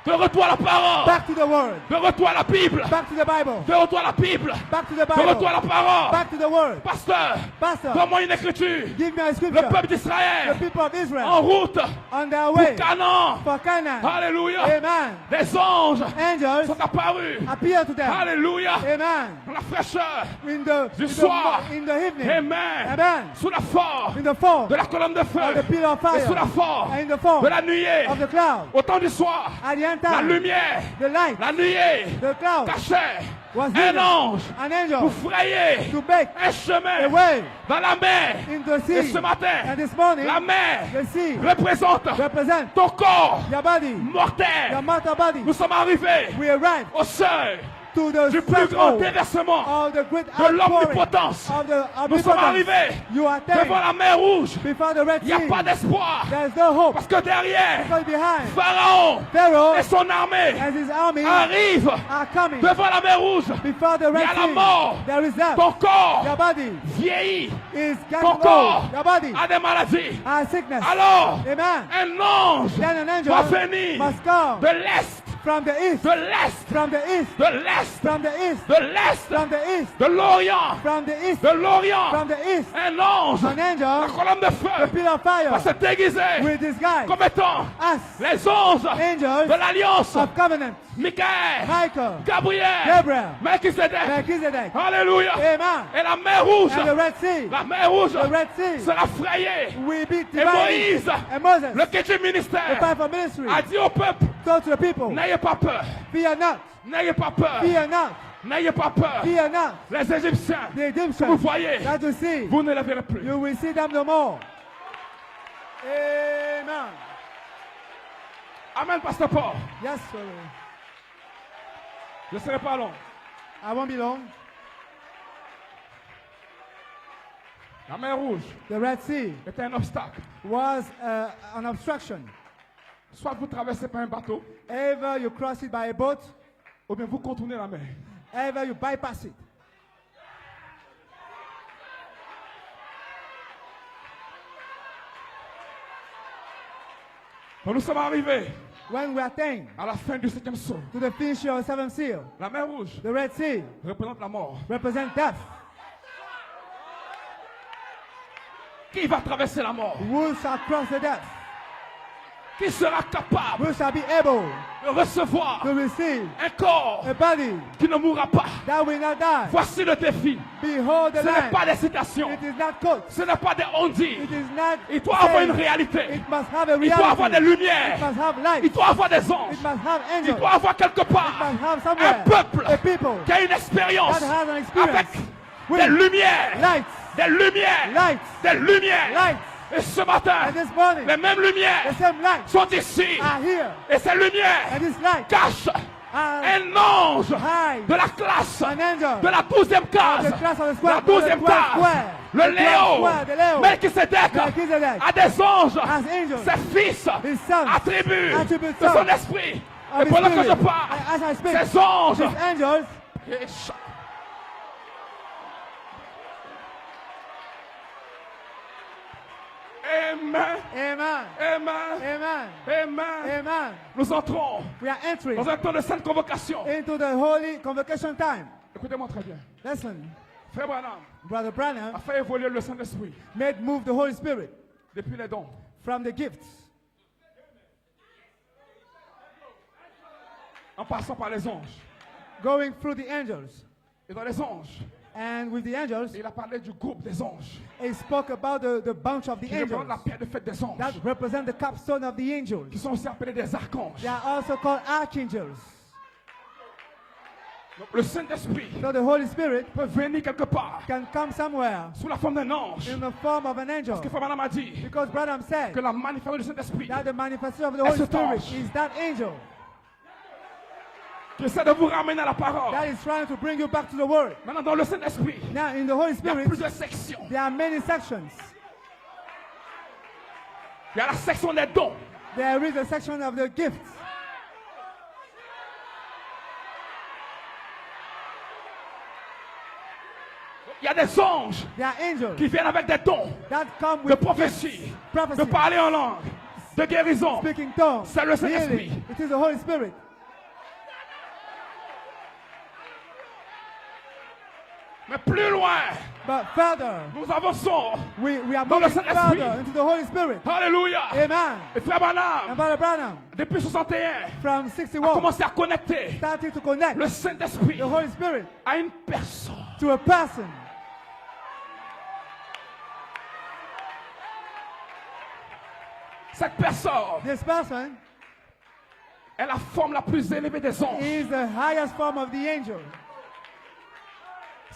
[SPEAKER 2] de retour à la parole,
[SPEAKER 1] Back to the word.
[SPEAKER 2] de retour à la Bible,
[SPEAKER 1] Back to the Bible.
[SPEAKER 2] de retour à la Bible,
[SPEAKER 1] Back to the
[SPEAKER 2] de retour à la
[SPEAKER 1] Bible.
[SPEAKER 2] parole.
[SPEAKER 1] Back to the word.
[SPEAKER 2] Pasteur,
[SPEAKER 1] Pastor,
[SPEAKER 2] donne-moi une écriture.
[SPEAKER 1] give me a
[SPEAKER 2] Le
[SPEAKER 1] scripture.
[SPEAKER 2] peuple
[SPEAKER 1] The
[SPEAKER 2] d'Israël
[SPEAKER 1] people of
[SPEAKER 2] en
[SPEAKER 1] Israel
[SPEAKER 2] route
[SPEAKER 1] on their
[SPEAKER 2] pour
[SPEAKER 1] way
[SPEAKER 2] Canaan.
[SPEAKER 1] for Canaan.
[SPEAKER 2] Alléluia.
[SPEAKER 1] Amen.
[SPEAKER 2] Des anges
[SPEAKER 1] Angels
[SPEAKER 2] sont apparus.
[SPEAKER 1] appear to them.
[SPEAKER 2] Alléluia.
[SPEAKER 1] Amen.
[SPEAKER 2] Dans la fraîcheur
[SPEAKER 1] In the,
[SPEAKER 2] du
[SPEAKER 1] in
[SPEAKER 2] soir.
[SPEAKER 1] the, in the evening.
[SPEAKER 2] Amen.
[SPEAKER 1] Amen.
[SPEAKER 2] Sous la force
[SPEAKER 1] In the fall
[SPEAKER 2] de la colonne de feu.
[SPEAKER 1] of the pillar of
[SPEAKER 2] Et sous la
[SPEAKER 1] fire.
[SPEAKER 2] force
[SPEAKER 1] And in the fall
[SPEAKER 2] de la nuée.
[SPEAKER 1] of the cloud.
[SPEAKER 2] Au temps du soir.
[SPEAKER 1] At the end
[SPEAKER 2] La
[SPEAKER 1] time,
[SPEAKER 2] lumière.
[SPEAKER 1] the light,
[SPEAKER 2] La nuée.
[SPEAKER 1] the cloud
[SPEAKER 2] Cachait
[SPEAKER 1] was
[SPEAKER 2] un
[SPEAKER 1] hidden.
[SPEAKER 2] ange
[SPEAKER 1] An
[SPEAKER 2] pour
[SPEAKER 1] angel
[SPEAKER 2] frayer
[SPEAKER 1] to make
[SPEAKER 2] un chemin
[SPEAKER 1] a way
[SPEAKER 2] dans la mer.
[SPEAKER 1] in the
[SPEAKER 2] Et
[SPEAKER 1] sea.
[SPEAKER 2] ce matin,
[SPEAKER 1] And this morning,
[SPEAKER 2] la mer
[SPEAKER 1] the sea
[SPEAKER 2] représente
[SPEAKER 1] represents
[SPEAKER 2] ton corps
[SPEAKER 1] your body,
[SPEAKER 2] mortel.
[SPEAKER 1] your mortal body.
[SPEAKER 2] Nous sommes arrivés
[SPEAKER 1] We arrive
[SPEAKER 2] au seuil
[SPEAKER 1] to the
[SPEAKER 2] du plus grand
[SPEAKER 1] threshold
[SPEAKER 2] déversement
[SPEAKER 1] of the great
[SPEAKER 2] de
[SPEAKER 1] outpouring
[SPEAKER 2] l'omnipotence.
[SPEAKER 1] of the
[SPEAKER 2] Nous sommes
[SPEAKER 1] omnipotence.
[SPEAKER 2] arrivés
[SPEAKER 1] You are
[SPEAKER 2] devant
[SPEAKER 1] telling
[SPEAKER 2] la mer rouge.
[SPEAKER 1] before the Red
[SPEAKER 2] Il n'y a
[SPEAKER 1] Sea.
[SPEAKER 2] pas d'espoir.
[SPEAKER 1] There is no hope.
[SPEAKER 2] Parce que derrière,
[SPEAKER 1] Because behind
[SPEAKER 2] Pharaon
[SPEAKER 1] Pharaoh
[SPEAKER 2] et son armée
[SPEAKER 1] and his army
[SPEAKER 2] arrivent
[SPEAKER 1] are coming
[SPEAKER 2] devant la mer rouge.
[SPEAKER 1] before the
[SPEAKER 2] Il y
[SPEAKER 1] Red
[SPEAKER 2] a la mort.
[SPEAKER 1] Sea. There is death.
[SPEAKER 2] Ton corps
[SPEAKER 1] Your body
[SPEAKER 2] vieillit.
[SPEAKER 1] is
[SPEAKER 2] Ton
[SPEAKER 1] getting
[SPEAKER 2] corps
[SPEAKER 1] old. Your body
[SPEAKER 2] a des maladies.
[SPEAKER 1] has sickness.
[SPEAKER 2] Alors,
[SPEAKER 1] Amen.
[SPEAKER 2] un ange
[SPEAKER 1] Then an angel
[SPEAKER 2] va venir
[SPEAKER 1] must come
[SPEAKER 2] de l'Est,
[SPEAKER 1] from the east,
[SPEAKER 2] de l'Est,
[SPEAKER 1] from the east,
[SPEAKER 2] de l'Est,
[SPEAKER 1] from the east,
[SPEAKER 2] de l'Est,
[SPEAKER 1] from the east,
[SPEAKER 2] de l'Orient,
[SPEAKER 1] from the east,
[SPEAKER 2] de l'Orient.
[SPEAKER 1] from the east.
[SPEAKER 2] Un ange,
[SPEAKER 1] An
[SPEAKER 2] la
[SPEAKER 1] angel,
[SPEAKER 2] colonne de
[SPEAKER 1] the
[SPEAKER 2] feu,
[SPEAKER 1] pillar of
[SPEAKER 2] va
[SPEAKER 1] fire,
[SPEAKER 2] se déguiser
[SPEAKER 1] will disguise
[SPEAKER 2] comme étant
[SPEAKER 1] us,
[SPEAKER 2] les anges de
[SPEAKER 1] angels
[SPEAKER 2] l'Alliance.
[SPEAKER 1] of covenant.
[SPEAKER 2] Michael,
[SPEAKER 1] Michael,
[SPEAKER 2] Gabriel,
[SPEAKER 1] Gabriel,
[SPEAKER 2] Melchizedek.
[SPEAKER 1] Melchizedek.
[SPEAKER 2] Alléluia.
[SPEAKER 1] Amen.
[SPEAKER 2] Et la mer rouge,
[SPEAKER 1] And the Red Sea,
[SPEAKER 2] la mer rouge
[SPEAKER 1] the Red Sea
[SPEAKER 2] sera frayée.
[SPEAKER 1] will be
[SPEAKER 2] Et Moïse,
[SPEAKER 1] divided. And Moses,
[SPEAKER 2] le Kéché
[SPEAKER 1] the
[SPEAKER 2] ministère,
[SPEAKER 1] fivefold ministry,
[SPEAKER 2] a dit au peuple,
[SPEAKER 1] go to the people.
[SPEAKER 2] n'ayez pas peur,
[SPEAKER 1] Fear not,
[SPEAKER 2] n'ayez pas peur,
[SPEAKER 1] fear not,
[SPEAKER 2] n'ayez pas peur.
[SPEAKER 1] fear not.
[SPEAKER 2] Les Égyptiens,
[SPEAKER 1] The
[SPEAKER 2] que vous
[SPEAKER 1] Egyptians
[SPEAKER 2] voyez,
[SPEAKER 1] that you see,
[SPEAKER 2] vous ne les verrez plus.
[SPEAKER 1] you will see them no more. Amen.
[SPEAKER 2] Amen, Pasteur Paul.
[SPEAKER 1] Yes, sir.
[SPEAKER 2] Je ne serai pas long.
[SPEAKER 1] I won't be long.
[SPEAKER 2] La mer Rouge
[SPEAKER 1] The Red Sea
[SPEAKER 2] était un obstacle.
[SPEAKER 1] was an obstruction.
[SPEAKER 2] Soit vous traversez par un bateau,
[SPEAKER 1] Either you cross it by a boat,
[SPEAKER 2] ou bien vous contournez la mer.
[SPEAKER 1] either you bypass it.
[SPEAKER 2] Quand nous sommes arrivés
[SPEAKER 1] When we attain
[SPEAKER 2] à la fin du 7e saut,
[SPEAKER 1] to the finishing of the seventh seal,
[SPEAKER 2] la mer Rouge
[SPEAKER 1] the Red Sea
[SPEAKER 2] représente la mort.
[SPEAKER 1] represents death.
[SPEAKER 2] Qui va traverser la mort?
[SPEAKER 1] Who shall cross the death?
[SPEAKER 2] Qui sera capable
[SPEAKER 1] Who shall be able
[SPEAKER 2] de recevoir
[SPEAKER 1] to receive
[SPEAKER 2] un corps
[SPEAKER 1] a body
[SPEAKER 2] qui ne mourra pas?
[SPEAKER 1] that will not die?
[SPEAKER 2] Voici le défi.
[SPEAKER 1] Behold the
[SPEAKER 2] Ce n'est pas
[SPEAKER 1] Lamb.
[SPEAKER 2] des citations.
[SPEAKER 1] It is not quote.
[SPEAKER 2] Ce n'est pas des on-dit.
[SPEAKER 1] It is not
[SPEAKER 2] Il doit avoir une
[SPEAKER 1] saying.
[SPEAKER 2] réalité.
[SPEAKER 1] It must have a
[SPEAKER 2] Il doit avoir des
[SPEAKER 1] reality. It
[SPEAKER 2] lumières.
[SPEAKER 1] must have light.
[SPEAKER 2] Il doit avoir des anges.
[SPEAKER 1] It must have
[SPEAKER 2] Il
[SPEAKER 1] angels.
[SPEAKER 2] doit avoir quelque
[SPEAKER 1] It
[SPEAKER 2] part
[SPEAKER 1] must have
[SPEAKER 2] un
[SPEAKER 1] somewhere
[SPEAKER 2] peuple
[SPEAKER 1] a people
[SPEAKER 2] qui a une expérience
[SPEAKER 1] that has an experience
[SPEAKER 2] avec
[SPEAKER 1] with
[SPEAKER 2] des lumières.
[SPEAKER 1] lights.
[SPEAKER 2] Des lumières.
[SPEAKER 1] Lights.
[SPEAKER 2] Des lumières.
[SPEAKER 1] Lights.
[SPEAKER 2] Et ce matin,
[SPEAKER 1] And this morning,
[SPEAKER 2] les mêmes lumières
[SPEAKER 1] the same lights
[SPEAKER 2] sont ici.
[SPEAKER 1] are here.
[SPEAKER 2] Et ces lumières
[SPEAKER 1] And this light
[SPEAKER 2] cachent
[SPEAKER 1] are
[SPEAKER 2] un ange
[SPEAKER 1] hide
[SPEAKER 2] de la classe
[SPEAKER 1] an angel
[SPEAKER 2] de la 12e case.
[SPEAKER 1] of the class of the square,
[SPEAKER 2] La 12e
[SPEAKER 1] the 12th
[SPEAKER 2] case.
[SPEAKER 1] square.
[SPEAKER 2] Le
[SPEAKER 1] The 12th
[SPEAKER 2] Léo.
[SPEAKER 1] square, the Leo.
[SPEAKER 2] Melchisedec
[SPEAKER 1] Melchizedek
[SPEAKER 2] a des anges.
[SPEAKER 1] has angels.
[SPEAKER 2] Ses fils
[SPEAKER 1] His sons
[SPEAKER 2] attribuent
[SPEAKER 1] attribute
[SPEAKER 2] de son
[SPEAKER 1] sons
[SPEAKER 2] esprit.
[SPEAKER 1] of
[SPEAKER 2] Et
[SPEAKER 1] his
[SPEAKER 2] pendant que je
[SPEAKER 1] spirit.
[SPEAKER 2] parle,
[SPEAKER 1] As I speak,
[SPEAKER 2] ces anges
[SPEAKER 1] these angels
[SPEAKER 2] Amen.
[SPEAKER 1] Amen.
[SPEAKER 2] Amen.
[SPEAKER 1] Amen.
[SPEAKER 2] Amen.
[SPEAKER 1] Amen.
[SPEAKER 2] Nous entrons
[SPEAKER 1] We are entering
[SPEAKER 2] dans un temps de sainte convocation.
[SPEAKER 1] into the holy convocation time.
[SPEAKER 2] Écoutez-moi très bien.
[SPEAKER 1] Listen,
[SPEAKER 2] Frère Branham
[SPEAKER 1] Brother Branham
[SPEAKER 2] a fait évoluer le Saint-Esprit
[SPEAKER 1] made move the Holy Spirit
[SPEAKER 2] depuis les dons.
[SPEAKER 1] from the gifts,
[SPEAKER 2] En passant par les anges.
[SPEAKER 1] going through the angels.
[SPEAKER 2] Et dans les anges,
[SPEAKER 1] And with the angels,
[SPEAKER 2] il a parlé du groupe des anges.
[SPEAKER 1] he spoke about the bunch of the
[SPEAKER 2] Qui représente
[SPEAKER 1] angels
[SPEAKER 2] la pierre de fête des anges.
[SPEAKER 1] that represent the capstone of the angels.
[SPEAKER 2] Qui sont aussi appelés des archanges.
[SPEAKER 1] They are also called archangels.
[SPEAKER 2] Donc, le Saint-Esprit
[SPEAKER 1] So the Holy Spirit
[SPEAKER 2] peut venir quelque part
[SPEAKER 1] can come somewhere
[SPEAKER 2] sous la forme d'un ange.
[SPEAKER 1] in the form of an angel.
[SPEAKER 2] Parce que Frère Branham a dit
[SPEAKER 1] Because Branham said
[SPEAKER 2] que la manifestation du Saint-Esprit
[SPEAKER 1] that the manifestation of the
[SPEAKER 2] est
[SPEAKER 1] Holy
[SPEAKER 2] cet
[SPEAKER 1] Spirit
[SPEAKER 2] ange.
[SPEAKER 1] is that angel
[SPEAKER 2] qui essaie de vous ramener à la parole.
[SPEAKER 1] that is trying to bring you back to the Word.
[SPEAKER 2] Maintenant, dans le Saint-Esprit,
[SPEAKER 1] Now, in the Holy
[SPEAKER 2] il y a
[SPEAKER 1] Spirit,
[SPEAKER 2] plusieurs sections.
[SPEAKER 1] there are many sections.
[SPEAKER 2] Il y a la section des dons.
[SPEAKER 1] There is a section of the gifts.
[SPEAKER 2] Il y a des anges
[SPEAKER 1] There are angels
[SPEAKER 2] qui viennent avec des dons
[SPEAKER 1] that come
[SPEAKER 2] de
[SPEAKER 1] with
[SPEAKER 2] prophétie,
[SPEAKER 1] prophecy,
[SPEAKER 2] de parler en langue, de guérison.
[SPEAKER 1] speaking tongues,
[SPEAKER 2] C'est le Saint-Esprit.
[SPEAKER 1] healing. It is the Holy Spirit.
[SPEAKER 2] Mais plus loin,
[SPEAKER 1] But further,
[SPEAKER 2] nous avançons.
[SPEAKER 1] we are
[SPEAKER 2] Dans le
[SPEAKER 1] moving
[SPEAKER 2] Saint-Esprit.
[SPEAKER 1] further into the Holy Spirit.
[SPEAKER 2] Alléluia.
[SPEAKER 1] Amen.
[SPEAKER 2] Et Frère
[SPEAKER 1] And
[SPEAKER 2] Branham,
[SPEAKER 1] Brother Branham,
[SPEAKER 2] depuis 61,
[SPEAKER 1] from
[SPEAKER 2] a
[SPEAKER 1] 61,
[SPEAKER 2] commencé à connecter
[SPEAKER 1] started to connect
[SPEAKER 2] le Saint-Esprit
[SPEAKER 1] the Holy Spirit
[SPEAKER 2] à une personne.
[SPEAKER 1] to a person.
[SPEAKER 2] Cette personne
[SPEAKER 1] This person
[SPEAKER 2] est la forme la plus élevée des anges.
[SPEAKER 1] is the highest form of the angel.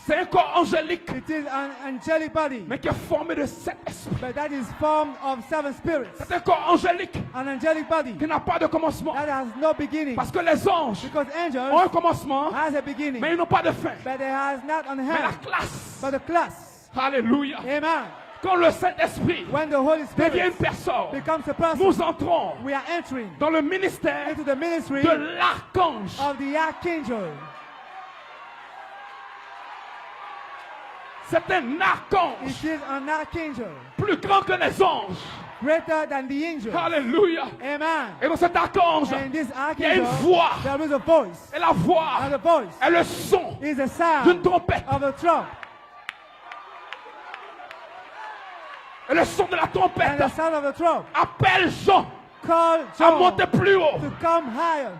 [SPEAKER 2] C'est un corps angélique,
[SPEAKER 1] It is an angelic body,
[SPEAKER 2] mais qui est formé de 7 esprits.
[SPEAKER 1] but that is formed of 7 spirits.
[SPEAKER 2] C'est un corps angélique
[SPEAKER 1] An angelic body
[SPEAKER 2] qui n'a pas de commencement.
[SPEAKER 1] that has no beginning.
[SPEAKER 2] Parce que les anges
[SPEAKER 1] Because
[SPEAKER 2] ont un
[SPEAKER 1] angels
[SPEAKER 2] commencement,
[SPEAKER 1] has a beginning,
[SPEAKER 2] mais ils n'ont pas de fin.
[SPEAKER 1] but it has not an
[SPEAKER 2] Mais la
[SPEAKER 1] hand,
[SPEAKER 2] classe,
[SPEAKER 1] but a class.
[SPEAKER 2] alléluia.
[SPEAKER 1] Amen.
[SPEAKER 2] Quand le Saint-Esprit
[SPEAKER 1] When the Holy
[SPEAKER 2] devient une
[SPEAKER 1] Spirit
[SPEAKER 2] personne,
[SPEAKER 1] becomes a person,
[SPEAKER 2] nous entrons
[SPEAKER 1] we are entering
[SPEAKER 2] dans le ministère
[SPEAKER 1] into the ministry
[SPEAKER 2] de l'archange.
[SPEAKER 1] of the archangel.
[SPEAKER 2] C'est un archange
[SPEAKER 1] It is an archangel,
[SPEAKER 2] plus grand que les anges.
[SPEAKER 1] greater than the angel.
[SPEAKER 2] Alléluia.
[SPEAKER 1] Amen.
[SPEAKER 2] Et dans cet archange,
[SPEAKER 1] And this
[SPEAKER 2] il y a une
[SPEAKER 1] archangel,
[SPEAKER 2] voix.
[SPEAKER 1] there is a voice,
[SPEAKER 2] Et la voix
[SPEAKER 1] and the voice
[SPEAKER 2] est le son
[SPEAKER 1] is a
[SPEAKER 2] d'une
[SPEAKER 1] sound
[SPEAKER 2] trompette.
[SPEAKER 1] of a trump,
[SPEAKER 2] Et le son de la
[SPEAKER 1] and
[SPEAKER 2] trompette
[SPEAKER 1] the sound of a trump
[SPEAKER 2] appelle Jean
[SPEAKER 1] call
[SPEAKER 2] à
[SPEAKER 1] John
[SPEAKER 2] monter plus haut.
[SPEAKER 1] to come higher.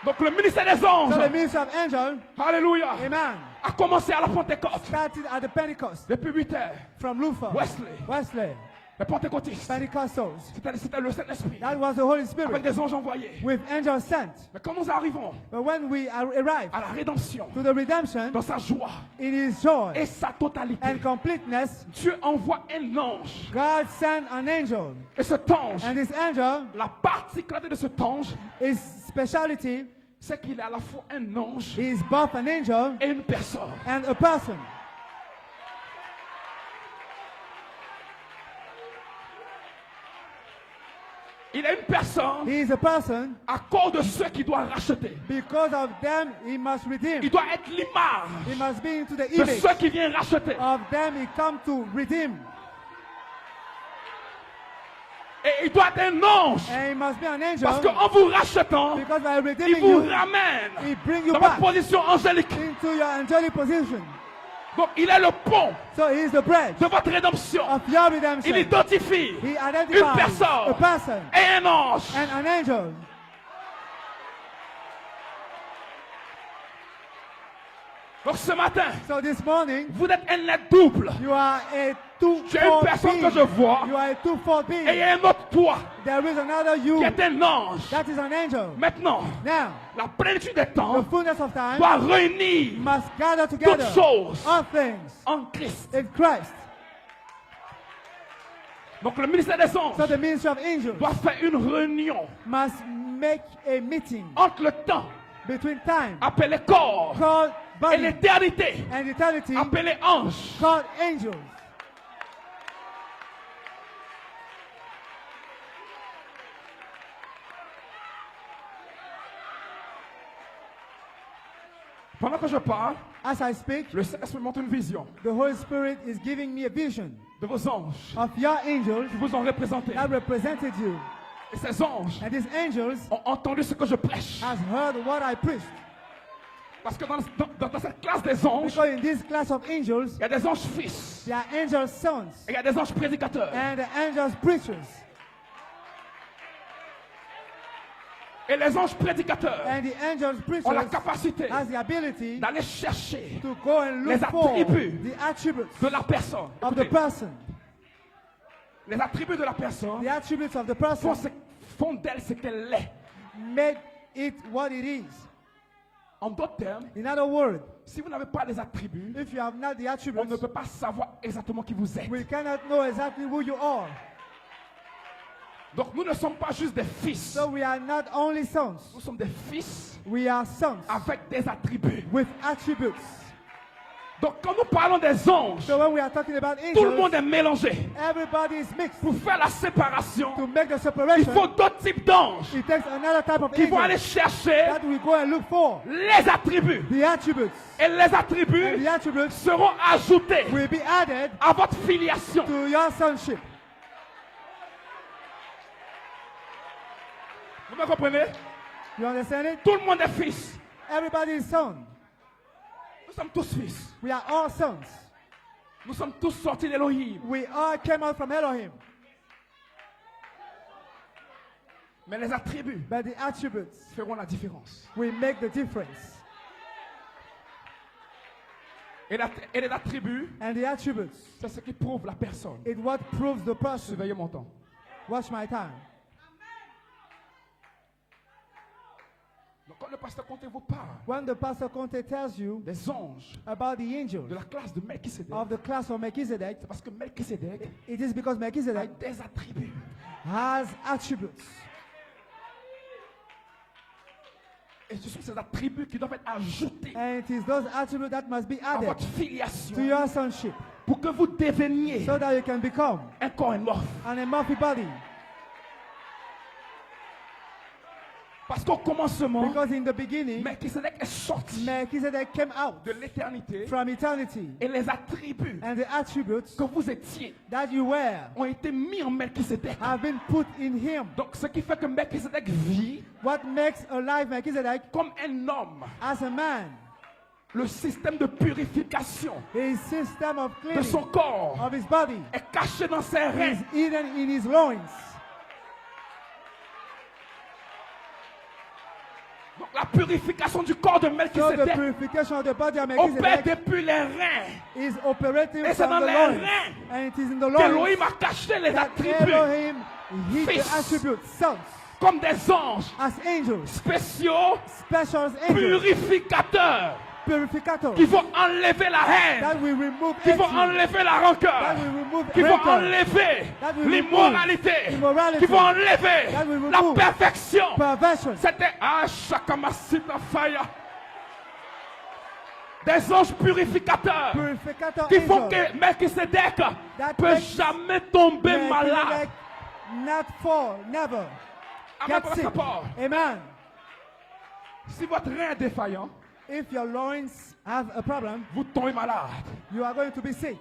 [SPEAKER 2] Donc le ministère des anges,
[SPEAKER 1] So the ministry of angel,
[SPEAKER 2] alléluia,
[SPEAKER 1] amen,
[SPEAKER 2] a commencé à la Pentecôte.
[SPEAKER 1] started at the Pentecost
[SPEAKER 2] Depuis 8 heures,
[SPEAKER 1] from Luther,
[SPEAKER 2] Wesley, les pentecôtistes,
[SPEAKER 1] Pentecostals.
[SPEAKER 2] c'était le Saint-Esprit
[SPEAKER 1] That was the Holy
[SPEAKER 2] avec
[SPEAKER 1] Spirit
[SPEAKER 2] des anges envoyés.
[SPEAKER 1] with angels sent.
[SPEAKER 2] Mais quand nous arrivons
[SPEAKER 1] But when we arrive
[SPEAKER 2] à la rédemption,
[SPEAKER 1] to the redemption,
[SPEAKER 2] dans sa joie
[SPEAKER 1] in His joy
[SPEAKER 2] et sa totalité,
[SPEAKER 1] and completeness,
[SPEAKER 2] Dieu envoie un ange.
[SPEAKER 1] God sent an angel.
[SPEAKER 2] Et cet ange,
[SPEAKER 1] And this angel,
[SPEAKER 2] la particularité de cet ange,
[SPEAKER 1] his speciality
[SPEAKER 2] c'est qu'il est à la fois un ange
[SPEAKER 1] He is both an angel
[SPEAKER 2] et une personne.
[SPEAKER 1] and a person.
[SPEAKER 2] Il est une personne
[SPEAKER 1] He is a person.
[SPEAKER 2] à cause de ceux qu'il doit racheter.
[SPEAKER 1] Because of them, he must redeem.
[SPEAKER 2] Il doit être l'image
[SPEAKER 1] He must be into the
[SPEAKER 2] de
[SPEAKER 1] image
[SPEAKER 2] ceux qui viennent racheter.
[SPEAKER 1] of them he come to redeem.
[SPEAKER 2] Et il doit être un ange.
[SPEAKER 1] And he must be an angel.
[SPEAKER 2] Parce qu'en vous rachetant,
[SPEAKER 1] Because by
[SPEAKER 2] il
[SPEAKER 1] redeeming
[SPEAKER 2] vous
[SPEAKER 1] you,
[SPEAKER 2] ramène
[SPEAKER 1] he bring you
[SPEAKER 2] dans votre
[SPEAKER 1] back
[SPEAKER 2] position angélique.
[SPEAKER 1] into your angelic position.
[SPEAKER 2] Donc il est le pont
[SPEAKER 1] So he is the bridge
[SPEAKER 2] de votre rédemption.
[SPEAKER 1] of your
[SPEAKER 2] Il
[SPEAKER 1] redemption.
[SPEAKER 2] identifie
[SPEAKER 1] He
[SPEAKER 2] une
[SPEAKER 1] identifies a
[SPEAKER 2] personne
[SPEAKER 1] person
[SPEAKER 2] et un ange.
[SPEAKER 1] and an angel.
[SPEAKER 2] Donc ce matin,
[SPEAKER 1] So this morning,
[SPEAKER 2] vous êtes un être double.
[SPEAKER 1] you are a
[SPEAKER 2] Tu es une
[SPEAKER 1] two-fold
[SPEAKER 2] personne que
[SPEAKER 1] being.
[SPEAKER 2] je vois.
[SPEAKER 1] You are a two-fold
[SPEAKER 2] Et il y
[SPEAKER 1] being.
[SPEAKER 2] a un autre toi
[SPEAKER 1] There is another you.
[SPEAKER 2] qui est un ange.
[SPEAKER 1] That is an angel.
[SPEAKER 2] Maintenant,
[SPEAKER 1] Now,
[SPEAKER 2] la plénitude des
[SPEAKER 1] the
[SPEAKER 2] temps
[SPEAKER 1] fullness of time
[SPEAKER 2] doit réunir
[SPEAKER 1] must gather together
[SPEAKER 2] toutes choses
[SPEAKER 1] all things
[SPEAKER 2] en Christ.
[SPEAKER 1] in Christ.
[SPEAKER 2] Donc le ministère des anges
[SPEAKER 1] So the ministry of angels
[SPEAKER 2] doit faire une réunion
[SPEAKER 1] must make a meeting
[SPEAKER 2] entre le temps
[SPEAKER 1] between time
[SPEAKER 2] appelé corps
[SPEAKER 1] called
[SPEAKER 2] et
[SPEAKER 1] body
[SPEAKER 2] l'éternité
[SPEAKER 1] and eternity
[SPEAKER 2] appelé ange.
[SPEAKER 1] called angels.
[SPEAKER 2] Pendant que je parle,
[SPEAKER 1] As I speak,
[SPEAKER 2] le Saint-Esprit me montre une vision
[SPEAKER 1] the Holy Spirit is giving me a vision
[SPEAKER 2] de vos anges
[SPEAKER 1] of your angels
[SPEAKER 2] qui vous ont représenté.
[SPEAKER 1] that represented you.
[SPEAKER 2] Et ces anges
[SPEAKER 1] And these angels
[SPEAKER 2] ont entendu ce que je prêche.
[SPEAKER 1] has heard what I preached.
[SPEAKER 2] Parce que dans cette classe des anges,
[SPEAKER 1] Because in this class of angels,
[SPEAKER 2] il y a des anges fils
[SPEAKER 1] there are angels sons
[SPEAKER 2] et il y a des anges prédicateurs.
[SPEAKER 1] and the angels preachers.
[SPEAKER 2] Et les anges prédicateurs
[SPEAKER 1] And the angels
[SPEAKER 2] ont la
[SPEAKER 1] preachers
[SPEAKER 2] capacité
[SPEAKER 1] has the ability
[SPEAKER 2] d'aller chercher
[SPEAKER 1] to go and
[SPEAKER 2] les
[SPEAKER 1] look for
[SPEAKER 2] attributs
[SPEAKER 1] the attributes
[SPEAKER 2] de la personne.
[SPEAKER 1] of the
[SPEAKER 2] Écoutez,
[SPEAKER 1] person.
[SPEAKER 2] les attributs de la personne
[SPEAKER 1] The attributes of the person
[SPEAKER 2] font d'elle ce qu'elle est.
[SPEAKER 1] made it what it is.
[SPEAKER 2] En d'autres termes,
[SPEAKER 1] In other words,
[SPEAKER 2] si vous n'avez pas les attributs,
[SPEAKER 1] if you have not the
[SPEAKER 2] on ne
[SPEAKER 1] attributes,
[SPEAKER 2] peut pas savoir exactement qui vous êtes.
[SPEAKER 1] we cannot know exactly who you are.
[SPEAKER 2] Donc nous ne sommes pas juste des fils.
[SPEAKER 1] So we are not only sons,
[SPEAKER 2] Nous sommes des fils
[SPEAKER 1] we are sons
[SPEAKER 2] avec des attributs.
[SPEAKER 1] with attributes.
[SPEAKER 2] Donc quand nous parlons des anges,
[SPEAKER 1] So when we are talking about
[SPEAKER 2] tout le monde
[SPEAKER 1] angels,
[SPEAKER 2] est mélangé.
[SPEAKER 1] everybody is mixed.
[SPEAKER 2] Pour faire la séparation,
[SPEAKER 1] To make the
[SPEAKER 2] il
[SPEAKER 1] separation,
[SPEAKER 2] faut d'autres types d'anges
[SPEAKER 1] it takes another type of
[SPEAKER 2] qui vont aller
[SPEAKER 1] angels
[SPEAKER 2] chercher
[SPEAKER 1] that we go and look for.
[SPEAKER 2] les attributs.
[SPEAKER 1] The attributes.
[SPEAKER 2] Et les attributs
[SPEAKER 1] And the attributes
[SPEAKER 2] seront ajoutés
[SPEAKER 1] will be added
[SPEAKER 2] à votre filiation.
[SPEAKER 1] to your sonship.
[SPEAKER 2] Vous me comprenez?
[SPEAKER 1] You understand it?
[SPEAKER 2] Tout le monde est fils.
[SPEAKER 1] Everybody is son.
[SPEAKER 2] Nous sommes tous fils.
[SPEAKER 1] We are all sons.
[SPEAKER 2] Nous sommes tous sortis d'Elohim.
[SPEAKER 1] We all came out from Elohim.
[SPEAKER 2] Mais les attributs
[SPEAKER 1] But the attributes
[SPEAKER 2] feront la différence.
[SPEAKER 1] will make the difference.
[SPEAKER 2] Et les attributs,
[SPEAKER 1] And the attributes,
[SPEAKER 2] c'est ce qui prouve la personne.
[SPEAKER 1] it's what proves the person.
[SPEAKER 2] Surveillez mon temps.
[SPEAKER 1] Watch my time.
[SPEAKER 2] Donc quand le pasteur Conté vous parle
[SPEAKER 1] When the Pastor Conte tells you
[SPEAKER 2] des anges
[SPEAKER 1] about the angels
[SPEAKER 2] de la classe de Melchisedec,
[SPEAKER 1] of the class of Melchizedek,
[SPEAKER 2] c'est parce que Melchisedec
[SPEAKER 1] it is because
[SPEAKER 2] a
[SPEAKER 1] Melchizedek
[SPEAKER 2] des attributs.
[SPEAKER 1] has attributes.
[SPEAKER 2] Et ce sont ces attributs qui doivent être ajoutés
[SPEAKER 1] And it is those attributes that must be
[SPEAKER 2] à
[SPEAKER 1] added
[SPEAKER 2] votre filiation
[SPEAKER 1] to your sonship
[SPEAKER 2] pour que vous deveniez
[SPEAKER 1] so that you can become
[SPEAKER 2] un corps amorphe.
[SPEAKER 1] an amorphic body.
[SPEAKER 2] Parce qu'au commencement,
[SPEAKER 1] Because in the beginning,
[SPEAKER 2] Melchisedec est sorti
[SPEAKER 1] Melchizedek came out
[SPEAKER 2] de l'éternité
[SPEAKER 1] from eternity.
[SPEAKER 2] et les attributs
[SPEAKER 1] And the attributes
[SPEAKER 2] que vous étiez
[SPEAKER 1] that you were
[SPEAKER 2] ont été mis en Melchisedec.
[SPEAKER 1] have been put in him.
[SPEAKER 2] Donc ce qui fait que Melchisedec vit
[SPEAKER 1] What makes alive Melchizedek
[SPEAKER 2] comme un homme.
[SPEAKER 1] as a man,
[SPEAKER 2] Le système de purification
[SPEAKER 1] his system of
[SPEAKER 2] de
[SPEAKER 1] cleaning
[SPEAKER 2] son corps
[SPEAKER 1] of his body
[SPEAKER 2] est caché dans ses reins.
[SPEAKER 1] is hidden in his loins.
[SPEAKER 2] Donc la purification du corps de
[SPEAKER 1] So the
[SPEAKER 2] Melchisedec
[SPEAKER 1] purification of the body of
[SPEAKER 2] opère
[SPEAKER 1] Melchizedek
[SPEAKER 2] depuis les reins.
[SPEAKER 1] is operating
[SPEAKER 2] Et c'est
[SPEAKER 1] from
[SPEAKER 2] dans
[SPEAKER 1] the
[SPEAKER 2] les
[SPEAKER 1] loins.
[SPEAKER 2] reins
[SPEAKER 1] And it is in the loins
[SPEAKER 2] qu'Elohim a caché les
[SPEAKER 1] that
[SPEAKER 2] attributs
[SPEAKER 1] Elohim hid
[SPEAKER 2] Fils.
[SPEAKER 1] the attributes, sons,
[SPEAKER 2] comme des anges
[SPEAKER 1] as angels,
[SPEAKER 2] spéciaux
[SPEAKER 1] special angels,
[SPEAKER 2] purificateurs.
[SPEAKER 1] purificator.
[SPEAKER 2] Qui vont enlever la
[SPEAKER 1] That
[SPEAKER 2] haine.
[SPEAKER 1] will remove
[SPEAKER 2] Qui vont
[SPEAKER 1] hatred.
[SPEAKER 2] enlever la rancœur.
[SPEAKER 1] That will remove
[SPEAKER 2] Qui vont
[SPEAKER 1] rancor.
[SPEAKER 2] enlever
[SPEAKER 1] That will
[SPEAKER 2] l'immoralité.
[SPEAKER 1] remove immorality.
[SPEAKER 2] Qui vont enlever
[SPEAKER 1] That will
[SPEAKER 2] la
[SPEAKER 1] remove
[SPEAKER 2] perfection.
[SPEAKER 1] Perversion.
[SPEAKER 2] C'était Shakamasita Fire. Des anges purificateurs
[SPEAKER 1] Purificator
[SPEAKER 2] qui font
[SPEAKER 1] angel.
[SPEAKER 2] que Melchisedec
[SPEAKER 1] That
[SPEAKER 2] peut
[SPEAKER 1] makes
[SPEAKER 2] jamais tomber malade.
[SPEAKER 1] Melchizedek not fall, never.
[SPEAKER 2] Amen,
[SPEAKER 1] Get sick.
[SPEAKER 2] Papa.
[SPEAKER 1] Amen.
[SPEAKER 2] Si votre rein est défaillant,
[SPEAKER 1] If your loins have a problem,
[SPEAKER 2] vous tombez malade.
[SPEAKER 1] you are going to be sick.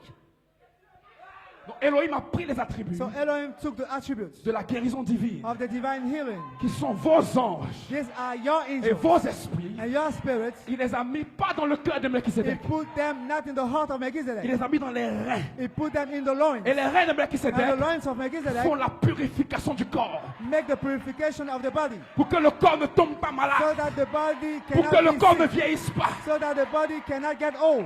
[SPEAKER 2] Donc Elohim a pris les attributs
[SPEAKER 1] So Elohim took the attributes
[SPEAKER 2] de la guérison divine,
[SPEAKER 1] of the divine healing.
[SPEAKER 2] qui sont vos anges
[SPEAKER 1] These are your
[SPEAKER 2] et
[SPEAKER 1] angels
[SPEAKER 2] vos esprits.
[SPEAKER 1] and your spirits.
[SPEAKER 2] Il les a mis pas dans le cœur de
[SPEAKER 1] He
[SPEAKER 2] Melchisedec.
[SPEAKER 1] put them not in the heart of
[SPEAKER 2] Il
[SPEAKER 1] Melchizedek.
[SPEAKER 2] les a mis dans les reins.
[SPEAKER 1] He put them in the loins.
[SPEAKER 2] Et les reins de
[SPEAKER 1] And the
[SPEAKER 2] Melchisedec
[SPEAKER 1] loins of Melchizedek
[SPEAKER 2] font la purification du corps.
[SPEAKER 1] make the purification of the body,
[SPEAKER 2] Pour que le corps ne tombe pas
[SPEAKER 1] so
[SPEAKER 2] malade.
[SPEAKER 1] that the body
[SPEAKER 2] Pour que le
[SPEAKER 1] cannot
[SPEAKER 2] corps ne
[SPEAKER 1] be sick,
[SPEAKER 2] vieillisse pas.
[SPEAKER 1] so that the body cannot get old.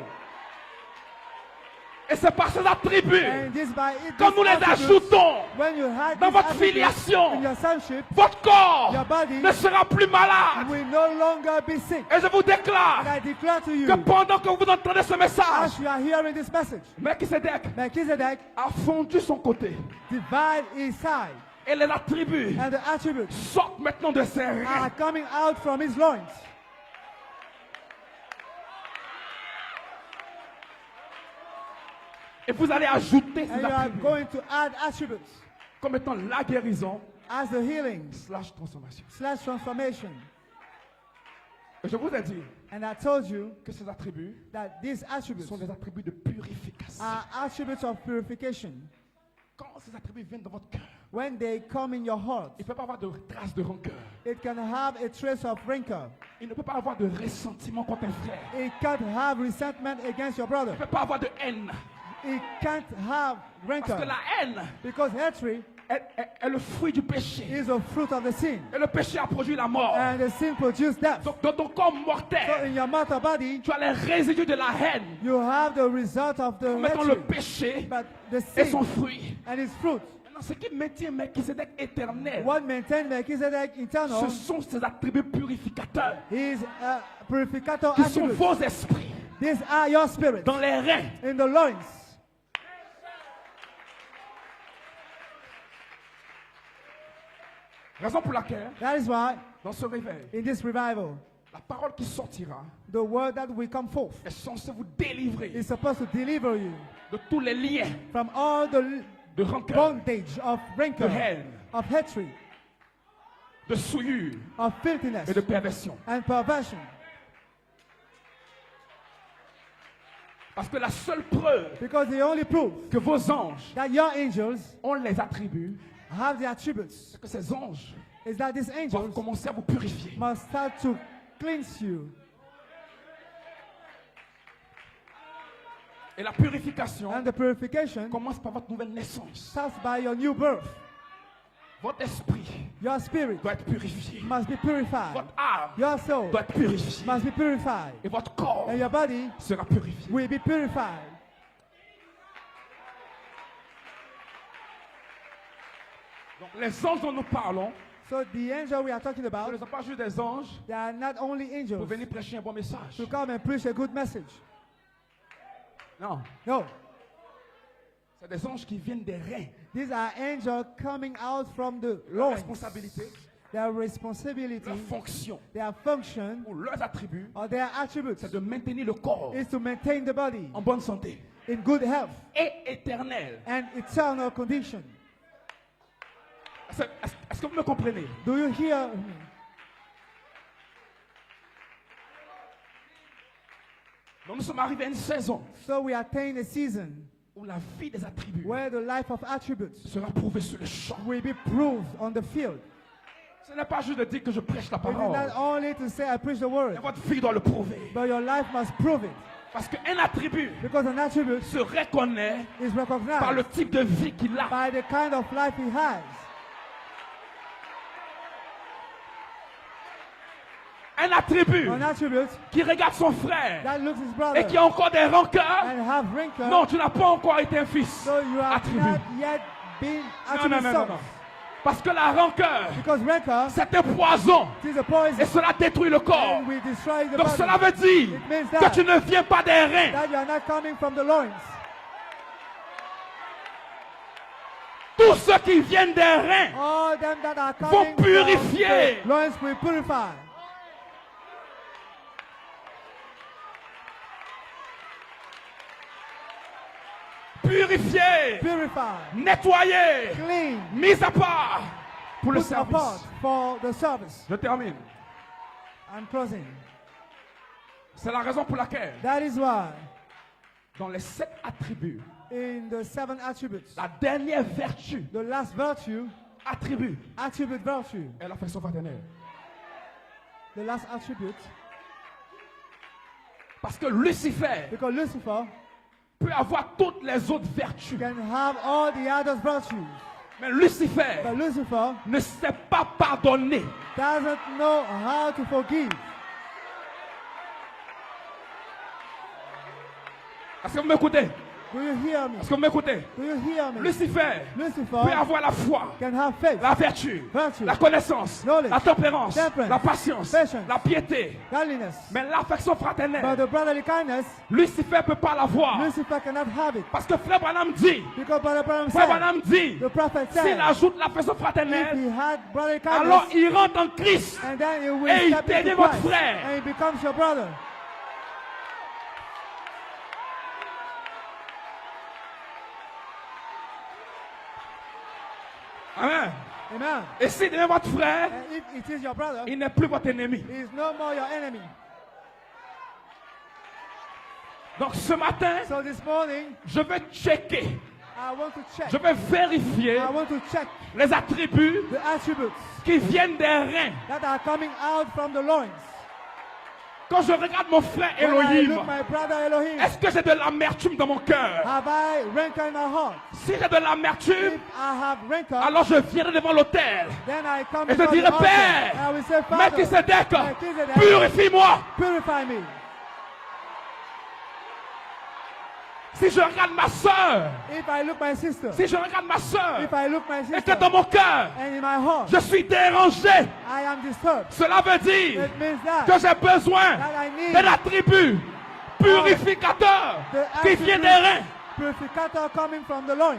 [SPEAKER 2] Et c'est par ces attributs,
[SPEAKER 1] And this by it,
[SPEAKER 2] quand nous les
[SPEAKER 1] these attributes,
[SPEAKER 2] ajoutons
[SPEAKER 1] when you hide
[SPEAKER 2] dans
[SPEAKER 1] these
[SPEAKER 2] votre
[SPEAKER 1] attributes
[SPEAKER 2] filiation,
[SPEAKER 1] in your sonship,
[SPEAKER 2] votre corps
[SPEAKER 1] your body
[SPEAKER 2] ne sera plus malade.
[SPEAKER 1] will no longer be sick.
[SPEAKER 2] Et je vous déclare
[SPEAKER 1] And I declare to you,
[SPEAKER 2] que pendant que vous entendez ce message,
[SPEAKER 1] as you are hearing this message,
[SPEAKER 2] Melchisedec
[SPEAKER 1] Melchizedek
[SPEAKER 2] a fondu son côté.
[SPEAKER 1] divide his side,
[SPEAKER 2] Et les attributs
[SPEAKER 1] and the attributes
[SPEAKER 2] sortent maintenant de ses reins.
[SPEAKER 1] are coming out from his loins.
[SPEAKER 2] Et vous allez ajouter
[SPEAKER 1] And
[SPEAKER 2] ces
[SPEAKER 1] you are
[SPEAKER 2] attributs
[SPEAKER 1] going to add attributes
[SPEAKER 2] comme étant la guérison
[SPEAKER 1] as the healing
[SPEAKER 2] / transformation.
[SPEAKER 1] / transformation.
[SPEAKER 2] Et je vous ai dit
[SPEAKER 1] And I told you
[SPEAKER 2] que ces attributs
[SPEAKER 1] that these attributes
[SPEAKER 2] sont des attributs de purification.
[SPEAKER 1] are attributes of purification.
[SPEAKER 2] Quand ces attributs viennent dans votre cœur,
[SPEAKER 1] When they come in your heart,
[SPEAKER 2] il ne peut pas avoir de traces de rancœur.
[SPEAKER 1] it can have a trace of rancor.
[SPEAKER 2] Il ne peut pas avoir de ressentiment contre un frère.
[SPEAKER 1] It can't have resentment against your brother.
[SPEAKER 2] Il ne peut pas avoir de haine.
[SPEAKER 1] It can't have
[SPEAKER 2] Parce que
[SPEAKER 1] rancor.
[SPEAKER 2] la haine
[SPEAKER 1] Because hatred
[SPEAKER 2] est le fruit du péché.
[SPEAKER 1] is a fruit of the sin.
[SPEAKER 2] Et le péché a produit la mort.
[SPEAKER 1] And the sin produces death.
[SPEAKER 2] Donc dans ton corps
[SPEAKER 1] So
[SPEAKER 2] mortel,
[SPEAKER 1] in your mortal body,
[SPEAKER 2] tu as les résidus de la haine.
[SPEAKER 1] you have the result of the
[SPEAKER 2] Mettons le
[SPEAKER 1] hatred.
[SPEAKER 2] péché
[SPEAKER 1] But the
[SPEAKER 2] et son
[SPEAKER 1] sin
[SPEAKER 2] fruit.
[SPEAKER 1] and its fruit.
[SPEAKER 2] Maintenant, ce qui maintient Melchisedec éternel,
[SPEAKER 1] What maintains Melchizedek
[SPEAKER 2] ce
[SPEAKER 1] eternal
[SPEAKER 2] sont ces attributs purificateurs
[SPEAKER 1] is purificator
[SPEAKER 2] qui sont
[SPEAKER 1] attributes.
[SPEAKER 2] vos esprits
[SPEAKER 1] These are your spirits
[SPEAKER 2] dans les reins.
[SPEAKER 1] in the loins.
[SPEAKER 2] Raison pour laquelle,
[SPEAKER 1] That is why
[SPEAKER 2] dans ce réveil,
[SPEAKER 1] in this revival,
[SPEAKER 2] la parole qui sortira
[SPEAKER 1] the word that will come forth
[SPEAKER 2] est censée vous délivrer
[SPEAKER 1] is supposed to deliver you
[SPEAKER 2] de tous les liens
[SPEAKER 1] from all the
[SPEAKER 2] de rancœur,
[SPEAKER 1] bondage of rancor,
[SPEAKER 2] de haine,
[SPEAKER 1] of hatred,
[SPEAKER 2] de souillure
[SPEAKER 1] of filthiness,
[SPEAKER 2] et de perversion.
[SPEAKER 1] and perversion.
[SPEAKER 2] Parce que la seule preuve
[SPEAKER 1] Because the only proof
[SPEAKER 2] que vos anges
[SPEAKER 1] that your angels
[SPEAKER 2] ont les attributs,
[SPEAKER 1] have the attributes
[SPEAKER 2] c'est que ces anges
[SPEAKER 1] is that these
[SPEAKER 2] doivent
[SPEAKER 1] angels
[SPEAKER 2] commencer à vous purifier.
[SPEAKER 1] must start to cleanse you.
[SPEAKER 2] Et la purification
[SPEAKER 1] And the purification
[SPEAKER 2] commence par votre nouvelle naissance.
[SPEAKER 1] starts by your new birth.
[SPEAKER 2] Votre esprit
[SPEAKER 1] Your spirit
[SPEAKER 2] doit être purifié.
[SPEAKER 1] must be purified.
[SPEAKER 2] Votre âme
[SPEAKER 1] Your soul
[SPEAKER 2] doit être purifiée.
[SPEAKER 1] must be purified.
[SPEAKER 2] Et votre corps
[SPEAKER 1] And your body
[SPEAKER 2] sera purifié.
[SPEAKER 1] will be purified.
[SPEAKER 2] Donc les anges dont nous parlons,
[SPEAKER 1] So the angel we are talking
[SPEAKER 2] ce
[SPEAKER 1] about,
[SPEAKER 2] ne sont pas juste des anges
[SPEAKER 1] they are not only
[SPEAKER 2] pour
[SPEAKER 1] angels
[SPEAKER 2] venir prêcher un bon message.
[SPEAKER 1] to come and preach a good message.
[SPEAKER 2] Non,
[SPEAKER 1] No,
[SPEAKER 2] c'est des anges qui viennent des reins.
[SPEAKER 1] these are angels coming out from the
[SPEAKER 2] Leur
[SPEAKER 1] loins.
[SPEAKER 2] responsabilité,
[SPEAKER 1] Their responsibility,
[SPEAKER 2] leur fonction
[SPEAKER 1] their function,
[SPEAKER 2] ou leurs attributs,
[SPEAKER 1] or their attributes
[SPEAKER 2] c'est de maintenir le corps
[SPEAKER 1] is to maintain the body
[SPEAKER 2] en bonne santé
[SPEAKER 1] in good health
[SPEAKER 2] et éternel.
[SPEAKER 1] and eternal condition.
[SPEAKER 2] Est-ce que vous me comprenez?
[SPEAKER 1] Do you hear me?
[SPEAKER 2] Donc nous sommes arrivés à une saison
[SPEAKER 1] So we attain a season
[SPEAKER 2] où la vie des attributs
[SPEAKER 1] where the life of attributes
[SPEAKER 2] sera prouvée sur le champ.
[SPEAKER 1] will be proved on the field.
[SPEAKER 2] Ce n'est pas juste de dire que je prêche la
[SPEAKER 1] It is
[SPEAKER 2] parole.
[SPEAKER 1] not only to say I preach the
[SPEAKER 2] Et
[SPEAKER 1] word,
[SPEAKER 2] votre vie doit le prouver.
[SPEAKER 1] but your life must prove it.
[SPEAKER 2] Parce qu'un attribut
[SPEAKER 1] Because an attribute
[SPEAKER 2] se reconnaît
[SPEAKER 1] is
[SPEAKER 2] par le
[SPEAKER 1] recognized
[SPEAKER 2] type de vie qu'il a.
[SPEAKER 1] by the kind of life he has.
[SPEAKER 2] Un attribut
[SPEAKER 1] An attribute
[SPEAKER 2] qui regarde son frère
[SPEAKER 1] that looks his
[SPEAKER 2] et
[SPEAKER 1] brother
[SPEAKER 2] qui a encore des rancœurs.
[SPEAKER 1] and have rancor,
[SPEAKER 2] Non, tu n'as pas encore été un fils
[SPEAKER 1] so you have
[SPEAKER 2] attribut.
[SPEAKER 1] not yet been
[SPEAKER 2] Non,
[SPEAKER 1] attribute
[SPEAKER 2] non, non, non,
[SPEAKER 1] sons.
[SPEAKER 2] non. Parce que la rancœur,
[SPEAKER 1] Because rancor
[SPEAKER 2] c'est un poison.
[SPEAKER 1] is a poison
[SPEAKER 2] Et cela détruit le corps.
[SPEAKER 1] and we destroy the
[SPEAKER 2] Donc
[SPEAKER 1] body.
[SPEAKER 2] cela veut dire
[SPEAKER 1] It means
[SPEAKER 2] que
[SPEAKER 1] that-
[SPEAKER 2] tu ne viens pas des reins.
[SPEAKER 1] That you are not coming from the loins.
[SPEAKER 2] Tous ceux qui viennent des reins
[SPEAKER 1] All them that are
[SPEAKER 2] vont
[SPEAKER 1] coming from
[SPEAKER 2] purifier.
[SPEAKER 1] the loins will purify.
[SPEAKER 2] purifiés,
[SPEAKER 1] Purify.
[SPEAKER 2] nettoyés,
[SPEAKER 1] Clean.
[SPEAKER 2] mis à part pour le
[SPEAKER 1] Put apart
[SPEAKER 2] service.
[SPEAKER 1] for the service.
[SPEAKER 2] Je termine.
[SPEAKER 1] I'm closing.
[SPEAKER 2] C'est la raison pour laquelle,
[SPEAKER 1] That is why
[SPEAKER 2] dans les 7 attributs,
[SPEAKER 1] in the 7 attributes,
[SPEAKER 2] la dernière vertu,
[SPEAKER 1] the last virtue,
[SPEAKER 2] attribut,
[SPEAKER 1] attribute virtue,
[SPEAKER 2] est l'affection fraternelle.
[SPEAKER 1] the last attribute,
[SPEAKER 2] Parce que Lucifer
[SPEAKER 1] because Lucifer
[SPEAKER 2] peut avoir toutes les autres vertus.
[SPEAKER 1] can have all the other virtues,
[SPEAKER 2] Mais Lucifer
[SPEAKER 1] but Lucifer
[SPEAKER 2] ne sait pas pardonner.
[SPEAKER 1] doesn't know how to forgive.
[SPEAKER 2] Est-ce que vous m'écoutez?
[SPEAKER 1] Do you hear me?
[SPEAKER 2] Est-ce que vous m'écoutez?
[SPEAKER 1] Do you hear me?
[SPEAKER 2] Lucifer peut
[SPEAKER 1] Lucifer
[SPEAKER 2] avoir la foi,
[SPEAKER 1] can have faith,
[SPEAKER 2] la vertu,
[SPEAKER 1] Virtue,
[SPEAKER 2] la connaissance,
[SPEAKER 1] knowledge,
[SPEAKER 2] la tempérance,
[SPEAKER 1] temperance,
[SPEAKER 2] la patience,
[SPEAKER 1] patience,
[SPEAKER 2] la piété.
[SPEAKER 1] godliness,
[SPEAKER 2] Mais l'affection
[SPEAKER 1] but
[SPEAKER 2] fraternelle,
[SPEAKER 1] the brotherly kindness,
[SPEAKER 2] Lucifer ne peut pas l'avoir.
[SPEAKER 1] Lucifer cannot have it.
[SPEAKER 2] Parce que Frère Branham dit,
[SPEAKER 1] Because Brother Branham
[SPEAKER 2] Frère
[SPEAKER 1] said,
[SPEAKER 2] Branham dit,
[SPEAKER 1] the prophet
[SPEAKER 2] s'il
[SPEAKER 1] said,
[SPEAKER 2] ajoute l'affection
[SPEAKER 1] if
[SPEAKER 2] fraternelle,
[SPEAKER 1] he had brotherly
[SPEAKER 2] alors
[SPEAKER 1] kindness,
[SPEAKER 2] il rentre en Christ.
[SPEAKER 1] and then he will
[SPEAKER 2] Et il
[SPEAKER 1] step
[SPEAKER 2] devient
[SPEAKER 1] into
[SPEAKER 2] votre
[SPEAKER 1] Christ,
[SPEAKER 2] frère.
[SPEAKER 1] and he becomes your brother.
[SPEAKER 2] Amen.
[SPEAKER 1] Amen.
[SPEAKER 2] Et s'il devient votre frère,
[SPEAKER 1] And if it is your brother,
[SPEAKER 2] il n'est plus votre ennemi.
[SPEAKER 1] he is no more your enemy.
[SPEAKER 2] Donc ce matin,
[SPEAKER 1] So this morning,
[SPEAKER 2] je vais checker,
[SPEAKER 1] I want to check.
[SPEAKER 2] je vais vérifier
[SPEAKER 1] I want to check
[SPEAKER 2] les attributs
[SPEAKER 1] the attributes
[SPEAKER 2] qui viennent des reins.
[SPEAKER 1] that are coming out from the loins.
[SPEAKER 2] Quand je regarde mon frère
[SPEAKER 1] When I
[SPEAKER 2] Elohim,
[SPEAKER 1] look my brother Elohim,
[SPEAKER 2] est-ce que j'ai de l'amertume dans mon cœur?
[SPEAKER 1] have I rancor in my heart?
[SPEAKER 2] Si j'ai de l'amertume,
[SPEAKER 1] If I have rancor,
[SPEAKER 2] alors je viendrai devant l'autel
[SPEAKER 1] then I come
[SPEAKER 2] et je
[SPEAKER 1] before
[SPEAKER 2] dirai,
[SPEAKER 1] the altar,
[SPEAKER 2] Père,
[SPEAKER 1] and I will say, Father,
[SPEAKER 2] Melchisedec,
[SPEAKER 1] Melchizedek,
[SPEAKER 2] purifie-moi.
[SPEAKER 1] purify me.
[SPEAKER 2] Si je regarde ma soeur,
[SPEAKER 1] If I look my sister,
[SPEAKER 2] si je regarde ma soeur,
[SPEAKER 1] if I look my
[SPEAKER 2] et que
[SPEAKER 1] sister,
[SPEAKER 2] dans mon cœur,
[SPEAKER 1] and in my heart,
[SPEAKER 2] je suis dérangé,
[SPEAKER 1] I am disturbed,
[SPEAKER 2] cela veut dire
[SPEAKER 1] it means that
[SPEAKER 2] que j'ai besoin
[SPEAKER 1] that I need
[SPEAKER 2] d'un attribut purificateur
[SPEAKER 1] the
[SPEAKER 2] qui vient des
[SPEAKER 1] attribute
[SPEAKER 2] reins.
[SPEAKER 1] purificator coming from the loins.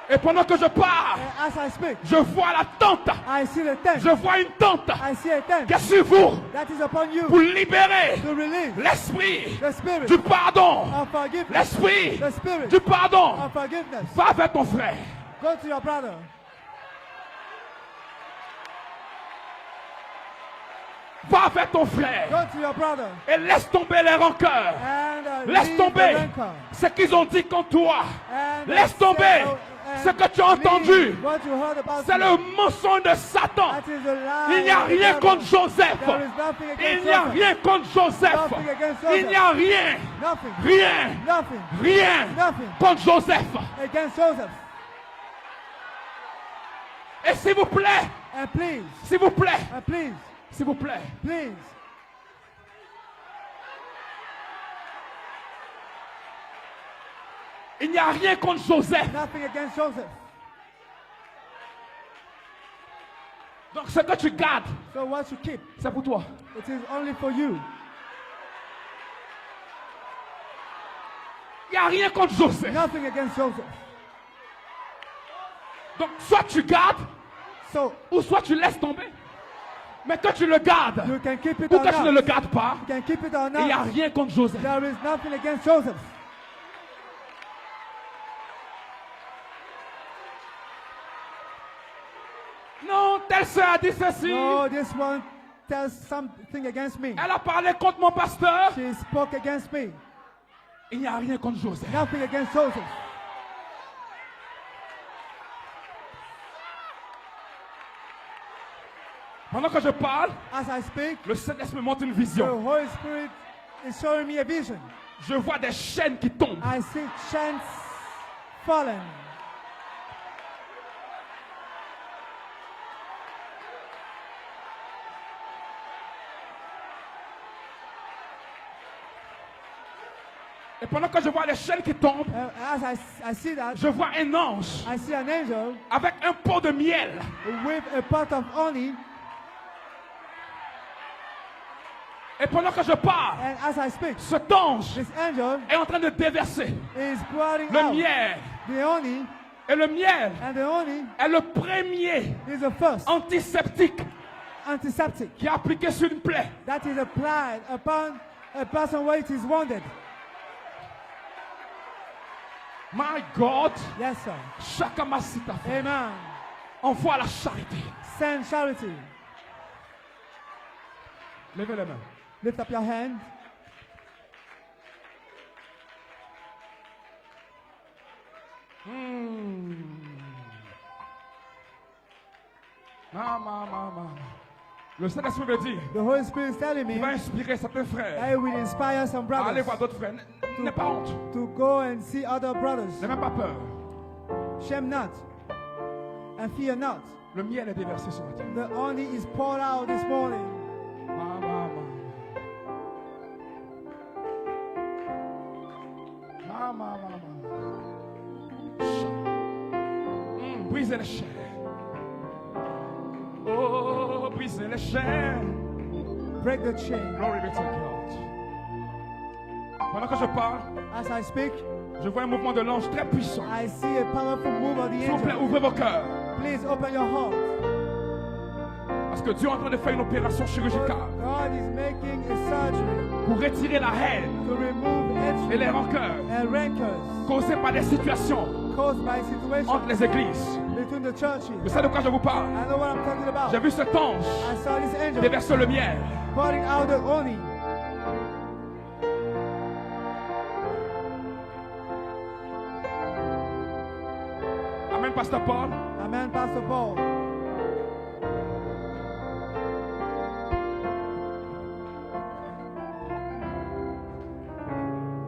[SPEAKER 2] Et pendant que je pars,
[SPEAKER 1] And as I speak,
[SPEAKER 2] je vois la tente.
[SPEAKER 1] I see the tent.
[SPEAKER 2] Je vois une tente
[SPEAKER 1] I see a tent
[SPEAKER 2] qui est sur vous
[SPEAKER 1] that is upon you
[SPEAKER 2] pour libérer
[SPEAKER 1] to release
[SPEAKER 2] l'esprit
[SPEAKER 1] the spirit
[SPEAKER 2] du pardon.
[SPEAKER 1] of forgiveness.
[SPEAKER 2] L'esprit
[SPEAKER 1] The spirit
[SPEAKER 2] du pardon.
[SPEAKER 1] of forgiveness.
[SPEAKER 2] Va vers ton frère.
[SPEAKER 1] Go to your brother.
[SPEAKER 2] Va vers ton frère.
[SPEAKER 1] Go to your brother.
[SPEAKER 2] Et laisse tomber les rancœurs.
[SPEAKER 1] And
[SPEAKER 2] Laisse
[SPEAKER 1] leave
[SPEAKER 2] tomber
[SPEAKER 1] the rancor.
[SPEAKER 2] ce qu'ils ont dit contre toi.
[SPEAKER 1] And
[SPEAKER 2] Laisse tomber ce que tu as entendu.
[SPEAKER 1] leave what you heard about
[SPEAKER 2] C'est
[SPEAKER 1] me.
[SPEAKER 2] le mensonge de Satan.
[SPEAKER 1] That is the lie
[SPEAKER 2] Il n'y a
[SPEAKER 1] of the
[SPEAKER 2] rien
[SPEAKER 1] devil.
[SPEAKER 2] contre Joseph.
[SPEAKER 1] There is nothing against
[SPEAKER 2] Il n'y a
[SPEAKER 1] Joseph.
[SPEAKER 2] rien contre Joseph.
[SPEAKER 1] Nothing against Joseph.
[SPEAKER 2] Il n'y a rien,
[SPEAKER 1] Nothing.
[SPEAKER 2] rien,
[SPEAKER 1] Nothing
[SPEAKER 2] rien
[SPEAKER 1] Nothing.
[SPEAKER 2] contre Joseph.
[SPEAKER 1] against Joseph.
[SPEAKER 2] Et s'il vous plaît,
[SPEAKER 1] And please,
[SPEAKER 2] s'il vous plaît,
[SPEAKER 1] s'il vous plaît,
[SPEAKER 2] please, il n'y a rien contre Joseph.
[SPEAKER 1] nothing against Joseph.
[SPEAKER 2] Donc ce que tu gardes,
[SPEAKER 1] So what you keep,
[SPEAKER 2] c'est pour toi.
[SPEAKER 1] it is only for you.
[SPEAKER 2] Il n'y a rien contre Joseph.
[SPEAKER 1] Nothing against Joseph.
[SPEAKER 2] Donc soit tu gardes,
[SPEAKER 1] So
[SPEAKER 2] ou soit tu laisses tomber. Mais que tu le gardes,
[SPEAKER 1] you can keep it
[SPEAKER 2] ou
[SPEAKER 1] or
[SPEAKER 2] que tu ne le
[SPEAKER 1] not.
[SPEAKER 2] gardes pas,
[SPEAKER 1] You can keep it or
[SPEAKER 2] il n'y a
[SPEAKER 1] not.
[SPEAKER 2] rien contre Joseph.
[SPEAKER 1] There is nothing against Joseph.
[SPEAKER 2] Non, telle sœur a dit ceci.
[SPEAKER 1] No, this one tells something against me.
[SPEAKER 2] Elle a parlé contre mon pasteur.
[SPEAKER 1] She spoke against me.
[SPEAKER 2] Il n'y a rien contre Joseph.
[SPEAKER 1] Nothing against Joseph.
[SPEAKER 2] Pendant que je parle,
[SPEAKER 1] As I speak,
[SPEAKER 2] le Saint-Esprit me montre une
[SPEAKER 1] the
[SPEAKER 2] vision.
[SPEAKER 1] Holy Spirit is showing me a vision.
[SPEAKER 2] Je vois des chaînes qui tombent.
[SPEAKER 1] I see chains fallen.
[SPEAKER 2] Et pendant que je vois les chaînes qui tombent,
[SPEAKER 1] As I see that,
[SPEAKER 2] je vois un ange
[SPEAKER 1] I see an angel
[SPEAKER 2] avec un pot de miel.
[SPEAKER 1] with a pot of honey.
[SPEAKER 2] Et pendant que je parle,
[SPEAKER 1] And as I speak,
[SPEAKER 2] cet ange
[SPEAKER 1] this angel
[SPEAKER 2] est en train de déverser
[SPEAKER 1] is pouring
[SPEAKER 2] le
[SPEAKER 1] out
[SPEAKER 2] miel.
[SPEAKER 1] the honey.
[SPEAKER 2] Et le miel
[SPEAKER 1] And the honey
[SPEAKER 2] est le premier
[SPEAKER 1] is the first
[SPEAKER 2] antiseptique
[SPEAKER 1] antiseptic
[SPEAKER 2] qui est appliqué sur une plaie.
[SPEAKER 1] that is applied upon a person where it is wounded.
[SPEAKER 2] My God,
[SPEAKER 1] Yes, sir.
[SPEAKER 2] Shakamasita,
[SPEAKER 1] Amen.
[SPEAKER 2] envoie la charité.
[SPEAKER 1] Send charity.
[SPEAKER 2] Levez les mains.
[SPEAKER 1] Lift up your hand.
[SPEAKER 2] Le Saint-Esprit me dit,
[SPEAKER 1] The Holy Spirit is telling
[SPEAKER 2] il va
[SPEAKER 1] me
[SPEAKER 2] inspirer certains frères
[SPEAKER 1] that it will inspire some
[SPEAKER 2] à aller
[SPEAKER 1] brothers
[SPEAKER 2] voir d'autres frères. N'aie pas honte.
[SPEAKER 1] to go and see other brothers.
[SPEAKER 2] N'aie même pas peur.
[SPEAKER 1] Shame not and fear not.
[SPEAKER 2] Le miel est déversé ce matin.
[SPEAKER 1] The honey is poured out this morning.
[SPEAKER 2] Brisez les chaînes. Oh, brisez les chaînes.
[SPEAKER 1] Break the chain.
[SPEAKER 2] Glory be to God. Pendant que je parle,
[SPEAKER 1] As I speak,
[SPEAKER 2] je vois un mouvement de l'ange très puissant.
[SPEAKER 1] I see a powerful move of the
[SPEAKER 2] S'il vous plaît,
[SPEAKER 1] angel.
[SPEAKER 2] ouvrez vos cœurs.
[SPEAKER 1] Please open your heart.
[SPEAKER 2] Parce que Dieu est en train de faire une opération chirurgicale
[SPEAKER 1] God is making a surgery
[SPEAKER 2] pour retirer la haine
[SPEAKER 1] to remove
[SPEAKER 2] et les
[SPEAKER 1] hatred
[SPEAKER 2] rancœurs
[SPEAKER 1] and rancors
[SPEAKER 2] causées par des situations
[SPEAKER 1] caused by
[SPEAKER 2] entre
[SPEAKER 1] situations
[SPEAKER 2] les églises.
[SPEAKER 1] between the churches.
[SPEAKER 2] Vous savez de quoi je vous parle?
[SPEAKER 1] I know what I'm talking about.
[SPEAKER 2] J'ai vu cet ange
[SPEAKER 1] I saw this angel
[SPEAKER 2] déverser le miel.
[SPEAKER 1] pouring out the honey.
[SPEAKER 2] Amen, Pasteur Paul.
[SPEAKER 1] Amen, Pastor Paul.